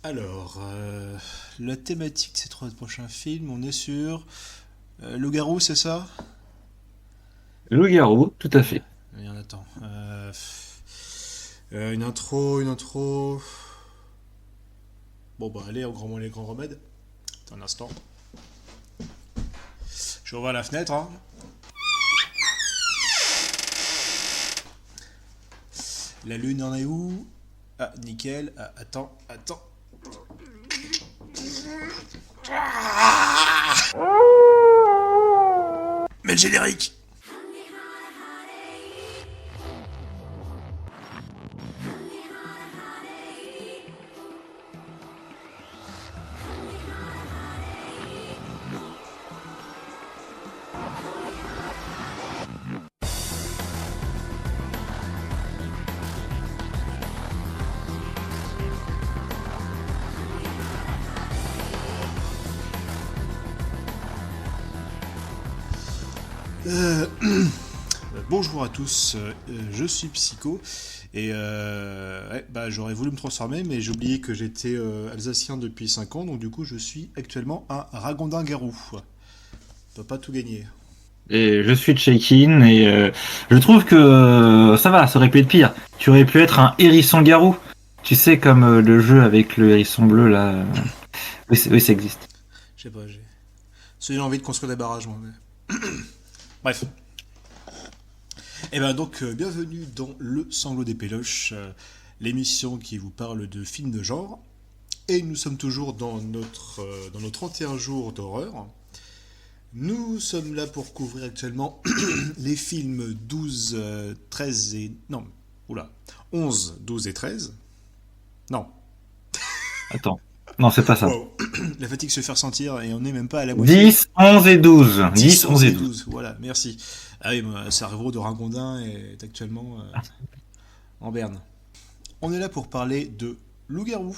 Alors, la thématique de ces trois prochains films, on est sur Loup-garou, c'est ça? Loup-garou, tout à fait. Il y en a tant. Une intro. Bon, bah, allez, en grand mot, les grands remèdes. Attends un instant. Je ouvre la fenêtre, hein. La lune en est où? Ah, nickel. Ah, attends. Mais le générique! Bonjour à tous, je suis Psycho et ouais, bah, j'aurais voulu me transformer mais j'ai oublié que j'étais alsacien depuis 5 ans donc du coup je suis actuellement un ragondin-garou. T'as pas tout gagné. Et je suis Check-in et je trouve que ça va, ça aurait pu être pire. Tu aurais pu être un hérisson-garou. Tu sais, comme le jeu avec le hérisson bleu là. Oui, oui, ça existe. Je sais pas, j'ai envie de construire des barrages moi. Bref. Et ben donc bienvenue dans Le Sanglot des Péloches, l'émission qui vous parle de films de genre. Et nous sommes toujours dans nos 31 jours d'horreur. Nous sommes là pour couvrir actuellement les films 12, 13 et... Non, oula. 11, 12 et 13. Non. Attends. Non, c'est pas ça. Wow. La fatigue se fait ressentir et on n'est même pas à la moitié. 10, 11 et 12. 10, 10, 11 11 et et 12. 12. Voilà, merci. Ah oui, Cerveau de Ragondin est actuellement en berne. On est là pour parler de Loup-garou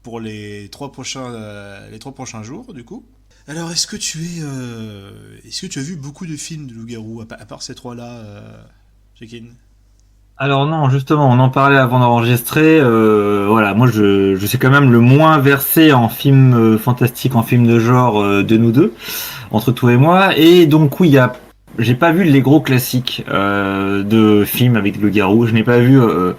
pour les trois prochains jours, du coup. Alors, est-ce que tu as vu beaucoup de films de loup-garou, à part ces trois-là, Jekin? Alors non, justement, on en parlait avant d'enregistrer. Voilà, moi je suis quand même le moins versé en films fantastiques, en films de genre de nous deux, entre toi et moi. Et donc oui, j'ai pas vu les gros classiques de films avec le garou. Je n'ai pas vu euh,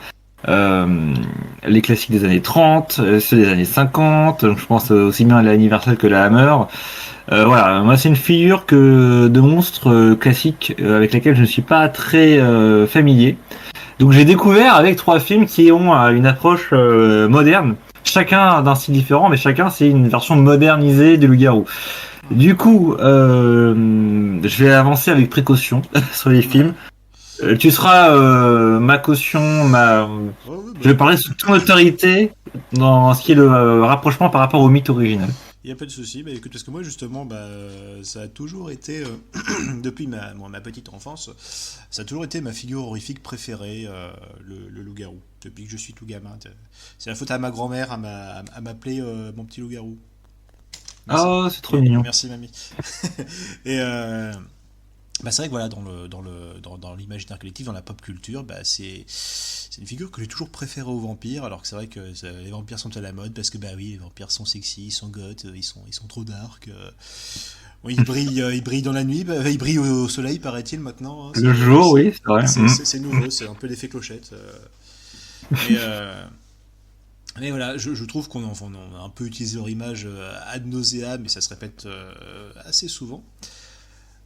les classiques des années 30, ceux des années 50. Donc je pense aussi bien à l'Universal que la Hammer. Voilà, moi c'est une figure de monstre classique avec laquelle je ne suis pas très familier. Donc j'ai découvert avec trois films qui ont une approche moderne, chacun d'un style différent, mais chacun c'est une version modernisée de Loup-garou. Mhm. Du coup, je vais avancer avec précaution sur les films. Ouais. Tu seras ma caution, Ouais, ouais, je bah, vais parler sous ton autorité dans ce qui est le rapprochement par rapport au mythe original. il n'y a pas de souci. Bah, écoute, parce que moi, justement, bah, ça a toujours été, depuis ma petite enfance, ça a toujours été ma figure horrifique préférée, le loup-garou. Depuis que je suis tout gamin. C'est la faute à ma grand-mère à m'appeler mon petit loup-garou. Merci. Oh, c'est trop mignon. Merci, mamie. Et bah, c'est vrai que voilà, dans l'imaginaire collectif, dans la pop culture, bah, c'est une figure que j'ai toujours préférée aux vampires, alors que c'est vrai que les vampires sont à la mode parce que bah oui, les vampires sont sexy, ils sont goth, ils sont trop dark. Bon, ils brillent dans la nuit, bah, ils brillent au soleil, paraît-il maintenant. Hein, Le jour, oui, c'est vrai. c'est nouveau, c'est un peu l'effet clochette. Mais, euh, mais voilà, je trouve on a un peu utilisé leur image ad nauseam, mais ça se répète assez souvent.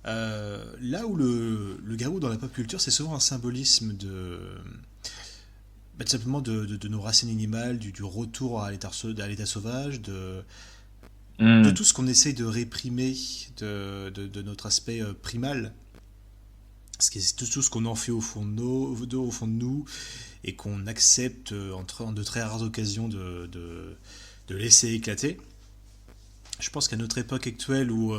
Là où le garou dans la pop culture, c'est souvent un symbolisme tout simplement de nos racines animales, du retour à l'état sauvage, de Mm. tout ce qu'on essaye de réprimer de notre aspect primal, tout ce qu'on en fait au fond de nous et qu'on accepte en de très rares occasions de laisser éclater. Je pense qu'à notre époque actuelle où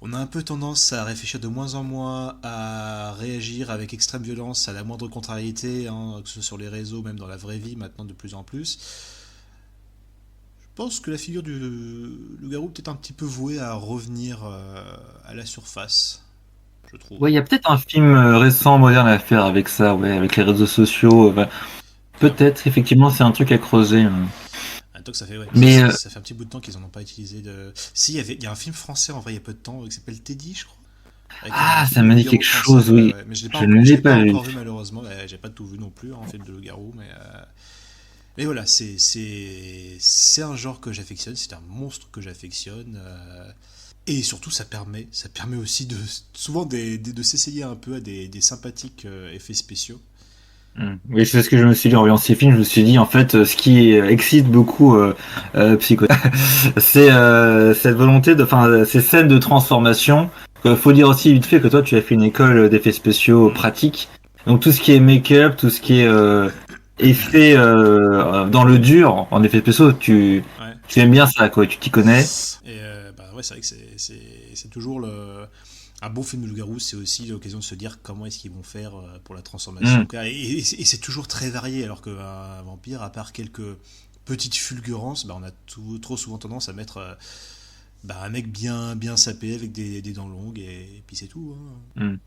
on a un peu tendance à réfléchir de moins en moins, à réagir avec extrême violence à la moindre contrariété, hein, que ce soit sur les réseaux, même dans la vraie vie, maintenant de plus en plus. Je pense que la figure du loup-garou est peut-être un petit peu vouée à revenir à la surface, je trouve. Ouais, il y a peut-être un film récent, moderne à faire avec ça, ouais, avec les réseaux sociaux. Peut-être, effectivement, c'est un truc à creuser. Donc ça fait, ouais, Mais ça fait un petit bout de temps qu'ils en ont pas utilisé de. Si, il y a un film français en vrai il y a peu de temps qui s'appelle Teddy, je crois. Avec un ça film de me dit loup-garou quelque français, chose, oui. ouais. Mais Je ne je l'ai l'ai pas pas vu. encore vu malheureusement. J'ai pas tout vu non plus, un film de loup-garou, mais voilà, c'est un genre que j'affectionne, c'est un monstre que j'affectionne. Et surtout, ça permet aussi souvent de s'essayer un peu à des sympathiques effets spéciaux. Oui, c'est ce que je me suis dit en voyant ces films. Je me suis dit, en fait, ce qui excite beaucoup Psycho, c'est cette volonté enfin, ces scènes de transformation. Faut dire aussi vite fait que toi, tu as fait une école d'effets spéciaux Mm. pratiques. Donc tout ce qui est make-up, tout ce qui est effet dans le dur, en effets spéciaux, Ouais. tu aimes bien ça, quoi. Tu t'y connais. Et bah ouais, c'est vrai que c'est toujours un bon film de loup-garou, c'est aussi l'occasion de se dire comment est-ce qu'ils vont faire pour la transformation. Mm. Et c'est toujours très varié, alors qu'un vampire, à part quelques petites fulgurances, bah on a trop souvent tendance à mettre un mec bien sapé avec des dents longues, et puis c'est tout. Hein. Mm.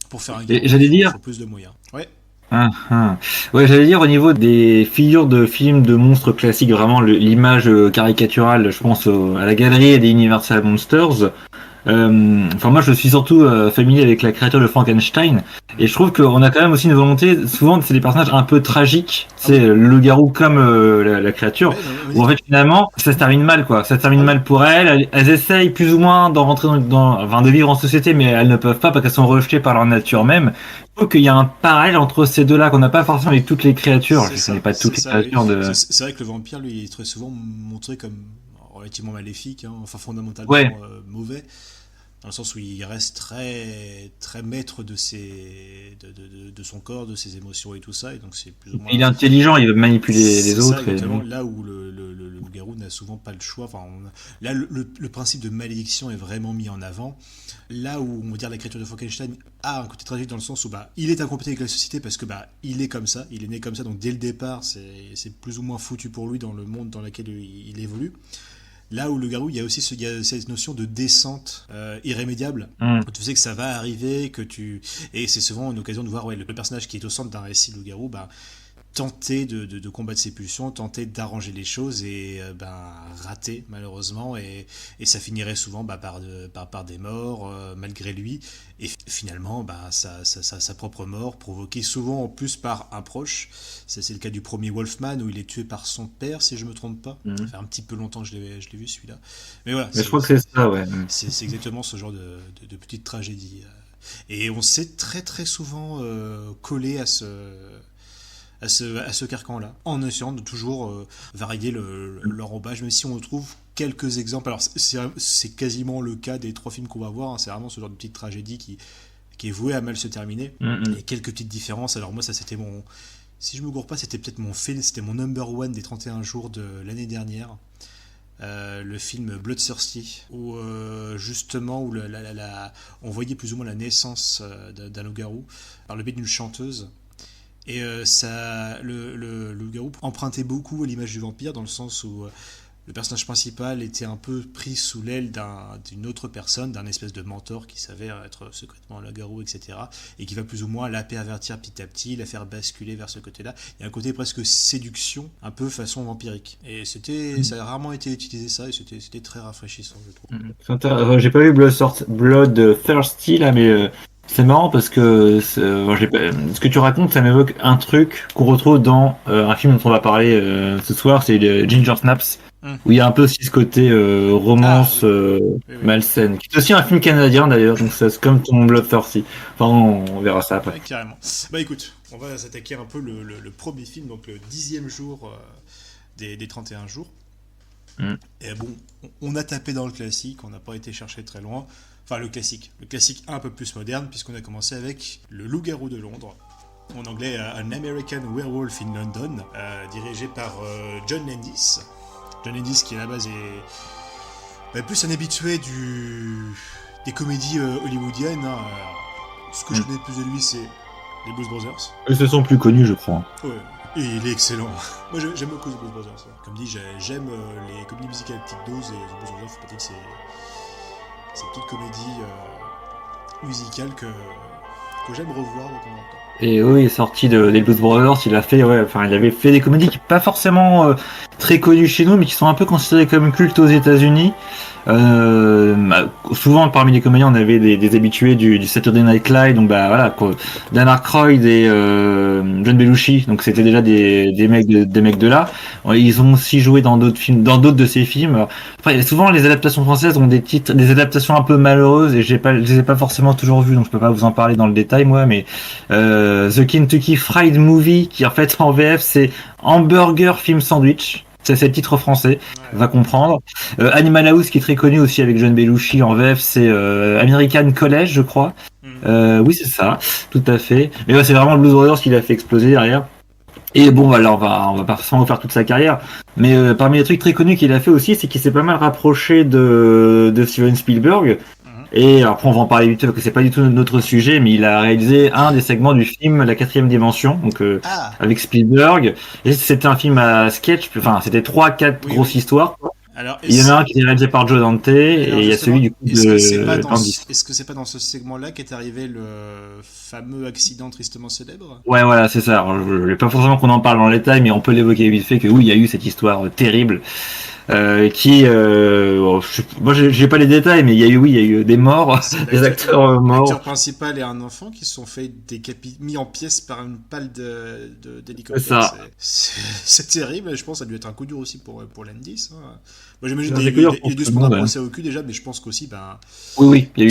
Pour faire un Et garou, j'allais dire, faut plus de moyens. Ouais. ah. Ouais, j'allais dire au niveau des figures de films de monstres classiques, vraiment l'image caricaturale, je pense à la galerie des Universal Monsters. Enfin, moi, je suis surtout familier avec la créature de Frankenstein, et je trouve qu'on a quand même aussi une volonté. Souvent, c'est des personnages un peu tragiques. Ah oui. C'est le garou comme la créature, Ouais, non, où en fait finalement, ça se termine mal, quoi. Ça se termine ah oui. mal pour elles. Elles essayent plus ou moins d'en rentrer enfin, de vivre en société, mais elles ne peuvent pas parce qu'elles sont rejetées par leur nature même. Je trouve qu'il y a un parallèle entre ces deux-là qu'on n'a pas forcément avec toutes les créatures. Je connais pas toutes les Oui. créatures de. C'est vrai que le vampire, lui, est très souvent montré comme relativement maléfique, hein, enfin Ouais. fondamentalement mauvais, dans le sens où il reste très maître de son corps, de ses émotions et tout ça, et donc c'est plus ou Il moins. est intelligent, il veut manipuler C'est les ça autres. Et... exactement, là où le loup-garou n'a souvent pas le choix. Enfin, là, le principe de malédiction est vraiment mis en avant. Là où, on va dire, la créature de Frankenstein a un côté tragique dans le sens où il est incompétent avec la société parce que il est comme ça, il est né comme ça, donc dès le départ, c'est plus ou moins foutu pour lui dans le monde dans lequel il évolue. Là où le garou, il y a cette notion de descente irrémédiable. Mm. Tu sais que ça va arriver, et c'est souvent une occasion de voir le personnage qui est au centre d'un récit de loup-garou, tenter de combattre ses pulsions, tenter d'arranger les choses et rater malheureusement, et ça finirait souvent par des morts malgré lui, et finalement sa propre mort provoquée souvent en plus par un proche. C'est le cas du premier Wolfman où il est tué par son père, si je me trompe pas. Mm. Ça fait un petit peu longtemps que je l'ai vu celui-là, mais voilà, Mais je crois que c'est ça, ouais. c'est exactement ce genre de petite tragédie, et on s'est très souvent collé à ce carcan-là, en essayant de toujours varier l'enrobage, même si on trouve quelques exemples. Alors, c'est quasiment le cas des 3 films qu'on va voir, hein. C'est vraiment ce genre de petite tragédie qui est vouée à mal se terminer. Il y a quelques petites différences. Alors, moi, ça, c'était mon. Si je me gourre pas, c'était peut-être c'était mon number one des 31 jours de l'année dernière. Le film Bloodthirsty, où justement où on voyait plus ou moins la naissance d'un loup-garou par le biais d'une chanteuse. Et le loup-garou empruntait beaucoup à l'image du vampire, dans le sens où le personnage principal était un peu pris sous l'aile d'une autre personne, d'un espèce de mentor qui s'avère être secrètement un loup-garou, etc. Et qui va plus ou moins la pervertir petit à petit, la faire basculer vers ce côté-là. Il y a un côté presque séduction, un peu façon vampirique. Et ça a rarement été utilisé ça, et c'était très rafraîchissant, je trouve. J'ai pas vu Bloodthirsty là, mais c'est marrant parce que ce que tu racontes, ça m'évoque un truc qu'on retrouve dans un film dont on va parler ce soir, c'est Ginger Snaps, où il y a un peu aussi ce côté romance Oui. malsaine, qui est aussi un film canadien d'ailleurs, donc c'est comme ton Bloodthirsty. Enfin, on verra ça après. Ouais, carrément. Écoute, on va s'attaquer un peu le premier film, donc le 10e jour des 31 jours. Et bon, on a tapé dans le classique, on n'a pas été chercher très loin. Enfin, le classique un peu plus moderne, puisqu'on a commencé avec Le Loup-garou de Londres, en anglais An American Werewolf in London, dirigé par John Landis. John Landis qui à la base est plus un habitué des comédies hollywoodiennes. Hein. Ce que je connais le plus de lui, c'est les Blues Brothers. Ils se sont plus connus, je crois. Ouais. Et il est excellent. Moi j'aime beaucoup les Blues Brothers. Comme dit, j'aime les comédies musicales à petite dose, et les Blues Brothers, faut pas dire que c'est cette petite comédie musicale que que j'aime revoir de temps en temps. Et oui, il est sorti des Blues Brothers, il avait fait des comédies qui pas forcément très connues chez nous, mais qui sont un peu considérées comme cultes aux États-Unis. Souvent parmi les comédiens, on avait des habitués du Saturday Night Live, donc voilà, quoi. Dan Aykroyd et John Belushi, donc c'était déjà des mecs de là. Ils ont aussi joué dans d'autres films, dans d'autres de ces films. Après, souvent les adaptations françaises ont des adaptations un peu malheureuses, et je les ai pas forcément toujours vues, donc je peux pas vous en parler dans le détail moi, mais The Kentucky Fried Movie, qui en fait en VF c'est Hamburger Film Sandwich. C'est le titre français, va comprendre. Animal House, qui est très connu aussi avec John Belushi en VF, c'est American College, je crois. Oui, c'est ça, tout à fait. Mais ouais, c'est vraiment le Blues Brothers qui l'a fait exploser derrière. Et bon, alors on va pas forcément refaire toute sa carrière, mais parmi les trucs très connus qu'il a fait aussi, c'est qu'il s'est pas mal rapproché de Steven Spielberg. Et après on va en parler vite parce que c'est pas du tout notre sujet, mais il a réalisé un des segments du film La Quatrième Dimension, donc avec Spielberg. Et c'était un film à sketch, enfin c'était 3-4 grosses histoires. Alors, il y en a un qui est réalisé par Joe Dante et il y a celui du coup est-ce que c'est pas dans ce segment-là qu'est arrivé le fameux accident tristement célèbre ? Ouais, voilà, c'est ça. Alors, je voulais pas forcément qu'on en parle en détail, mais on peut l'évoquer vite fait que oui, il y a eu cette histoire terrible. Moi j'ai pas les détails, mais il y a eu des morts, des acteurs morts. L'acteur principal et un enfant qui se sont fait mis en pièces par une pale d'hélicoptère. C'est terrible, et je pense que ça a dû être un coup dur aussi pour Landis. Hein. Moi j'imagine qu'il a dû se prendre un procès au cul déjà, mais je pense qu'aussi, oui, il y a eu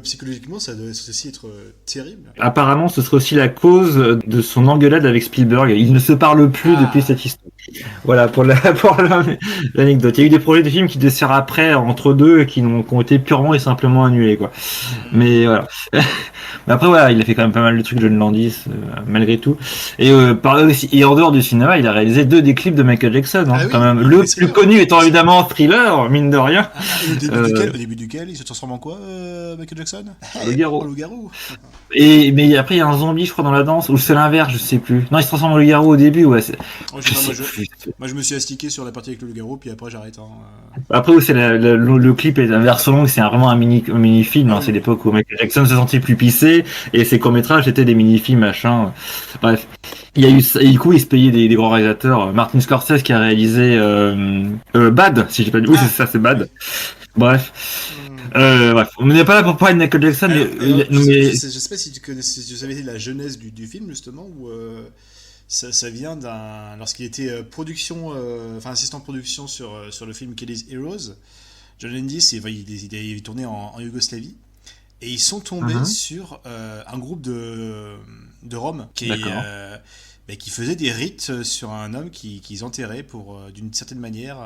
psychologiquement ça doit aussi être terrible. Apparemment, ce serait aussi la cause de son engueulade avec Spielberg. Ils ne se parlent plus depuis cette histoire. Voilà pour l'anecdote. Il y a eu des projets de films qui desserrent après entre deux et qui ont été purement et simplement annulés, quoi. Mais voilà. Mais après voilà, il a fait quand même pas mal de trucs, John Landis, malgré tout. Et et en dehors du cinéma, il a réalisé 2 des clips de Michael Jackson. Quand même. Le plus connu étant évidemment Thriller, mine de rien. Au début duquel il se transforme en quoi, Michael Jackson ? Le loup-garou. Mais après il y a un zombie, je crois, dans la danse, ou c'est l'inverse, je sais plus. Non, il se transforme en loup-garou au début, ouais. Moi je me suis astiqué sur la partie avec le loup-garou, puis après j'arrête. Après où c'est le clip est un version longue, c'est vraiment un mini film. C'est l'époque où Michael Jackson se sentait plus pissé et ses courts métrages étaient des mini films machin. Bref, il y a eu et du coup il se payait des grands réalisateurs. Martin Scorsese qui a réalisé Bad, si j'ai pas dit. Oui, c'est ça, c'est Bad. Bref. Bref, on n'est pas là pour parler de Michael Jackson. Je sais pas si tu savais la genèse du film justement, où ça vient lorsqu'il était assistant de production sur le film Kelly's Heroes. John Landis, il tourné en Yougoslavie, et ils sont tombés sur un groupe de Roms qui faisait des rites sur un homme qu'ils enterraient d'une certaine manière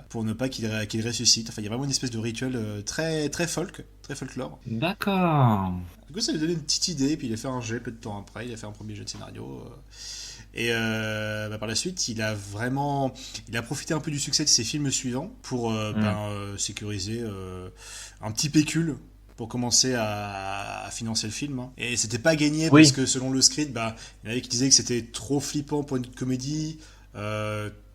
pour ne pas qu'il ressuscite. Enfin, il y a vraiment une espèce de rituel très très folklore. D'accord. Du coup, ça lui a donné une petite idée, puis il a fait un jet peu de temps après. Il a fait un premier jet de scénario. Et par la suite, il a profité un peu du succès de ses films suivants pour sécuriser un petit pécule pour commencer à financer le film. Et c'était pas gagné parce que selon le script, il y en avait qui disaient que c'était trop flippant pour une comédie,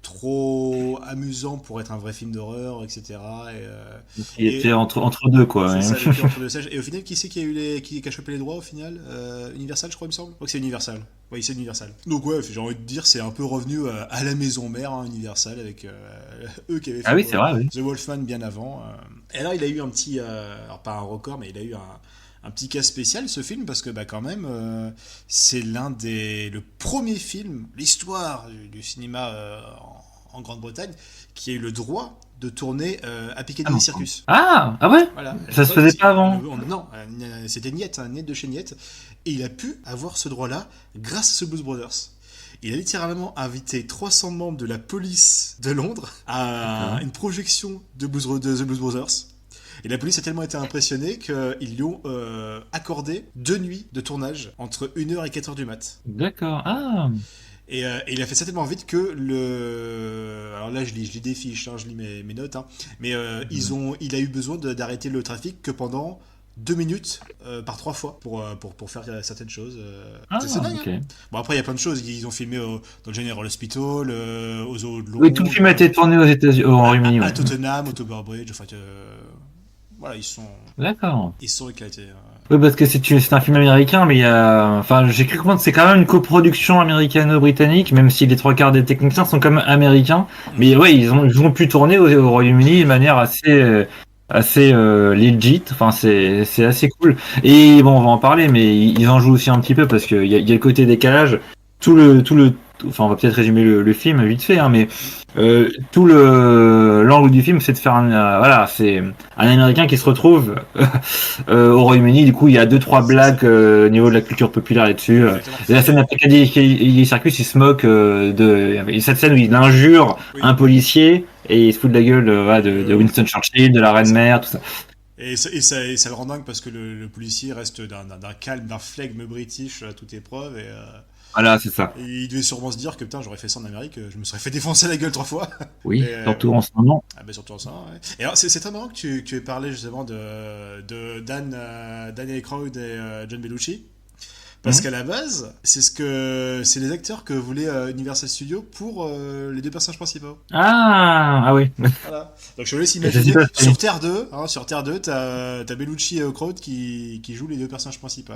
trop amusant pour être un vrai film d'horreur, etc. Il était entre deux, quoi. C'est ça, il était entre deux sages. Et au final, qui c'est qui a chopé les droits au final ? Universal, je crois, il me semble. Je crois que c'est Universal. Oui, c'est Universal. Donc ouais, j'ai envie de dire, c'est un peu revenu à la maison mère, Universal, avec eux qui avaient fait The Wolfman bien avant. Et alors, il a eu un petit, alors pas un record, mais il a eu un petit cas spécial, ce film, parce que quand même, c'est le premier film, l'histoire du cinéma en Grande-Bretagne, qui a eu le droit de tourner à Piccadilly Circus. Ah ouais. Voilà. Ça se faisait pas avant. Non, c'était Niet de chez Niet, et il a pu avoir ce droit-là grâce à ce Blues Brothers. Il a littéralement invité 300 membres de la police de Londres à une projection de The Blues Brothers. Et la police a tellement été impressionnée qu'ils lui ont accordé 2 nuits de tournage entre 1h et 4h du mat. D'accord. Ah. Et il a fait ça tellement vite que alors là je lis des fiches, je lis mes notes, mais il a eu besoin d'arrêter le trafic que pendant 2 minutes par 3 fois pour faire certaines choses. C'est dingue. Okay. Bon, après il y a plein de choses. Ils ont filmé dans le General Hospital, aux Zoo de Londres. Oui, tout le film a été tourné aux États-Unis, au Royaume-Uni. À Tottenham, au Tower Bridge, enfin. voilà, D'accord. ils sont éclatés. Oui, parce que c'est un film américain, mais enfin, j'ai cru comprendre que c'est quand même une coproduction américano-britannique, même si les trois quarts des techniciens sont quand même américains. Mais ouais, ils ont pu tourner au Royaume-Uni de manière assez legit. Enfin, c'est assez cool. Et bon, on va en parler, mais ils en jouent aussi un petit peu parce qu'il y a le côté décalage. Enfin, on va peut-être résumer le film vite fait, hein, mais tout l'angle du film, c'est de faire voilà, c'est un Américain qui se retrouve au Royaume-Uni. Du coup, il y a deux trois blagues au niveau de la culture populaire là-dessus. Et la scène après Cadillac Circus, il se moque de cette scène où il injure un policier et il se fout de la gueule voilà, de Winston Churchill, de la reine mère, tout ça. Et ça le rend dingue parce que le policier reste d'un calme, d'un flegme british à toute épreuve. Voilà, c'est ça. Et il devait sûrement se dire que putain, j'aurais fait ça en Amérique, je me serais fait défoncer la gueule 3 fois. Oui, Et, surtout en ce moment. Ah bah surtout en ce moment, ouais. Et alors, c'est très marrant que tu aies parlé justement de Dan Aykroyd et John Belushi. Parce qu'à la base, c'est les acteurs que voulait Universal Studios pour les deux personnages principaux. Ah oui. Voilà. Donc je te laisse imaginer, sur Terre 2, t'as Belushi et Aykroyd qui jouent les deux personnages principaux.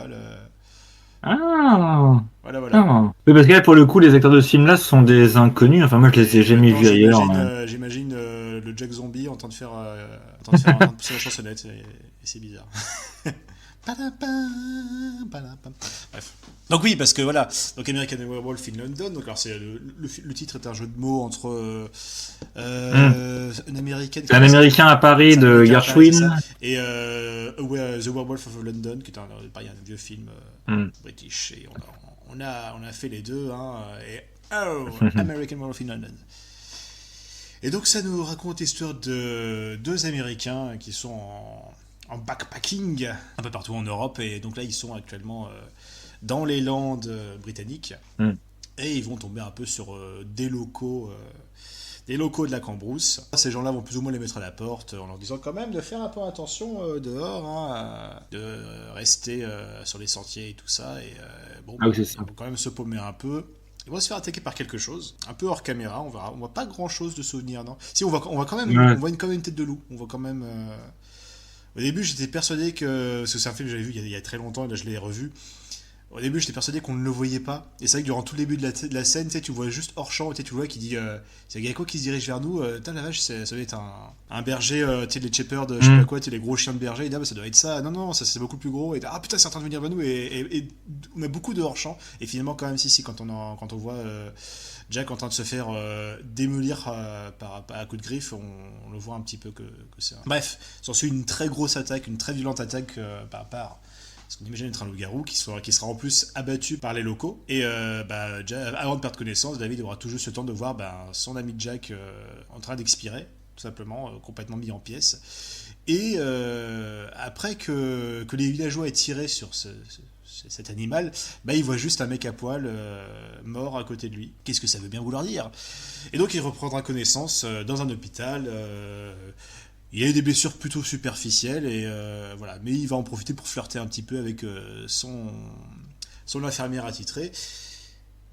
Ah. Voilà. Ah. Oui, parce que là, pour le coup, les acteurs de ce film-là sont des inconnus. Enfin, moi, je les ai jamais vus ailleurs. J'imagine le Jack Zombie en train de pousser la chansonnette, et c'est bizarre. Bref. Donc oui, parce que voilà, donc American Werewolf in London, donc alors le titre est un jeu de mots entre un Américain à Paris de Gershwin et The Werewolf of London, qui est un vieux film british, et on a fait les deux, hein, et American Werewolf in London. Et donc ça nous raconte l'histoire de deux Américains qui sont en backpacking un peu partout en Europe, et donc là ils sont actuellement dans les Landes britanniques, et ils vont tomber un peu sur des locaux de la Cambrousse. Ces gens-là vont plus ou moins les mettre à la porte en leur disant quand même de faire un peu attention dehors, hein, de rester sur les sentiers et tout ça, et ils vont quand même se paumer un peu. Ils vont se faire attaquer par quelque chose, un peu hors caméra, on voit pas grand chose de souvenir, non. Si, on voit quand même, on voit quand même une tête de loup, on voit quand même. Au début, j'étais persuadé parce que c'est un film que j'avais vu il y a très longtemps, et là je l'ai revu. Au début, j'étais persuadé qu'on ne le voyait pas. Et c'est vrai que durant tout le début de la scène, tu vois juste hors champ, tu vois qui dit c'est Gecko qui se dirige vers nous. Putain, la vache, ça doit être un berger, les shepherd, je sais pas quoi, les gros chiens de berger. Il dit, ça doit être ça. Non, ça c'est beaucoup plus gros. Et putain, c'est en train de venir vers nous. Et on a beaucoup de hors champ. Et finalement, quand même, si, quand on voit Jack en train de se faire démolir à coups de griffe, on le voit un petit peu que c'est. Bref, s'ensuit une très grosse attaque, une très violente attaque par parce qu'on imagine être un loup-garou qui sera en plus abattu par les locaux. Et avant de perdre connaissance, David aura tout juste le temps de voir son ami Jack en train d'expirer, tout simplement, complètement mis en pièces. Et après que les villageois aient tiré sur cet animal, il voit juste un mec à poil mort à côté de lui. Qu'est-ce que ça veut bien vouloir dire ? Et donc il reprendra connaissance dans un hôpital. Il a eu des blessures plutôt superficielles, et voilà. Mais il va en profiter pour flirter un petit peu avec son infirmière attitrée.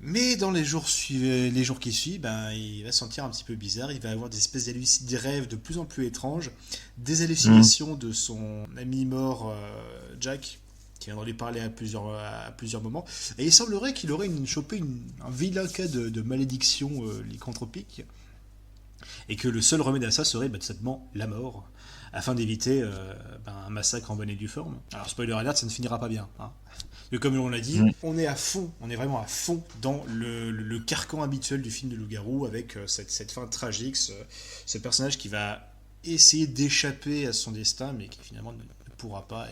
Mais dans les jours qui suivent, il va se sentir un petit peu bizarre. Il va avoir des espèces des rêves de plus en plus étranges, des hallucinations de son ami mort Jack, qui viendra lui parler à plusieurs moments. Et il semblerait qu'il aurait chopé un vilain cas de malédiction lycanthropique. Et que le seul remède à ça serait tout simplement la mort, afin d'éviter un massacre en bonne et due forme. Alors spoiler alert, ça ne finira pas bien, hein. Mais comme on l'a dit, on est vraiment à fond dans le carcan habituel du film de loup-garou, avec cette fin tragique, ce personnage qui va essayer d'échapper à son destin, mais qui finalement ne pourra pas,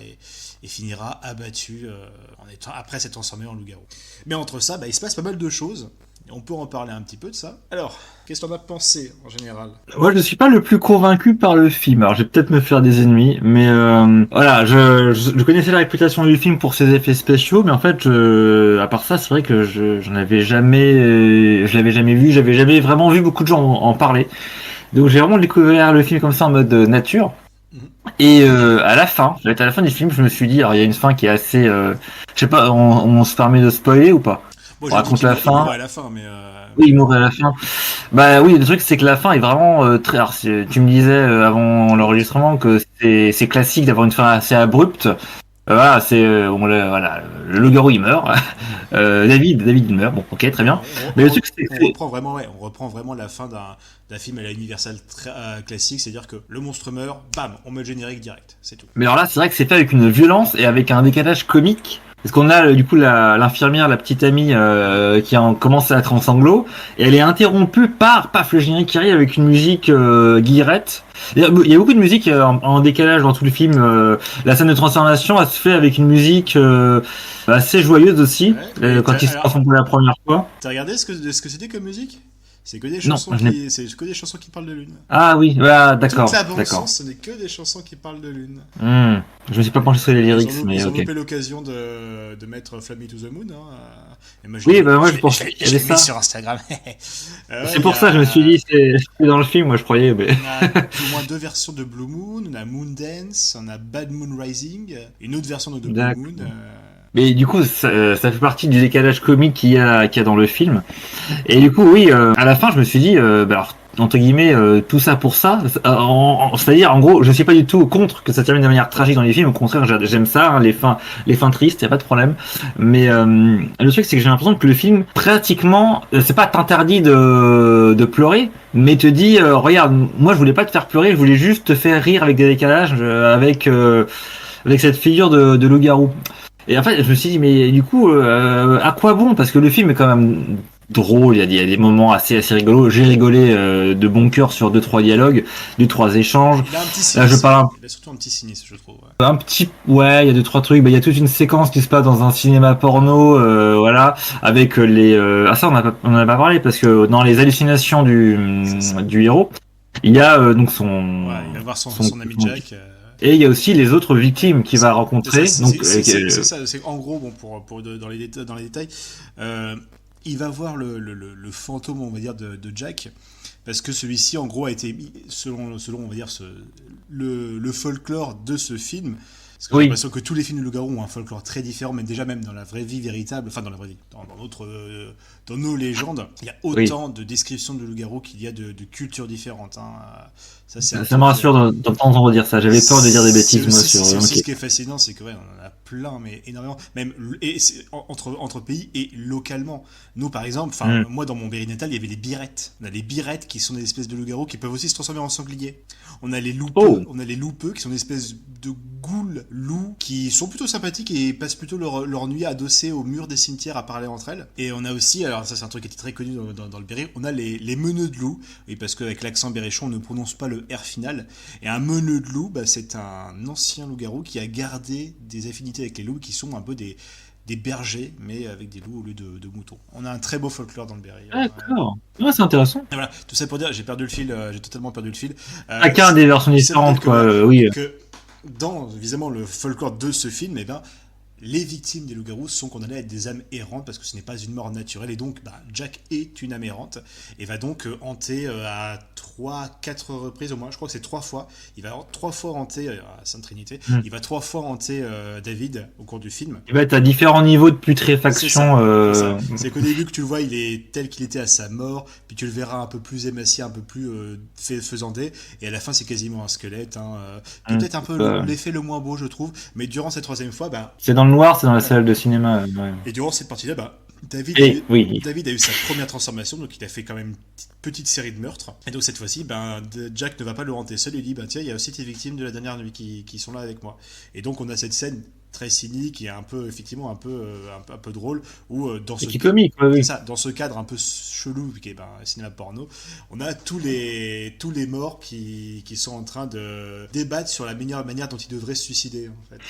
et finira abattu après s'être transformé en loup-garou. Mais entre ça, il se passe pas mal de choses. On peut en parler un petit peu de ça. Alors, qu'est-ce que t'en as pensé en général ? Moi, je suis pas le plus convaincu par le film. Alors, je vais peut-être me faire des ennemis, mais voilà, je connaissais la réputation du film pour ses effets spéciaux, mais en fait, à part ça, c'est vrai que je l'avais jamais vu, j'avais jamais vraiment vu beaucoup de gens en parler. Donc, j'ai vraiment découvert le film comme ça en mode nature. Et à la fin du film, je me suis dit, alors il y a une fin qui est assez, je sais pas, on se permet de spoiler ou pas ? Bon, On j'ai dit raconte qu'il la il mourrait fin. à la fin, Oui, il mourrait à la fin. Bah oui, le truc c'est que la fin est vraiment très. Alors, tu me disais avant l'enregistrement que c'est classique d'avoir une fin assez abrupte. Voilà, c'est voilà, le loup-garou il meurt. David il meurt. Bon, ok, très bien. Mais le truc c'est que on reprend vraiment, ouais, on reprend vraiment la fin d'un film à la Universal classique, c'est-à-dire que le monstre meurt, bam, on met le générique direct, c'est tout. Mais alors là, c'est vrai que c'est fait avec une violence et avec un décalage comique. Parce qu'on a du coup l'infirmière, la petite amie qui commence à être en sanglots, et elle est interrompue par paf le générique qui arrive avec une musique guillerette. Il y a beaucoup de musique en décalage dans tout le film. La scène de transformation, elle se fait avec une musique assez joyeuse aussi Ouais, quand il se transforme pour la première fois. t'as regardé ce que c'était comme musique? C'est que des Non, chansons c'est que des chansons qui parlent de lune. Ah oui, voilà, d'accord, Toute la bande son, d'accord. ce n'est que des chansons qui parlent de lune. Je me suis pas penché sur les lyrics, mais Ils ont ok. loupé l'occasion de mettre Fly Me to the Moon. Hein. Et moi, Oui, bah moi je pensais qu'il y je avait l'ai mis ça. sur Instagram. C'est pour ça, je me suis dit, c'est dans le film, moi je croyais. Mais... On a plus ou moins deux versions de Blue Moon. On a Moon Dance, on a Bad Moon Rising, une autre version de Blue Moon. Mais du coup, ça fait partie du décalage comique qu'il y a dans le film. Et du coup, oui, à la fin, je me suis dit, alors, entre guillemets, tout ça pour ça. C'est-à-dire, en gros, je suis pas du tout contre que ça termine de manière tragique dans les films. Au contraire, j'aime ça, hein, les fins tristes, y a pas de problème. Mais le truc, c'est que j'ai l'impression que le film, pratiquement, c'est pas t'interdit de pleurer, mais te dit, regarde, moi, je voulais pas te faire pleurer, je voulais juste te faire rire avec des décalages, avec cette figure de loup-garou. Et en fait, je me suis dit, mais du coup, à quoi bon? Parce que le film est quand même drôle, il y a des moments assez rigolos. J'ai rigolé de bon cœur sur 2-3 dialogues, 2-3 échanges. Il a un petit cynisme. Là, je parle Il a surtout un petit cynisme, je trouve. Ouais. ouais, il y a 2-3 trucs. Bah, il y a toute une séquence qui se passe dans un cinéma porno, voilà, avec les. Ah ça, on en a pas parlé parce que dans les hallucinations du héros, il y a donc son. Ouais, il va voir son ami Jack. Et il y a aussi les autres victimes qu'il va rencontrer. C'est ça, c'est en gros, bon, dans les détails, il va voir le fantôme, on va dire, de Jack, parce que celui-ci, en gros, a été mis, selon on va dire, le folklore de ce film. Parce que j'ai l'impression que tous les films de loup-garou ont un folklore très différent, mais déjà même dans la vraie vie véritable, enfin dans la vraie vie, dans nos légendes, il y a autant de descriptions de loup-garou qu'il y a de cultures différentes. Hein. Ça me rassure d'entendre dire ça. J'avais peur de dire des bêtises, moi, sur. C'est aussi ce qui est fascinant, c'est que ouais, on en a plein, mais énormément, même entre pays et localement. Nous, par exemple, moi dans mon Berry natal, il y avait les birettes. On a les birettes qui sont des espèces de loups-garous qui peuvent aussi se transformer en sangliers. On a les loupeux qui sont des espèces de ghouls loups qui sont plutôt sympathiques et passent plutôt leur nuit adossés au mur des cimetières à parler entre elles. Et on a aussi, alors ça c'est un truc qui était très connu dans le Berry, on a les meuneux de loups, et parce qu'avec l'accent berrichon on ne prononce pas le R final. Et un meuneux de loup, c'est un ancien loup-garou qui a gardé des affinités avec les loups qui sont un peu des bergers, mais avec des loups au lieu de moutons. On a un très beau folklore dans le Berry. D'accord. Ouais, c'est intéressant. Et voilà, tout ça pour dire, j'ai totalement perdu le fil. Chacun des versions différentes, quoi. Oui. Que dans, évidemment, le folklore de ce film, eh ben, les victimes des loups-garous sont condamnées à être des âmes errantes parce que ce n'est pas une mort naturelle. Et donc, Jack est une âme errante et va donc hanter à 3-4 reprises au moins. Je crois que c'est 3 fois. Il va 3 fois hanter à Sainte Trinité. Il va 3 fois hanter David au cours du film. Il va être à différents niveaux de putréfaction. C'est qu'au début que tu le vois, il est tel qu'il était à sa mort. Puis tu le verras un peu plus émacié, un peu plus faisandé. Et à la fin, c'est quasiment un squelette. Hein. Peut-être un peu l'effet le moins beau, je trouve. Mais durant cette 3e fois, c'est dans le noir, c'est dans la salle de cinéma. Ouais. Et durant cette partie-là, David a eu sa première transformation, donc il a fait quand même une petite série de meurtres. Et donc cette fois-ci, Jack ne va pas le hanter seul, il dit tiens, il y a aussi tes victimes de la dernière nuit qui sont là avec moi. Et donc on a cette scène très cynique et un peu effectivement un peu drôle où dans ce comique, dans ce cadre un peu chelou qui est cinéma porno, on a tous les morts qui sont en train de débattre sur la meilleure manière dont ils devraient se suicider en fait.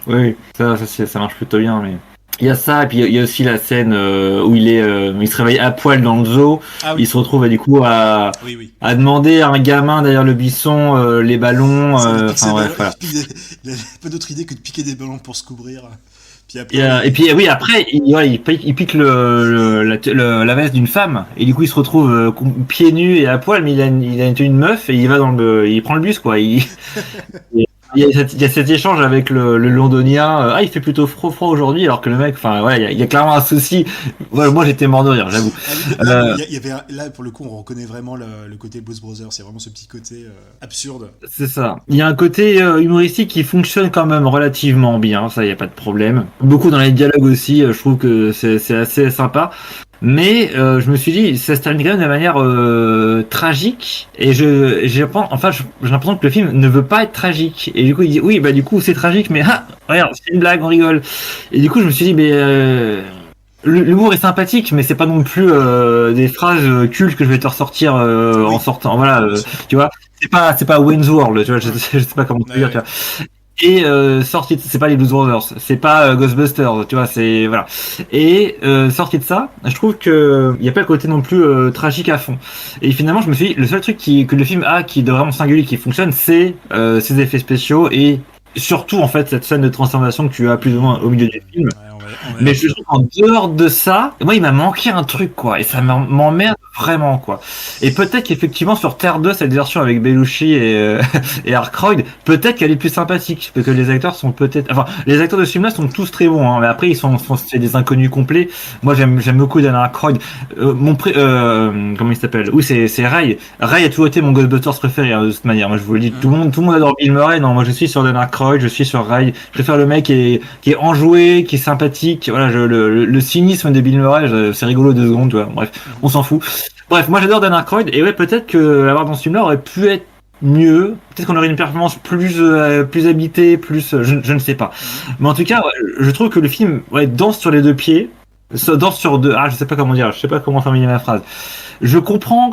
Oui, ça marche plutôt bien, mais il y a ça, et puis il y a aussi la scène où il se réveille à poil dans le zoo. Il se retrouve du coup à demander à un gamin derrière le buisson les ballons. Voilà. Il a pas d'autre idée que de piquer des ballons pour se couvrir. Puis après, après il pique la veste d'une femme et du coup il se retrouve pieds nus et à poil, mais il a une meuf et il va il prend le bus quoi. Il y a cet échange avec le londonien. Il fait plutôt froid aujourd'hui, alors que le mec, enfin, ouais, il y a clairement un souci. Ouais, moi, j'étais mort de rire, j'avoue. Il y avait là, pour le coup, on reconnaît vraiment le côté Blues Brothers. C'est vraiment ce petit côté absurde. C'est ça. Il y a un côté humoristique qui fonctionne quand même relativement bien, ça, il y a pas de problème. Beaucoup dans les dialogues aussi, je trouve que c'est assez sympa. Mais je me suis dit, ça se termine quand même de manière tragique. Et j'ai l'impression que le film ne veut pas être tragique. Et du coup, il dit, oui, bah du coup, c'est tragique, mais regarde, c'est une blague, on rigole. Et du coup, je me suis dit, mais l'humour est sympathique, mais c'est pas non plus des phrases cultes que je vais te ressortir en sortant. Voilà, tu vois, c'est pas Wayne's World, tu vois, je sais pas comment te dire, tu vois. Et sorti, c'est pas les Blues Brothers, c'est pas Ghostbusters, tu vois, c'est voilà. Et sorti de ça, je trouve que il y a pas le côté non plus tragique à fond. Et finalement, je me suis dit, le seul truc que le film a qui est vraiment singulier, qui fonctionne, c'est ses effets spéciaux et surtout en fait cette scène de transformation que tu as plus ou moins au milieu du film. Mais je trouve qu'en dehors de ça, moi il m'a manqué un truc quoi, et ça m'emmerde vraiment quoi. Et peut-être qu'effectivement sur Terre 2, cette version avec Belushi et Aykroyd, peut-être qu'elle est plus sympathique, parce que les acteurs sont peut-être, enfin les acteurs de ce film-là sont tous très bons, hein, mais après c'est des inconnus complets. Moi j'aime beaucoup Dan Aykroyd. Comment il s'appelle? Oui c'est Ray. Ray a toujours été mon Ghostbusters préféré hein, de toute manière. Moi je vous le dis, tout le monde adore Bill Murray. Non, moi je suis sur Dan Aykroyd, je suis sur Ray. Je préfère le mec qui est enjoué, qui est sympathique. Voilà, le cynisme de Bill Murray, c'est rigolo 2 secondes, tu vois. Bref, on s'en fout. Bref, moi j'adore Dan Aykroyd et ouais, peut-être que l'avoir dans ce film-là aurait pu être mieux. Peut-être qu'on aurait une performance plus habitée, je ne sais pas. Mais en tout cas, ouais, je trouve que le film danse sur les deux pieds, danse sur deux. Je sais pas comment dire, je sais pas comment terminer ma phrase. Je comprends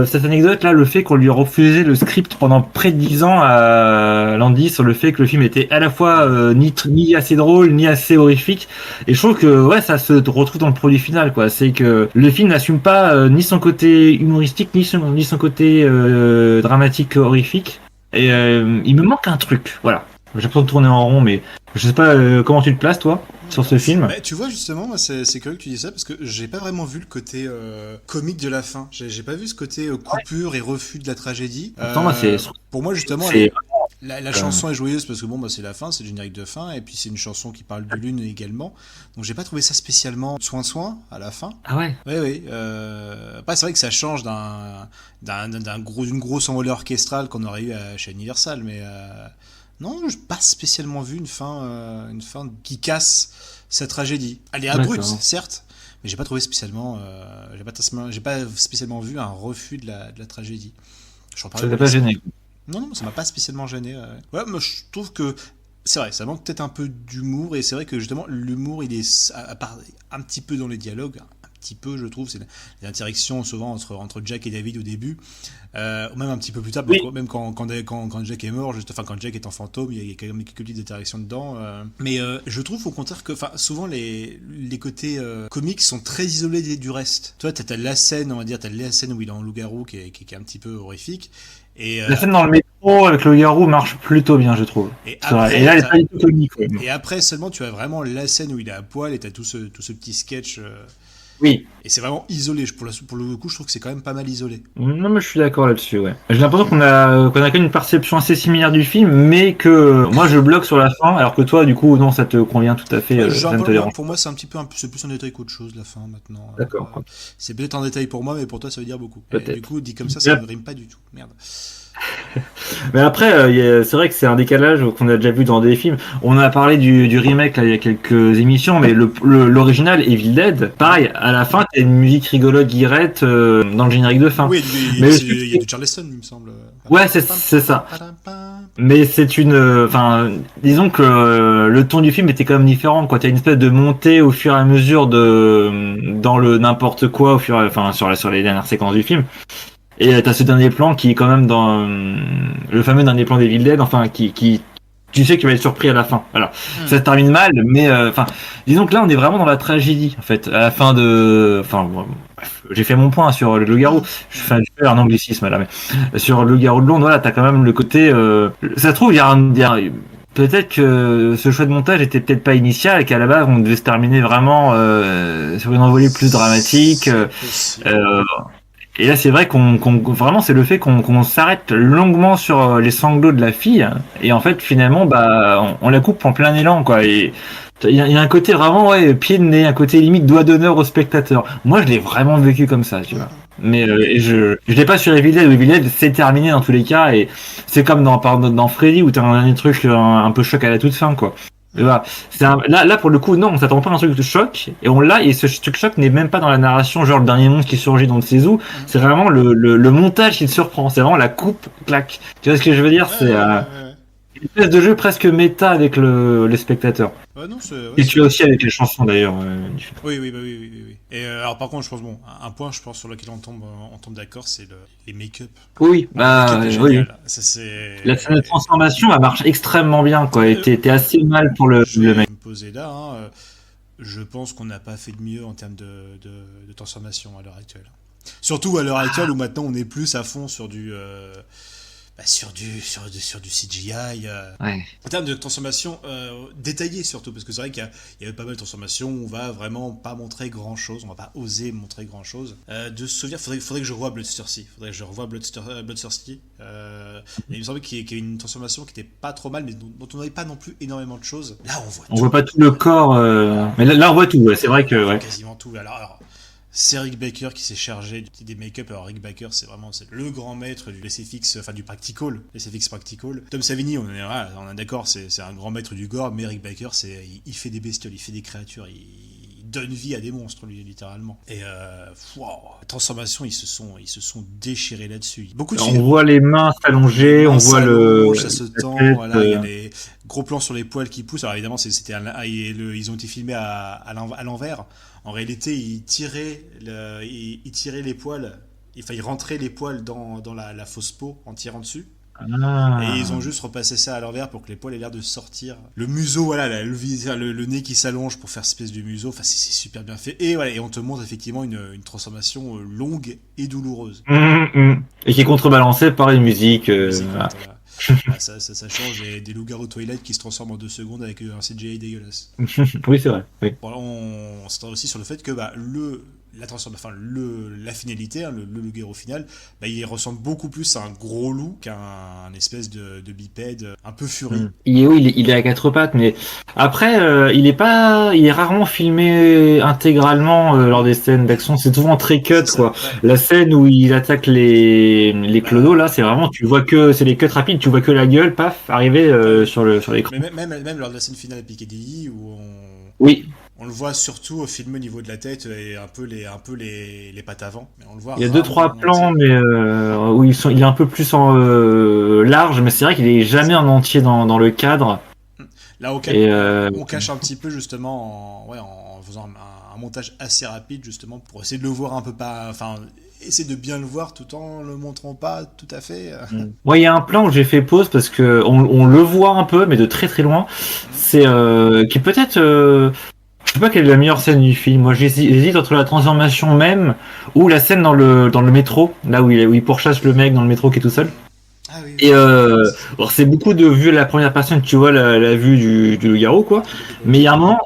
cette anecdote là, le fait qu'on lui a refusé le script pendant près de 10 ans à Landy sur le fait que le film était à la fois ni assez drôle ni assez horrifique, et je trouve que ouais ça se retrouve dans le produit final quoi. C'est que le film n'assume pas ni son côté humoristique ni son côté dramatique horrifique, et il me manque un truc, voilà. J'ai l'impression de tourner en rond, mais je sais pas comment tu te places toi sur ce film. Bah, tu vois justement, moi, c'est curieux que tu dis ça parce que j'ai pas vraiment vu le côté comique de la fin. J'ai pas vu ce côté coupure et refus de la tragédie. Pour moi justement, la chanson est joyeuse parce que bon, bah, c'est la fin, c'est le générique de fin, et puis c'est une chanson qui parle de lune également. Donc j'ai pas trouvé ça spécialement soin à la fin. Ah ouais. Oui. Après c'est vrai que ça change d'une grosse envolée orchestrale qu'on aurait eu chez Universal, mais non, je n'ai pas spécialement vu une fin qui casse sa tragédie. Elle est abrupte, certes, mais j'ai pas trouvé spécialement, j'ai pas spécialement vu un refus de la tragédie. Ça t'a pas gêné? Non, ça m'a pas spécialement gêné. Ouais, moi je trouve que c'est vrai, ça manque peut-être un peu d'humour, et c'est vrai que justement l'humour il est à part un petit peu dans les dialogues. Petit peu, je trouve, c'est l'interaction souvent entre Jack et David au début, ou même un petit peu plus tard, même quand Jack est mort, quand Jack est en fantôme, il y a quand même quelques petites interactions dedans. Mais je trouve au contraire que souvent les côtés comiques sont très isolés du reste. Toi, t'as la scène, on va dire, t'as la scène où il est en loup-garou qui est un petit peu horrifique. Et la scène dans le métro avec le garou marche plutôt bien, je trouve. Et là, elle est pas du tout comique. Ouais. Et après seulement, tu as vraiment la scène où il est à poil et t'as tout ce petit sketch. Oui. Et c'est vraiment isolé. Pour le coup, je trouve que c'est quand même pas mal isolé. Non, mais je suis d'accord là-dessus, ouais. J'ai l'impression qu'on a quand même une perception assez similaire du film, mais que moi je bloque sur la fin, alors que toi, du coup, non, ça te convient tout à fait. Pour moi, c'est c'est plus un détail qu'autre chose, la fin, maintenant. D'accord. C'est peut-être un détail pour moi, mais pour toi, ça veut dire beaucoup. Et du coup, dit comme ça ne rime pas du tout. Merde. Mais après, c'est vrai que c'est un décalage qu'on a déjà vu dans des films. On a parlé du remake là, il y a quelques émissions, mais l'original Evil Dead, pareil, à la fin, t'as une musique rigolote guirette dans le générique de fin. Oui, il y a du Charleston, il me semble. Ouais, c'est ça. Mais c'est disons que le ton du film était quand même différent, quoi. T'as une espèce de montée au fur et à mesure dans le n'importe quoi, sur les dernières séquences du film. Et t'as ce dernier plan qui est quand même dans le fameux dernier plan d'Evil Dead, qui tu sais qu'il va être surpris à la fin. Voilà. Ça se termine mal, mais disons que là on est vraiment dans la tragédie en fait. À la fin j'ai fait mon point sur le loup-garou. Je fais un anglicisme là, mais sur le loup-garou de Londres, voilà, t'as quand même le côté. Ça se trouve, il y a peut-être que ce choix de montage était peut-être pas initial et qu'à la base on devait se terminer vraiment sur une envolée plus dramatique. Et là, c'est vrai vraiment, c'est le fait qu'on s'arrête longuement sur les sanglots de la fille, et en fait, finalement, bah, on la coupe en plein élan, quoi. Et il y a un côté vraiment, ouais, pied de nez, un côté limite doigt d'honneur au spectateur. Moi, je l'ai vraiment vécu comme ça, tu vois. Mais et je l'ai pas sur Evil Dead. Evil Dead, c'est terminé dans tous les cas, et c'est comme dans Freddy où t'as un dernier truc un peu choc à la toute fin, quoi. Et voilà. Là, pour le coup, non, on s'attend pas à un truc de choc, et on l'a, et ce truc choc n'est même pas dans la narration, genre le dernier monstre qui surgit dans le Seizu, c'est vraiment le montage qui te surprend, c'est vraiment la coupe, clac. Tu vois ce que je veux dire? C'est une espèce de jeu presque méta avec le spectateur. Ouais, non, Et tu as aussi avec les chansons d'ailleurs. Oui, oui, bah oui, oui, oui, oui. Et alors, par contre, je pense, bon, un point, je pense, sur lequel on tombe d'accord, c'est les make-up. Oui, Le make-up est oui. génial. Ça, c'est... La scène de transformation, elle marche extrêmement bien, quoi. Et t'es assez mal pour Je le vais mec. me poser là, hein, je pense qu'on n'a pas fait de mieux en termes de transformation à l'heure actuelle. Surtout à l'heure actuelle où maintenant on est plus à fond sur sur du CGI. Ouais. En termes de transformation détaillée surtout, parce que c'est vrai qu'il y avait pas mal de transformations où on va vraiment pas montrer grand chose, on va pas oser montrer grand chose. De se souvenir, faudrait que je revoie Bloodthirsty. Faudrait que je revoie Bloodthirsty. Et il me semblait qu'il y a une transformation qui était pas trop mal, mais dont on n'avait pas non plus énormément de choses. Là, On voit pas tout le corps, mais là on voit tout. Ouais. C'est vrai que ouais. Quasiment tout. Alors, c'est Rick Baker qui s'est chargé des make-up. Alors Rick Baker, c'est le grand maître du SFX, enfin du practical, SFX practical. Tom Savini, on est d'accord, c'est un grand maître du gore, mais Rick Baker, il fait des bestioles, il fait des créatures, il donne vie à des monstres, lui, littéralement. Et la transformation, ils se sont déchirés là-dessus. On voit les mains s'allonger, on voit ça se tend, voilà, il y a des gros plans sur les poils qui poussent. Alors évidemment, ils ont été filmés à l'envers. En réalité, ils tiraient les poils, enfin ils rentraient les poils dans la fausse peau en tirant dessus. Et ils ont juste repassé ça à l'envers pour que les poils aient l'air de sortir. Le museau, voilà, le nez qui s'allonge pour faire cette espèce de museau, enfin c'est super bien fait. Et voilà, et on te montre effectivement une transformation longue et douloureuse. Et qui est contrebalancée par une musique. Voilà. Ça change des loups-garous Twilight qui se transforment en 2 secondes avec un CGI dégueulasse. Oui, c'est vrai. Oui. Bon, on s'entend aussi sur le fait que la finalité, hein, le loup-garou final, il ressemble beaucoup plus à un gros loup qu'un espèce de bipède un peu furie. Il est à quatre pattes, mais après, il est rarement filmé intégralement lors des scènes d'action. C'est souvent très cut, quoi. Ouais. La scène où il attaque les clodos, là, c'est vraiment, c'est des cuts rapides, tu vois que la gueule, paf, arriver sur l'écran. Mais même lors de la scène finale à Piccadilly, où on le voit surtout filmé au niveau de la tête et un peu les pattes avant. Mais on le voit. Il y a 2-3 plans, mais où il est un peu plus large, mais c'est vrai qu'il est jamais en entier dans le cadre. Là, on cache un petit peu justement en faisant un montage assez rapide justement pour essayer de le voir un peu essayer de bien le voir tout en le montrant pas tout à fait. Ouais, il y a un plan où j'ai fait pause parce que on le voit un peu, mais de très très loin. C'est qui peut-être. Je sais pas quelle est la meilleure scène du film. Moi, j'hésite entre la transformation même ou la scène dans le métro, là où il pourchasse le mec dans le métro qui est tout seul. Ah, oui, et c'est beaucoup de vues à la première personne, tu vois la vue du loup-garou, quoi. Mais il y a un moment,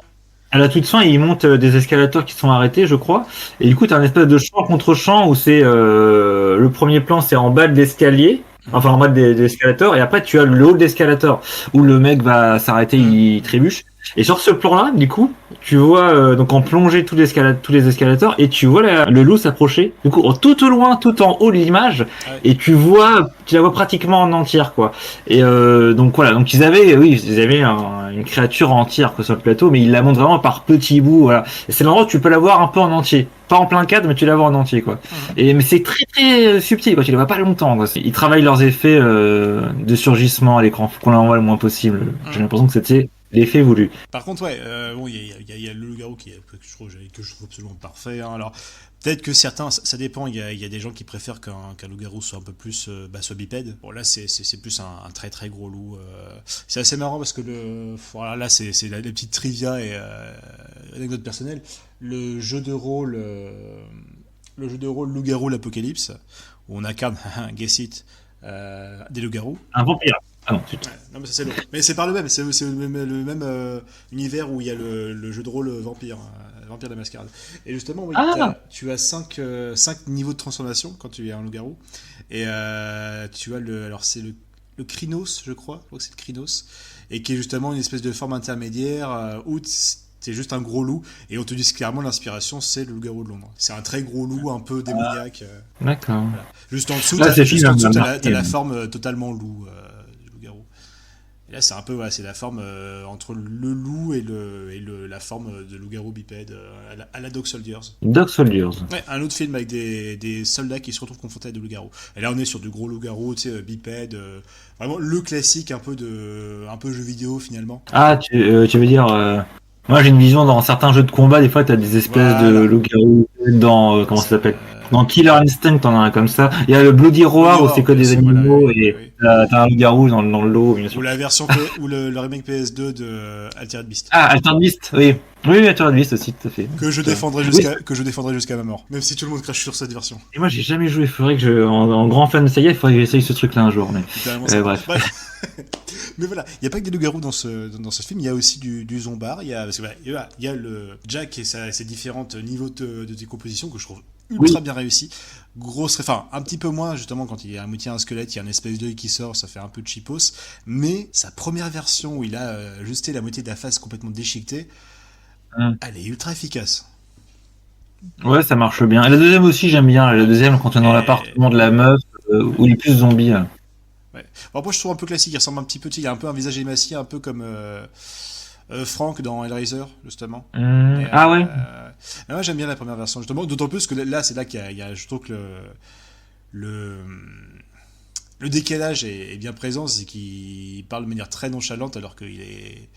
à la toute fin, il monte des escalators qui sont arrêtés, je crois. Et du coup, t'as un espèce de champ contre champ où c'est le premier plan, c'est en bas de l'escalier. Enfin, en bas de l'escalator. Et après, tu as le haut de l'escalator où le mec va s'arrêter, il trébuche. Et sur ce plan-là, du coup, tu vois donc en plongée tous les escalators et tu vois le loup s'approcher. Du coup, tout au loin, tout en haut de l'image, et tu la vois pratiquement en entière, quoi. Et donc voilà, donc ils avaient une créature entière quoi, sur le plateau, mais ils la montrent vraiment par petits bouts. Voilà. Et c'est l'endroit où tu peux la voir un peu en entier, pas en plein cadre, mais tu la vois en entier, quoi. Mais c'est très très subtil, quoi. Tu la vois pas longtemps, quoi. Ils travaillent leurs effets de surgissement à l'écran, faut qu'on la voit le moins possible. J'ai l'impression que c'était l'effet voulu. Par contre, il y a le loup-garou que je trouve absolument parfait. Hein. Alors, peut-être que certains, ça dépend. Il y a des gens qui préfèrent qu'un loup-garou soit un peu plus soit bipède. Bon, là, c'est plus un très très gros loup. C'est assez marrant parce que là, c'est la petite trivia et anecdote personnelle. Le jeu de rôle Loup-garou l'Apocalypse, où on incarne, guess it, des loups-garous. Un vampire. Ah non, Ouais, non, mais ça c'est l'autre. Mais c'est par le même, c'est le même univers où il y a le jeu de rôle Vampire la Mascarade. Et justement, oui, Ah, tu as 5 niveaux de transformation quand tu es un loup-garou. Et tu as alors c'est le Krynos, je crois que c'est le Krynos, et qui est justement une espèce de forme intermédiaire où c'est juste un gros loup, et on te dit clairement l'inspiration c'est le loup-garou de Londres. C'est un très gros loup, un peu démoniaque. d'accord. Voilà. Juste en dessous, Là, t'as, ce juste film en m'a dessous, t'as marqué. la forme totalement loup du loup-garou. Et là, c'est un peu, voilà, c'est la forme entre le loup la forme de loup-garou bipède à la Dog Soldiers. Dog Soldiers. Ouais, un autre film avec des soldats qui se retrouvent confrontés à des loups-garous. Et là, on est sur du gros loup-garou, tu sais, bipède, vraiment le classique un peu jeu vidéo finalement. Ah, tu veux dire. Moi, j'ai une vision dans certains jeux de combat, des fois, t'as des espèces de Voilà. loups-garous dans. Comment ça C'est, s'appelle? Dans Killer Instinct, t'en as un comme ça. Il y a le Bloody Bloody Roar où c'est Roar, que bien des sûr, voilà, animaux oui, oui, et oui. t'as un loup-garou dans le lot, bien Ou sûr. la version ou le remake PS2 de Altered Beast. Ah, Altered Beast, oui. Oui, oui, Altered Beast aussi, tout à fait. Que je Putain. défendrai Oui, jusqu'à ma mort. Même si tout le monde crache sur cette version. et moi, j'ai jamais joué. Il faudrait que en grand fan de saga, il faudrait que j'essaye ce truc-là un jour. Mais Littéralement ça. bref. Bref. Mais voilà, il n'y a pas que des loups-garous dans ce film, il y a aussi du zombard. Parce que, voilà, il y a le Jack et ses différents niveaux de décomposition que je trouve ultra Oui. bien réussi. Enfin, un petit peu moins, justement, quand il y a à moitié un squelette, il y a un espèce d'œil qui sort, ça fait un peu cheapos. Mais sa première version où il a ajusté la moitié de la face complètement déchiquetée, Hum. elle est ultra efficace. Ouais, ça marche bien. Et la deuxième aussi, j'aime bien. La deuxième, quand on est dans Et l'appartement de la meuf, où il est plus zombie. Là. ouais. Bon, moi, je trouve un peu classique. Il ressemble un petit peu. Il y a un peu un visage émacié, un peu comme Frank dans Hellraiser, justement. Et, Ah ouais. moi, j'aime bien la première version, justement. D'autant plus que là, c'est là qu'il y a, je trouve que le, le décalage est bien présent. C'est qu'il parle de manière très nonchalante, alors qu'il est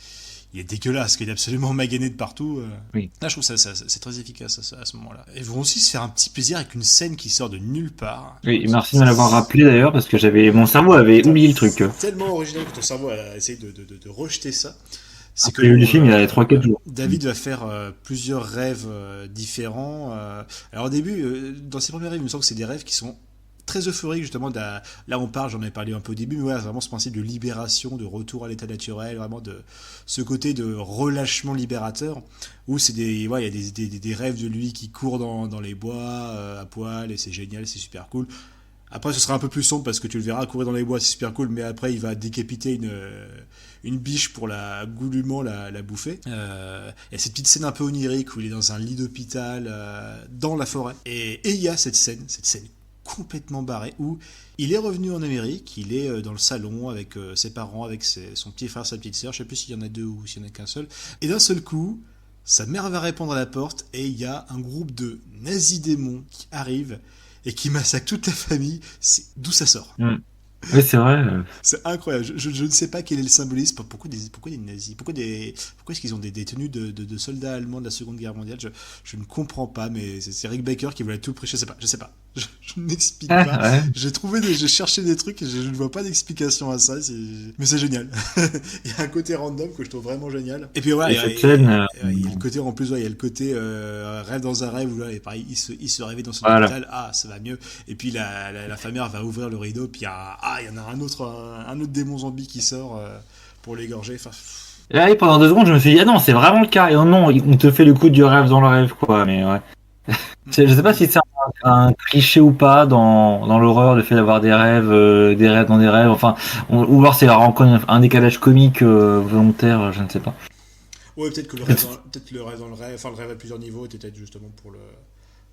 dégueulasse, qu'il est absolument magané de partout. Oui. Là, je trouve ça c'est très efficace à ce moment-là. Ils vont aussi se faire un petit plaisir avec une scène qui sort de nulle part. Oui, et merci de me l'avoir rappelé d'ailleurs, parce que mon cerveau avait Putain, oublié le truc. c'est tellement original que ton cerveau a essayé de rejeter ça. C'est que Après le bon, film, il a 3-4 jours. David va faire plusieurs rêves différents. Alors au début, dans ses premiers rêves, il me semble que c'est des rêves qui sont très euphoriques justement. Là, on parle, j'en ai parlé un peu au début, mais voilà, vraiment ce principe de libération, de retour à l'état naturel, vraiment de ce côté de relâchement libérateur, où il y a des rêves de lui qui court dans les bois à poil, et c'est génial, c'est super cool. Après, ce sera un peu plus sombre parce que tu le verras courir dans les bois, c'est super cool, mais après, il va décapiter une biche pour goulûment la bouffer. Il y a cette petite scène un peu onirique où il est dans un lit d'hôpital dans la forêt. Et il y a cette scène complètement barrée où il est revenu en Amérique, il est dans le salon avec ses parents, avec son petit frère, sa petite sœur, je sais plus s'il y en a deux ou s'il y en a qu'un seul. Et d'un seul coup, sa mère va répondre à la porte et il y a un groupe de nazis démons qui arrivent et qui massacre toute la famille. D'où ça sort. Oui, c'est vrai. C'est incroyable. Je ne sais pas quel est le symbolisme. Pourquoi des nazis? Pourquoi est-ce qu'ils ont des tenues de soldats allemands de la Seconde Guerre mondiale? Je ne comprends pas, mais c'est Rick Baker qui voulait tout prêcher. Je sais pas. Je n'explique pas. Ouais. J'ai cherché des trucs et je ne vois pas d'explication à ça. Mais c'est génial. Il y a un côté random que je trouve vraiment génial. Et puis ouais, Et cette scène, il y a le côté en plus, ouais, il y a le côté rêve dans un rêve où là, et pareil, il se réveille dans son voilà. hôpital. Ah, ça va mieux. Et puis la femme va ouvrir le rideau, puis il y en a un autre démon zombie qui sort pour l'égorger. Enfin, Et là, pendant 2 secondes, je me suis dit, ah non, c'est vraiment le cas. Et non, on te fait le coup du rêve dans le rêve, quoi. Mais ouais. Je sais pas si c'est un cliché ou pas dans l'horreur, le fait d'avoir des rêves dans des rêves. Enfin, ou voir c'est encore un décalage comique volontaire, je ne sais pas. ouais, peut-être que le rêve dans le rêve, enfin le rêve à plusieurs niveaux était peut-être justement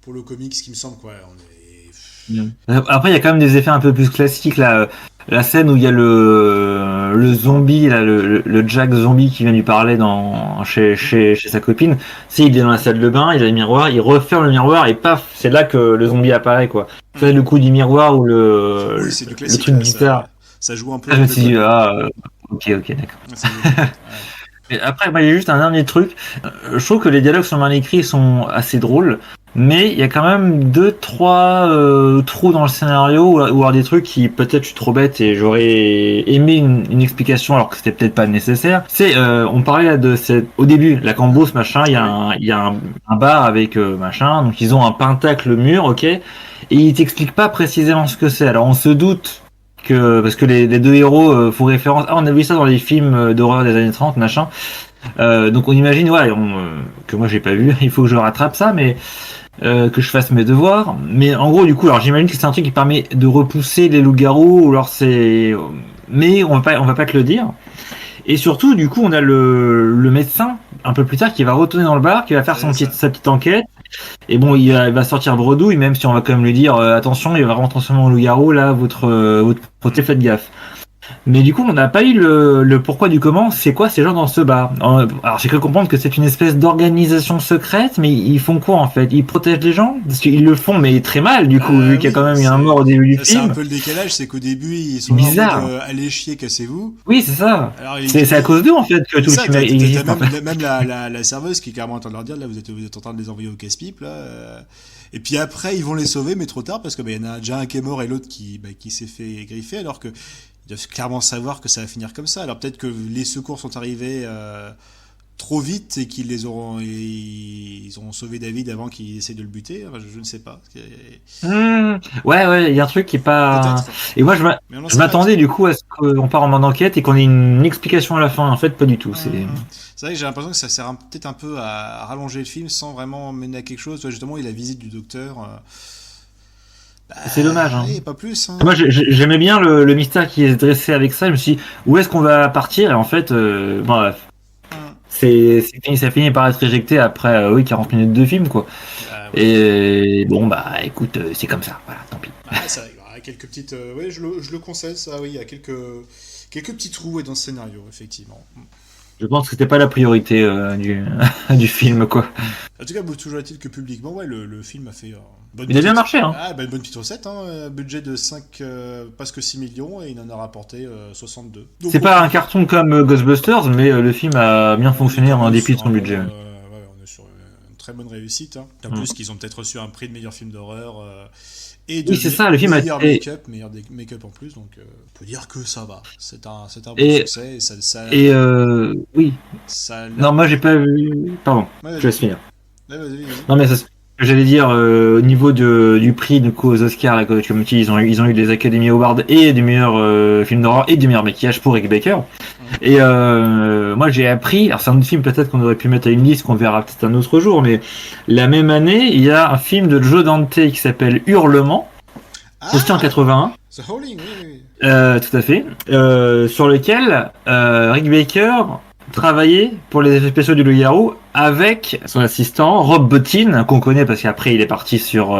pour le comique, ce qui me semble quoi. Après, il y a quand même des effets un peu plus classiques là. La scène où il y a le zombie, là, le Jack zombie qui vient lui parler chez sa copine. Il est dans la salle de bain, il a le miroir, il referme le miroir et paf, c'est là que le zombie apparaît quoi. C'est le coup du miroir ou Oui, c'est du le classique. truc bizarre. Ça joue un peu. Je me suis dit, ok, d'accord. Ouais. Et après, il y a juste un dernier truc. Je trouve que les dialogues sont mal écrits, sont assez drôles, mais il y a quand même 2-3 trous dans le scénario ou alors des trucs qui peut-être je suis trop bête et j'aurais aimé une explication alors que c'était peut-être pas nécessaire. On parlait là au début, la Cambos machin, il y a un bar avec machin, donc ils ont un pentacle mur, ok, et ils t'expliquent pas précisément ce que c'est. Alors on se doute parce que les deux héros font référence. Ah, on a vu ça dans les films d'horreur des années 30, machin. Donc on imagine, que moi j'ai pas vu. Il faut que je rattrape ça, mais que je fasse mes devoirs. Mais en gros, du coup, alors j'imagine que c'est un truc qui permet de repousser les loups-garous. Ou alors mais on va pas te le dire. Et surtout, du coup, on a le médecin un peu plus tard qui va retourner dans le bar, qui va faire sa petite enquête. Et bon, il va sortir bredouille, même si on va quand même lui dire attention, il va vraiment transformer en loup-garou là, votre faites gaffe. Mais du coup, on n'a pas eu le pourquoi du comment. C'est quoi ces gens dans ce bar? Alors, j'ai cru comprendre que c'est une espèce d'organisation secrète, mais ils font quoi en fait? Ils protègent les gens? Parce qu'ils le font, mais très mal du coup, vu qu'il y a quand même eu un mort au début du film. C'est un peu le décalage, c'est qu'au début, ils sont bizarre. En mode allez chier, cassez-vous. Oui, c'est ça. C'est à cause d'eux en fait que tout le film existe. Même la serveuse qui est carrément en train de leur dire là, vous êtes en train de les envoyer au casse-pipe là. Et puis après, ils vont les sauver, mais trop tard parce que il y en a déjà un qui est mort et l'autre qui s'est fait griffer, alors que ils doivent clairement savoir que ça va finir comme ça. Alors peut-être que les secours sont arrivés trop vite et ils ont sauvé David avant qu'il essaie de le buter. Enfin, je ne sais pas. Ouais, il y a un truc qui est pas. Peut-être. Et moi, je m'attendais du coup à ce qu'on part en mode enquête et qu'on ait une explication à la fin. En fait, pas du tout. C'est vrai que j'ai l'impression que ça sert peut-être un peu à rallonger le film sans vraiment mener à quelque chose. Justement, il y a la visite du docteur. C'est dommage. Hein. Pas plus. Hein. Moi, j'aimais bien le mystère qui est dressé avec ça. Je me suis dit, où est-ce qu'on va partir? Et en fait, bref. Ça finit par être éjecté après 40 minutes de film, quoi. Ouais. Et bon, écoute, c'est comme ça. Voilà, tant pis. Ça arrive. Quelques petites. Oui, je le conseille, ça. Oui, il y a quelques petits trous dans ce scénario, effectivement. Je pense que c'était pas la priorité du film, quoi. En tout cas, toujours est-il que publiquement, le film a fait il a bien marché, hein. Une bonne petite recette, hein. Budget de 5, presque 6 millions, et il en a rapporté 62. Donc, c'est pas un carton comme Ghostbusters, mais le film a bien fonctionné en dépit de son budget. On est sur une très bonne réussite. Hein. En plus qu'ils ont peut-être reçu un prix de meilleur film d'horreur. Et de c'est ça, le film meilleur make-up en plus, donc on peut dire que ça va. C'est un bon succès. Oui. Non, moi j'ai pas vu. Pardon, je laisse finir. Vas-y. Non, mais j'allais dire au niveau du prix du coup aux Oscars, comme tu dis, ils ont eu des Academy Awards et des meilleurs films d'horreur et des meilleurs maquillages pour Rick Baker. Et moi j'ai appris, alors c'est un autre film peut-être qu'on aurait pu mettre à une liste qu'on verra peut-être un autre jour, mais la même année il y a un film de Joe Dante qui s'appelle Hurlement, sorti en 81. The Howling, oui. Tout à fait. Sur lequel Rick Baker travaillait pour les effets spéciaux du loup-garou avec son assistant Rob Bottin, qu'on connaît parce qu'après il est parti sur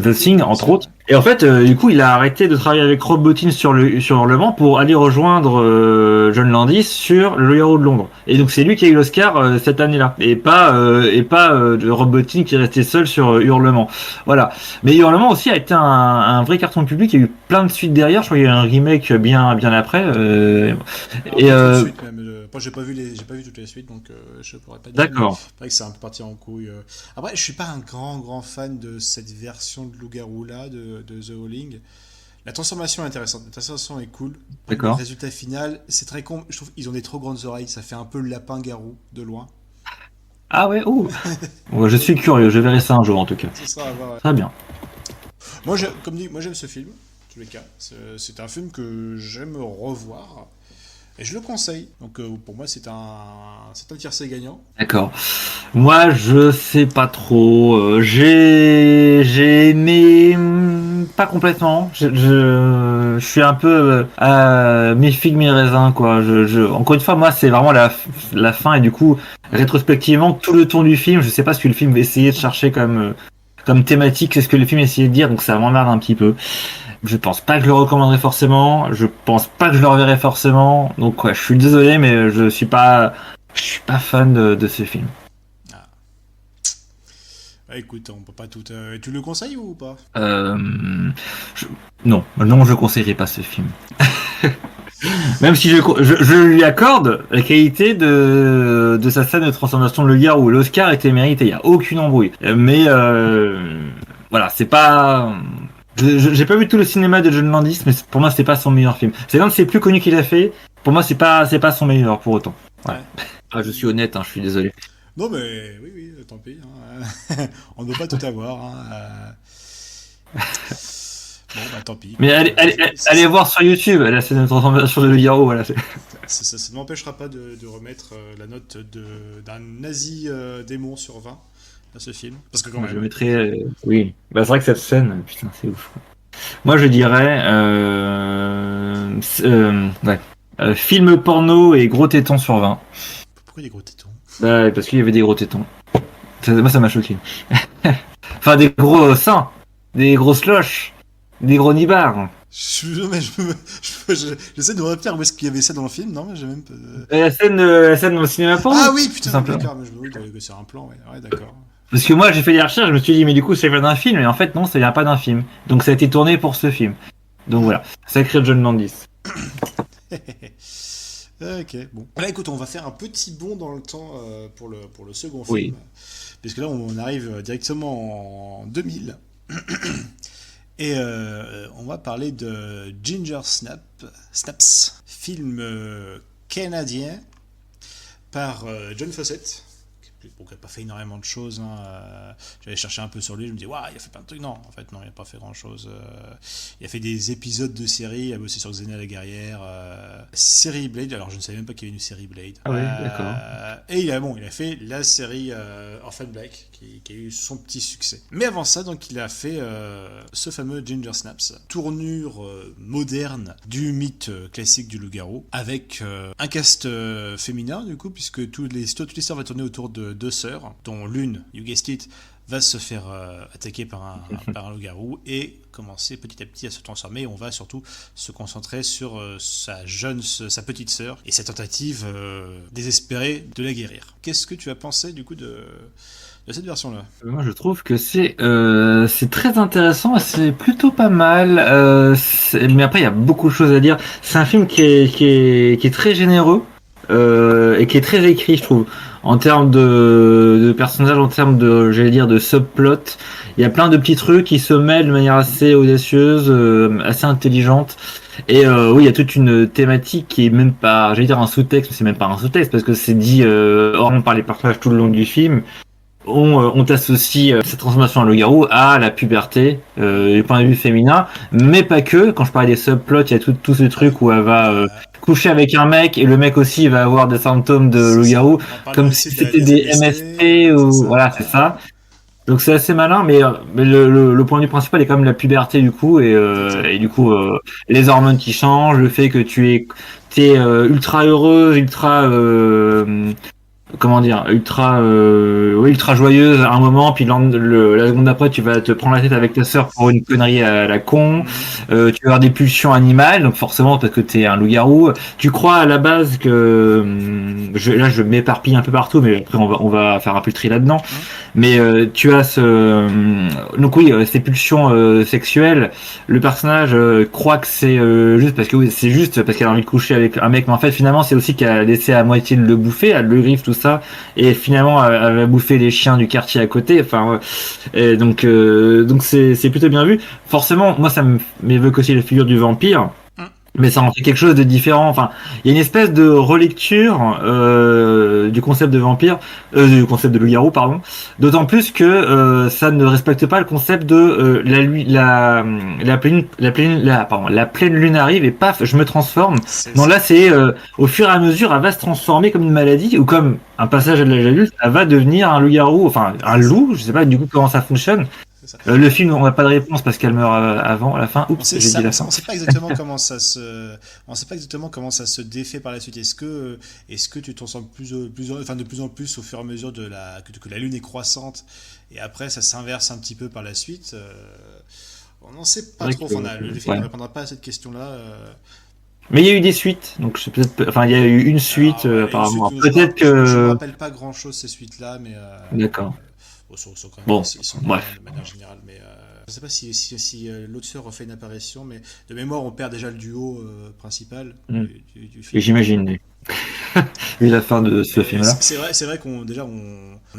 The Thing entre autres. Et en fait, du coup, il a arrêté de travailler avec Rob Bottin sur Hurlement pour aller rejoindre John Landis sur le loup-garou de Londres. Et donc c'est lui qui a eu l'Oscar cette année-là, et pas Rob Bottin qui est resté seul sur Hurlement. Voilà. Mais Hurlement aussi a été un vrai carton public. Il y a eu plein de suites derrière. Je crois qu'il y a eu un remake bien après. Suite, même, moi j'ai pas vu toutes les suites, donc je pourrais pas dire. D'accord. C'est vrai que c'est un peu parti en couille. Après, je suis pas un grand fan de cette version de loup-garou là de The Howling. La transformation est intéressante, la transformation est cool. D'accord. Le résultat final, c'est très con. Je trouve qu'ils ont des trop grandes oreilles, ça fait un peu le lapin-garou de loin. Ah ouais, ouais, je suis curieux, je verrai ça un jour en tout cas. Ce sera à voir, ouais. Très bien. Moi, comme dit, j'aime ce film, en tous les cas. C'est un film que j'aime revoir. Et je le conseille. Donc pour moi, c'est un tiercé gagnant. D'accord. Moi, je sais pas trop. J'ai aimé, pas complètement. Je suis un peu mes figues, mes raisins, quoi. Encore une fois, moi, c'est vraiment la fin, et du coup, rétrospectivement, tout le ton du film, je sais pas ce que le film essayait de chercher comme thématique, c'est ce que le film essayait de dire, donc ça m'emmerde un petit peu. Je pense pas que je le recommanderais forcément. Je pense pas que je le reverrai forcément. Donc ouais, je suis désolé, mais je suis pas fan de ce film. Écoute, on peut pas tout. Tu le conseilles ou pas? Non, je conseillerais pas ce film. Même si je lui accorde la qualité de sa scène de transformation de Legar où l'Oscar était mérité. Il y a aucune embrouille. Mais voilà, c'est pas. J'ai pas vu tout le cinéma de John Landis, mais pour moi c'est pas son meilleur film. C'est l'un de ses plus connus qu'il a fait. Pour moi c'est pas son meilleur pour autant. Ouais. Je suis honnête, je suis désolé. Non mais oui, tant pis. On ne peut pas tout avoir. Bon, tant pis. Mais allez voir sur YouTube la scène de transformation de Loup-garou, voilà. Ça ne m'empêchera pas de remettre la note d'un nazi démon sur 20 à ce film. Parce que quand même. Je mettrais. Oui. Bah, c'est vrai que cette scène, putain, c'est ouf. Moi, je dirais. Ouais. Film porno et gros tétons sur 20. Pourquoi des gros tétons? Bah, parce qu'il y avait des gros tétons. Moi, ça m'a choqué. Enfin, des gros seins, des gros slush, des gros nibards. J'essaie de me rappeler où est-ce qu'il y avait ça dans le film, non? Mais j'ai même pas... La scène dans le cinéma porno. Ah oui, putain, d'accord, mais je me dis que c'est un plan, ouais, d'accord. Parce que moi, j'ai fait des recherches, je me suis dit, mais du coup, ça vient d'un film, et en fait, non, ça vient pas d'un film. Donc, ça a été tourné pour ce film. Donc voilà, sacré John Landis. Ok, bon. Là, écoute, on va faire un petit bond dans le temps pour le second film. Oui. Puisque là, on arrive directement en 2000. Et on va parler de Ginger Snaps, film canadien par John Fawcett. Bon, qui n'a pas fait énormément de choses. J'avais cherché un peu sur lui, je me dis, waouh, il a fait plein de trucs. Non, en fait, non, il n'a pas fait grand chose. Il a fait des épisodes de séries, il a bossé sur Xena la guerrière, série Blade, alors je ne savais même pas qu'il y avait une série Blade. Ah oui, d'accord. Et il a fait la série Orphan Black, qui a eu son petit succès. Mais avant ça, donc, il a fait ce fameux Ginger Snaps, tournure moderne du mythe classique du loup-garou, avec un cast féminin, du coup, puisque toute l'histoire va tourner autour de deux sœurs, dont l'une, you guessed it, va se faire attaquer par un loup-garou et commencer petit à petit à se transformer. On va surtout se concentrer sur sa petite sœur et sa tentative désespérée de la guérir. Qu'est-ce que tu as pensé du coup de cette version-là? Moi, je trouve que c'est très intéressant, c'est plutôt pas mal. Mais après, il y a beaucoup de choses à dire. C'est un film qui est très généreux et qui est très écrit, je trouve. En termes de personnages, en termes de, j'allais dire, de subplot, il y a plein de petits trucs qui se mêlent de manière assez audacieuse, assez intelligente. Et oui, il y a toute une thématique qui est même pas, j'allais dire un sous-texte, mais c'est même pas un sous-texte parce que c'est dit hors par les personnages tout le long du film. On t'associe cette transformation en loup-garou à la puberté, du point de vue féminin, mais pas que. Quand je parlais des subplots, il y a tout ce truc où elle va coucher avec un mec et le mec aussi va avoir des symptômes de loup-garou, comme si c'était des MST ou voilà, c'est ça. Donc c'est assez malin, mais le point de vue principal est quand même la puberté du coup et du coup les hormones qui changent, le fait que t'es ultra heureuse, ultra comment dire, ultra joyeuse à un moment, puis la seconde d'après tu vas te prendre la tête avec ta sœur pour une connerie à la con, tu vas avoir des pulsions animales, donc forcément parce que t'es un loup-garou, tu crois à la base que là je m'éparpille un peu partout, mais après on va faire un peu le tri là-dedans, mais tu as donc oui, ces pulsions sexuelles, le personnage croit que c'est juste parce que oui, c'est juste parce qu'elle a envie de coucher avec un mec, mais en fait finalement c'est aussi qu'elle a laissé à moitié le bouffer, elle le griffe tout ça, et finalement elle va bouffer les chiens du quartier à côté, enfin et donc c'est plutôt bien vu. Forcément moi ça m'évoque aussi la figure du vampire, mais ça en fait quelque chose de différent. Enfin, il y a une espèce de relecture du concept de vampire, du concept de loup-garou, pardon. D'autant plus que ça ne respecte pas le concept de la pleine lune arrive et paf, je me transforme. Non, là c'est au fur et à mesure, elle va se transformer comme une maladie ou comme un passage à l'âge adulte, elle va devenir un loup-garou, enfin un loup. Je sais pas du coup comment ça fonctionne. Le film, on n'a pas de réponse parce qu'elle meurt avant, à la fin. Oups, j'ai dit la fin. On sait pas exactement comment ça se défait par la suite. Est-ce que tu t'en sens de plus en plus au fur et à mesure que la lune est croissante et après ça s'inverse un petit peu par la suite. On n'en sait pas trop. Le film ne répondra pas à cette question-là. Mais il y a eu des suites, donc il y a eu une suite apparemment. Peut-être que je me rappelle pas grand-chose ces suites-là, mais d'accord. Ils sont bref. De manière générale, mais je sais pas si l'autre sœur refait une apparition, mais de mémoire on perd déjà le duo principal du film. Et j'imagine vu la fin de ce film-là. C'est vrai qu'on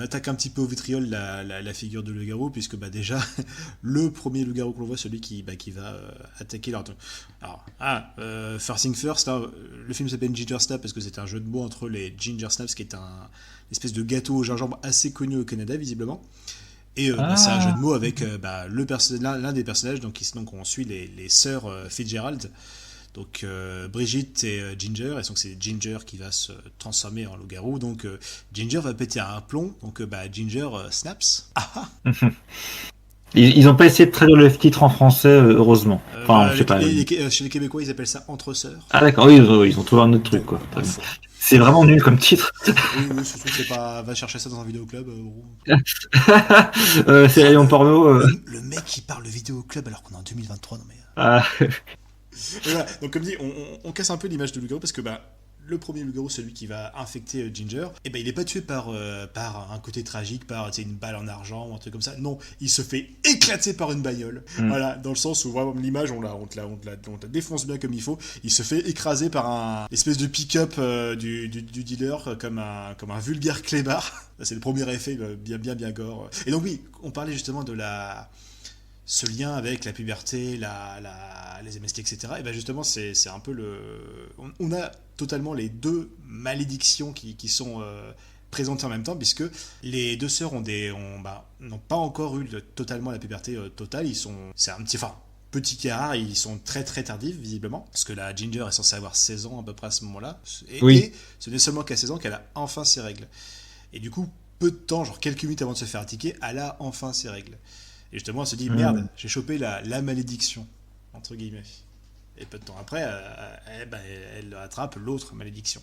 attaque un petit peu au vitriol la figure de loup-garou, puisque déjà le premier loup-garou qu'on voit, celui qui va attaquer leur. Alors, first thing first, le film s'appelle Ginger Snap parce que c'est un jeu de mots entre les Ginger Snaps, qui est une espèce de gâteau au gingembre assez connu au Canada visiblement. Et c'est un jeu de mots avec l'un des personnages, donc on suit les sœurs Fitzgerald. Donc Brigitte et Ginger, et donc c'est Ginger qui va se transformer en loup-garou. Donc Ginger va péter un plomb, donc Ginger snaps. Ils ont pas essayé de traduire le titre en français, heureusement. Enfin, je sais pas. Chez les Québécois, ils appellent ça Entre sœurs. Ah d'accord, oui, ils ont trouvé un autre truc, quoi. C'est vraiment nul comme titre. Oui, surtout c'est pas. Va chercher ça dans un vidéoclub. C'est rayon porno. Le mec qui parle de vidéoclub alors qu'on est en 2023, non mais. Voilà. Donc comme dit, on casse un peu l'image de loup-garou parce que le premier loup-garou, celui qui va infecter Ginger, et il est pas tué par un côté tragique, par une balle en argent ou un truc comme ça. Non, il se fait éclater par une bagnole. Voilà, dans le sens où vraiment l'image, on la défonce bien comme il faut. Il se fait écraser par un espèce de pick-up du dealer comme un vulgaire clébard. C'est le premier effet bien gore. Et donc oui, on parlait justement de ce lien avec la puberté, les MST, etc. Et justement, c'est un peu on a totalement les deux malédictions qui sont présentées en même temps, puisque les deux sœurs n'ont pas encore eu totalement la puberté totale. C'est un petit quart, ils sont très très tardifs visiblement, parce que la Ginger est censée avoir 16 ans à peu près à ce moment-là. Et ce n'est seulement qu'à 16 ans qu'elle a enfin ses règles. Et du coup, peu de temps, genre quelques minutes avant de se faire attiquer, elle a enfin ses règles. Et justement, elle se dit, merde, j'ai chopé la malédiction, entre guillemets. Et peu de temps après, elle attrape l'autre malédiction.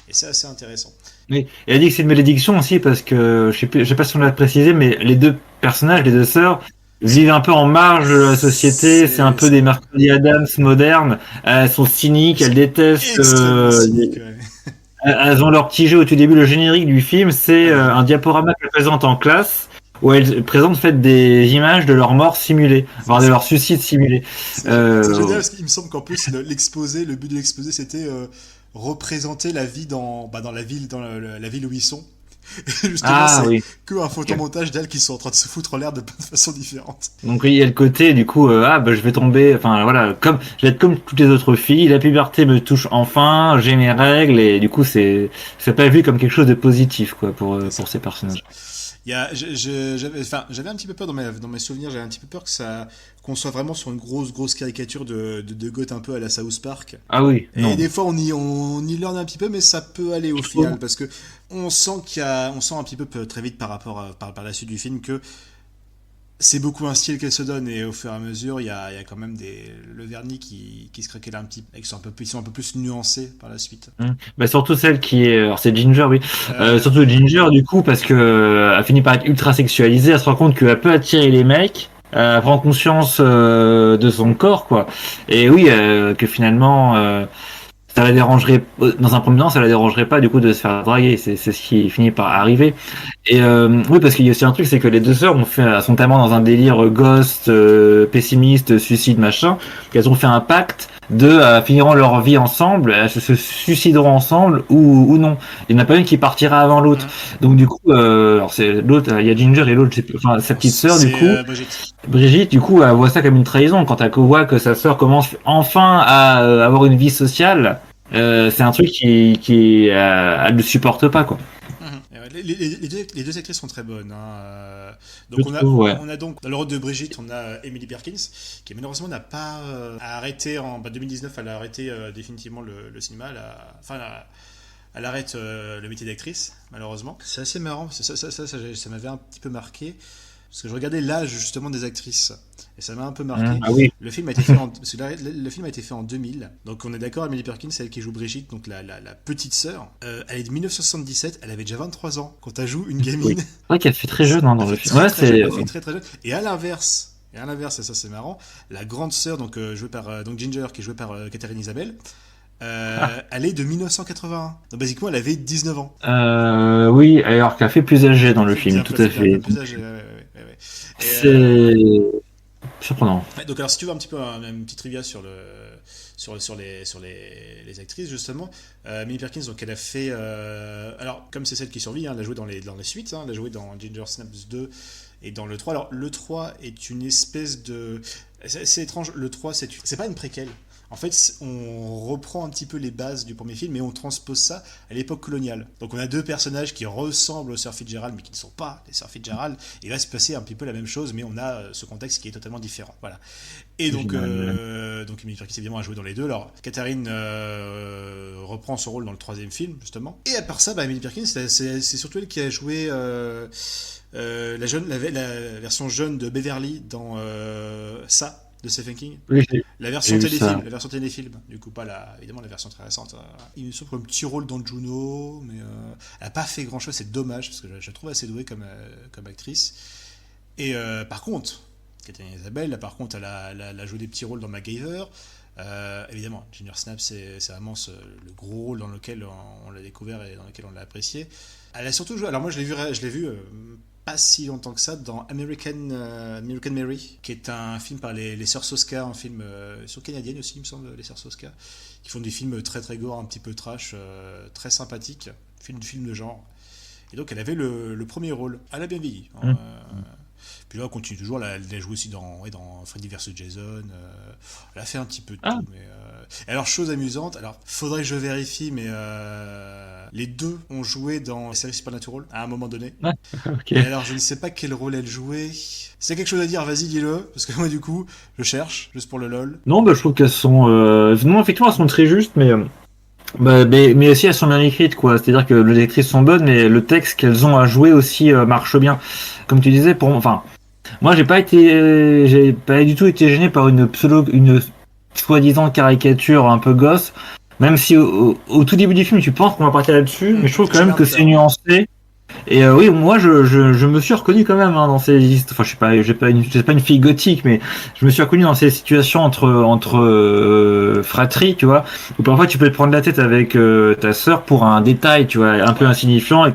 Et c'est assez intéressant. Oui, et elle dit que c'est une malédiction aussi parce que, je sais pas si on l'a précisé, mais les deux personnages, les deux sœurs, vivent un peu en marge de la société. C'est un peu des Mercredi Adams modernes. Elles sont cyniques, elles détestent... Elles ont leur petit jeu au tout début. Le générique du film, c'est un diaporama qu'elles présentent en classe, où elles présentent des images de leur mort simulée, voire de leur suicide simulé. C'est génial parce qu'il me semble qu'en plus le but de l'exposé, c'était représenter la vie dans la ville où ils sont. Et justement, c'est que un photomontage d'elles qui sont en train de se foutre en l'air de plein de façons différentes. Donc il y a le côté du coup je vais tomber, enfin voilà, je vais être comme toutes les autres filles, la puberté me touche enfin, j'ai mes règles et du coup c'est pas vu comme quelque chose de positif quoi pour ces personnages. J'avais un petit peu peur dans mes souvenirs, j'avais un petit peu peur qu'on soit vraiment sur une grosse caricature de goth un peu à la South Park. Ah oui. Et des fois on y learn un petit peu, mais ça peut aller au final parce que on sent un petit peu très vite par la suite du film que c'est beaucoup un style qu'elle se donne et au fur et à mesure il y a quand même le vernis qui se craquelle un petit peu et qui sont un peu plus nuancés par la suite. Surtout celle qui est, alors c'est Ginger oui, surtout Ginger du coup parce que elle finit par être ultra sexualisée, elle se rend compte qu'elle peut attirer les mecs, elle prend conscience de son corps quoi, et oui que finalement ça la dérangerait, dans un premier temps, ça la dérangerait pas du coup de se faire draguer. C'est ce qui finit par arriver. Et oui, parce qu'il y a aussi un truc, c'est que les deux sœurs sont tellement dans un délire ghost, pessimiste, suicide, machin, qu'elles ont fait un pacte finiront leur vie ensemble, elles se suicideront ensemble ou non. Il n'y en a pas une qui partira avant l'autre. Donc du coup, alors c'est l'autre, il y a Ginger et l'autre, sa petite sœur du coup. Brigitte, du coup, elle voit ça comme une trahison quand elle voit que sa sœur commence enfin à avoir une vie sociale. C'est un truc qui elle ne supporte pas quoi. Les deux actrices sont très bonnes. Donc on a donc dans le rôle de Brigitte, on a Emily Perkins qui malheureusement n'a pas arrêté en 2019. Elle a arrêté définitivement le cinéma. Elle arrête le métier d'actrice malheureusement. C'est assez marrant. Ça m'avait un petit peu marqué. Parce que je regardais l'âge justement des actrices et ça m'a un peu marqué. Oui. Le film a été fait le film a été fait en 2000. Donc on est d'accord, Emily Perkins, c'est elle qui joue Brigitte, donc la petite sœur. Elle est de 1977, elle avait déjà 23 ans quand elle joue une gamine. Oui. C'est vrai qu'elle fait très jeune dans le film. Elle fait très jeune. Et à l'inverse, et ça c'est marrant, la grande sœur jouée par Ginger qui est jouée par Catherine Isabelle. Elle est de 1981. Donc basiquement elle avait 19 ans. Oui, alors qu'elle fait plus âgée dans le film, tout à fait. Plus âgée, ouais. C'est surprenant. Donc alors si tu veux un petit peu une petite trivia sur les actrices justement, Emily Perkins donc elle a fait alors comme c'est celle qui survit, elle a joué dans les suites, elle a joué dans Ginger Snaps 2 et dans le 3. Alors le 3 est une espèce de C'est étrange, le 3, c'est pas une préquelle. En fait, on reprend un petit peu les bases du premier film, mais on transpose ça à l'époque coloniale. Donc on a deux personnages qui ressemblent aux Sir Fitzgerald, mais qui ne sont pas les Sir Fitzgerald. Et il va se passer un petit peu la même chose, mais on a ce contexte qui est totalement différent. Voilà. Et donc Emily Perkins évidemment a joué dans les deux. Alors Catherine reprend son rôle dans le troisième film, justement. Et à part ça, Emily Perkins, c'est surtout elle qui a joué la version jeune de Beverly dans ça de Stephen King. Oui, La version téléfilm, du coup pas évidemment la version très récente. Il me semble un petit rôle dans Juno, mais elle a pas fait grand chose, c'est dommage parce que je la trouve assez douée comme actrice. Et par contre, Catherine Isabelle, là par contre elle a joué des petits rôles dans MacGyver. Évidemment, Ginger Snaps, c'est vraiment le gros rôle dans lequel on l'a découvert et dans lequel on l'a apprécié. Elle a surtout joué, alors moi je l'ai vu pas si longtemps que ça dans American Mary, qui est un film par les Sœurs Soska, un film sur canadienne aussi, il me semble, les Sœurs Soska, qui font des films très très gore, un petit peu trash, très sympathiques, film de genre. Et donc elle avait le premier rôle. Elle a bien vieilli. Puis là, on continue toujours. Elle a joué aussi dans Freddy vs Jason. Elle a fait un petit peu de tout. Mais, alors, chose amusante, faudrait que je vérifie, mais les deux ont joué dans la série Supernatural à un moment donné. Okay. Et alors, je ne sais pas quel rôle elle jouait. Si t'as quelque chose à dire, vas-y, dis-le. Parce que moi, du coup, je cherche, juste pour le lol. Non, je trouve qu'elles sont. Non, effectivement, elles sont très justes, mais aussi elles sont bien écrites, quoi. C'est-à-dire que les actrices sont bonnes, mais le texte qu'elles ont à jouer aussi marche bien. Comme tu disais, moi j'ai pas du tout été gêné par une soi-disant caricature un peu gosse, même si au tout début du film tu penses qu'on va partir là-dessus, mais je trouve quand même que c'est nuancé. Et oui, moi je me suis reconnu quand même dans ces histoires. Enfin, j'ai pas une fille gothique, mais je me suis reconnu dans ces situations entre fratries, tu vois, où parfois tu peux te prendre la tête avec ta sœur pour un détail, tu vois, un peu insignifiant, et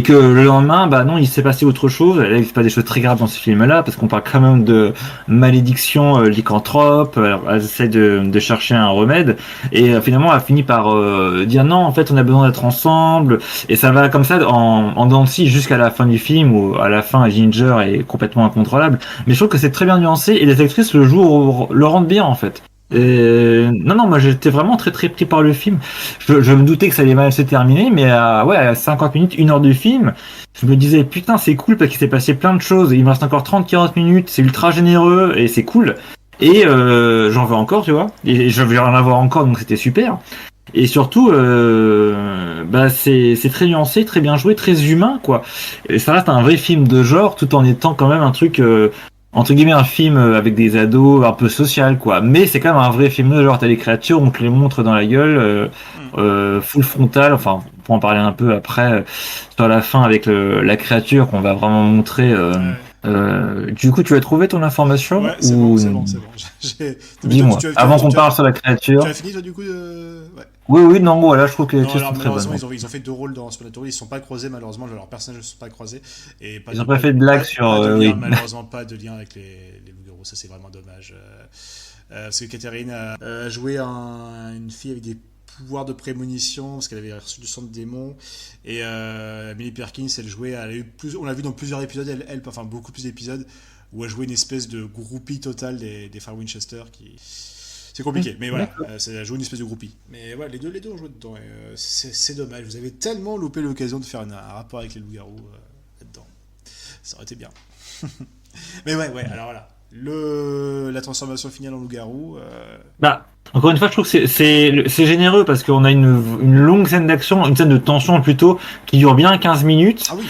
que le lendemain, non, il s'est passé autre chose. Là, il se passe des choses très graves dans ce film-là, parce qu'on parle quand même de malédiction lycanthrope. Alors, elle essaie de chercher un remède, et finalement, elle finit par dire non, en fait, on a besoin d'être ensemble, et ça va comme ça en dents de scie jusqu'à la fin du film, où à la fin Ginger est complètement incontrôlable. Mais je trouve que c'est très bien nuancé et les actrices le rendent bien en fait. Non, moi j'étais vraiment très très pris par le film. Je me doutais que ça allait mal se terminer, mais à 50 minutes, 1 heure de film, je me disais putain c'est cool parce qu'il s'est passé plein de choses. Il me reste encore 30-40 minutes, c'est ultra généreux et c'est cool. Et j'en veux encore, tu vois. Et je vais en avoir encore, donc c'était super. Et surtout, c'est très nuancé, très bien joué, très humain, quoi. Et ça reste un vrai film de genre, tout en étant quand même un truc, entre guillemets, un film avec des ados, un peu social, quoi. Mais c'est quand même un vrai film de genre. T'as les créatures, on te les montre dans la gueule, full frontal. Enfin, on peut en parler un peu après, sur la fin avec la créature qu'on va vraiment montrer. Du coup, tu as trouvé ton information? Ouais, c'est bon. Dis-moi, avant qu'on parle sur la créature. Tu as fini, toi, du coup ouais. Oui, non, voilà, je trouve que les choses sont très bonnes. Ils ont fait 2 rôles dans Supernatural, ils ne sont pas croisés, malheureusement, leurs personnages ne sont pas croisés. Et ils n'ont pas fait de blagues sur. Malheureusement, pas de lien avec les loups-garous, ça c'est vraiment dommage. Parce que Catherine a joué une fille avec des pouvoirs de prémonition, parce qu'elle avait reçu du sang de démon. Et Millie Perkins, on l'a vu dans plusieurs épisodes, enfin beaucoup plus d'épisodes, où elle jouait une espèce de groupie totale des frères Winchester qui. C'est compliqué, mais voilà, ça joue une espèce de groupie. Mais ouais, les deux ont joué dedans. Et, c'est dommage, vous avez tellement loupé l'occasion de faire un rapport avec les loups-garous là-dedans. Ça aurait été bien. Mais ouais, alors voilà. La transformation finale en loup-garou. Encore une fois, je trouve que c'est généreux parce qu'on a une longue scène d'action, une scène de tension plutôt, qui dure bien 15 minutes. Ah oui.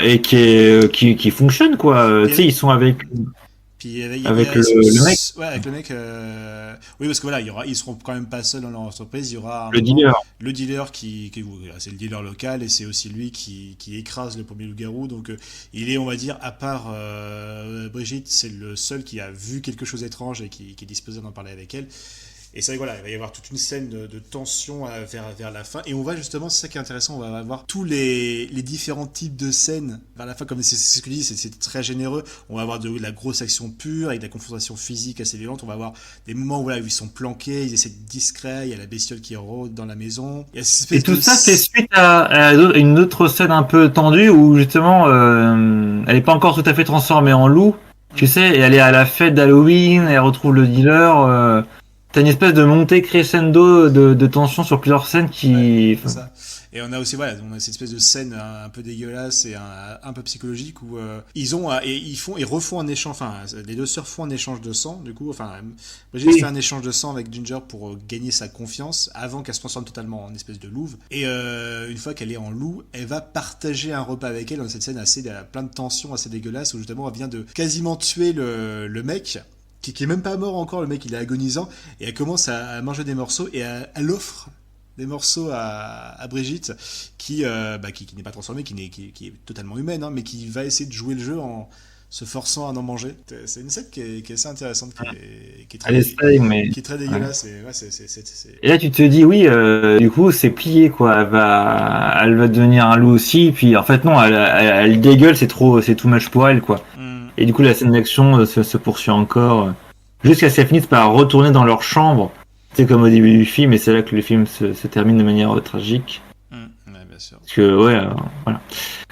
Et qui fonctionne, quoi. Tu sais, ils sont avec. Puis avec le mec. Ouais, avec le mec. Oui, parce que voilà, ils seront quand même pas seuls dans leur entreprise. Il y aura dealer. Le dealer c'est le dealer local et c'est aussi lui qui écrase le premier loup-garou. Donc il est, on va dire, à part Brigitte, c'est le seul qui a vu quelque chose d'étrange et qui est disposé d'en parler avec elle. Et c'est vrai, voilà, il va y avoir toute une scène de tension vers la fin. Et on va justement, c'est ça qui est intéressant, on va avoir tous les différents types de scènes vers la fin. Comme c'est ce que je dis, c'est très généreux. On va avoir de la grosse action pure, avec de la confrontation physique assez violente. On va avoir des moments où ils sont planqués, ils essaient de discrets, il y a la bestiole qui rôde dans la maison. Et tout ça, c'est suite à une autre scène un peu tendue où justement, elle n'est pas encore tout à fait transformée en loup. Tu sais, et elle est à la fête d'Halloween, et elle retrouve le dealer. T'as une espèce de montée crescendo de tension sur plusieurs scènes qui... Ouais, c'est ça. Et on a aussi, voilà, on a cette espèce de scène un peu dégueulasse et un peu psychologique où ils refont un échange, enfin, les deux sœurs font un échange de sang, du coup, enfin, Brigitte fait un échange de sang avec Ginger pour gagner sa confiance avant qu'elle se transforme totalement en espèce de louve. Et une fois qu'elle est en loup, elle va partager un repas avec elle dans cette scène plein de tension, assez dégueulasse, où justement elle vient de quasiment tuer le mec. Qui est même pas mort encore, le mec il est agonisant, et elle commence à manger des morceaux, et elle offre des morceaux à Brigitte, qui n'est pas transformée, qui est totalement humaine, hein, mais qui va essayer de jouer le jeu en se forçant à en manger. C'est une scène qui est assez intéressante, qui est très dégueulasse. Et, ouais, et là tu te dis oui, du coup c'est plié quoi, elle va devenir un loup aussi, puis en fait non, elle dégueule, c'est too much pour elle quoi. Et du coup, la scène d'action se poursuit encore, jusqu'à ce qu'elles finissent par retourner dans leur chambre. C'est comme au début du film, et c'est là que le film se termine de manière tragique. Ouais, bien sûr. Parce que, voilà.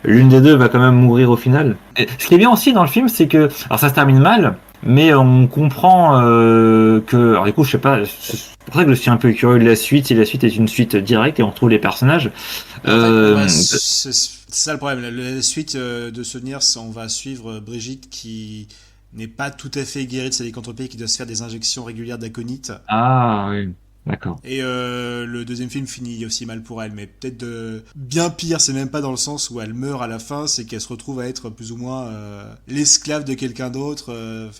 L'une des deux va quand même mourir au final. Et ce qui est bien aussi dans le film, c'est que... Alors, ça se termine mal, mais on comprend que... Alors, du coup, je sais pas... C'est pour ça que je suis un peu curieux de la suite, si la suite est une suite directe et on retrouve les personnages. C'est ça le problème. La suite de Souvenirs, on va suivre Brigitte qui n'est pas tout à fait guérie de sa lycanthropie et qui doit se faire des injections régulières d'aconite. Ah oui, d'accord. Et le deuxième film finit aussi mal pour elle, mais peut-être bien pire, c'est même pas dans le sens où elle meurt à la fin, c'est qu'elle se retrouve à être plus ou moins l'esclave de quelqu'un d'autre,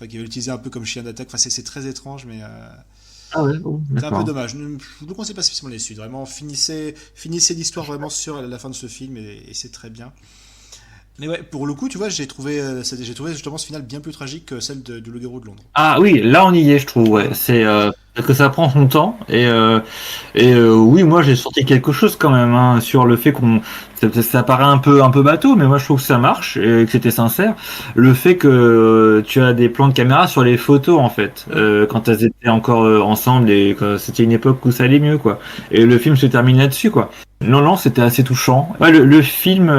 qui va l'utiliser un peu comme chien d'attaque. Enfin, c'est très étrange, mais... Ah ouais, c'est un peu dommage. Je ne vous conseille pas spécialement les suites. Vraiment, finissez l'histoire vraiment sur la fin de ce film et c'est très bien. Mais ouais, pour le coup, tu vois, j'ai trouvé justement ce final bien plus tragique que celle du Loup-garou de Londres. Ah oui, là on y est, je trouve. Ouais, c'est que ça prend son temps et oui, moi j'ai sorti quelque chose quand même sur le fait ça paraît un peu bateau, mais moi je trouve que ça marche et que c'était sincère. Le fait que tu as des plans de caméra sur les photos en fait, quand elles étaient encore ensemble et que c'était une époque où ça allait mieux quoi. Et le film se termine là-dessus quoi. Non, c'était assez touchant. Ouais, le film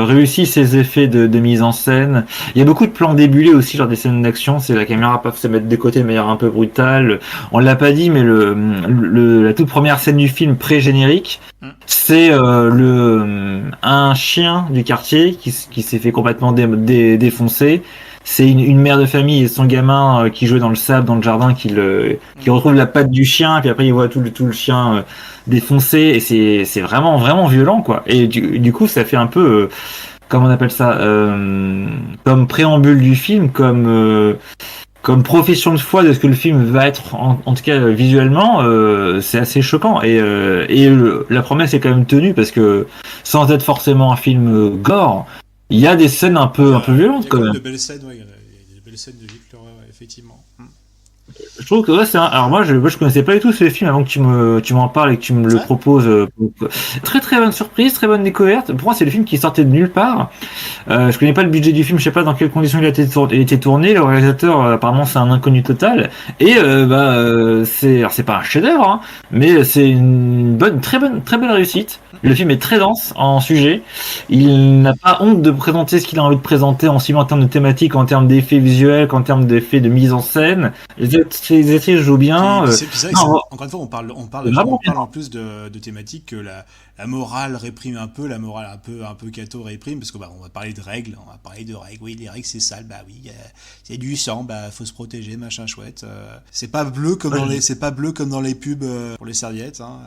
réussit ses effets de mise en scène. Il y a beaucoup de plans débulés aussi lors des scènes d'action. C'est la caméra peut se mettre de côté de manière un peu brutale. On l'a pas dit, mais la toute première scène du film pré-générique, c'est un chien du quartier qui s'est fait complètement défoncer. C'est une mère de famille et son gamin qui jouait dans le sable, dans le jardin, qui retrouve la patte du chien, puis après il voit tout le chien défoncé, et c'est vraiment, vraiment violent, quoi. Et du coup, ça fait un peu, comment on appelle ça, comme préambule du film, comme profession de foi de ce que le film va être, en tout cas visuellement, c'est assez choquant. Et la promesse est quand même tenue, parce que sans être forcément un film gore, il y a des scènes un peu violentes quand même. Il y a de belles scènes, ouais, il y a des belles scènes de Gilles Fleur, effectivement. Je trouve que alors moi je connaissais pas du tout ce film avant que tu m'en parles et que tu me le proposes. Très très bonne surprise, très bonne découverte. Pour moi c'est le film qui sortait de nulle part. Je connais pas le budget du film, je sais pas dans quelles conditions il a été tourné. Le réalisateur apparemment c'est un inconnu total. Et c'est pas un chef-d'œuvre, hein, mais c'est une très belle réussite. Le film est très dense en sujet. Il n'a pas honte de présenter ce qu'il a envie de présenter, en cible en termes de thématique, en termes d'effets visuels, qu'en termes d'effets de mise en scène. Les actrices jouent bien. Encore une fois, on parle en plus de thématiques que la morale réprime un peu, la morale un peu catho réprime, parce que on va parler de règles, oui, les règles c'est sale, oui, c'est du sang, faut se protéger, machin chouette. C'est pas bleu comme dans les pubs pour les serviettes, hein.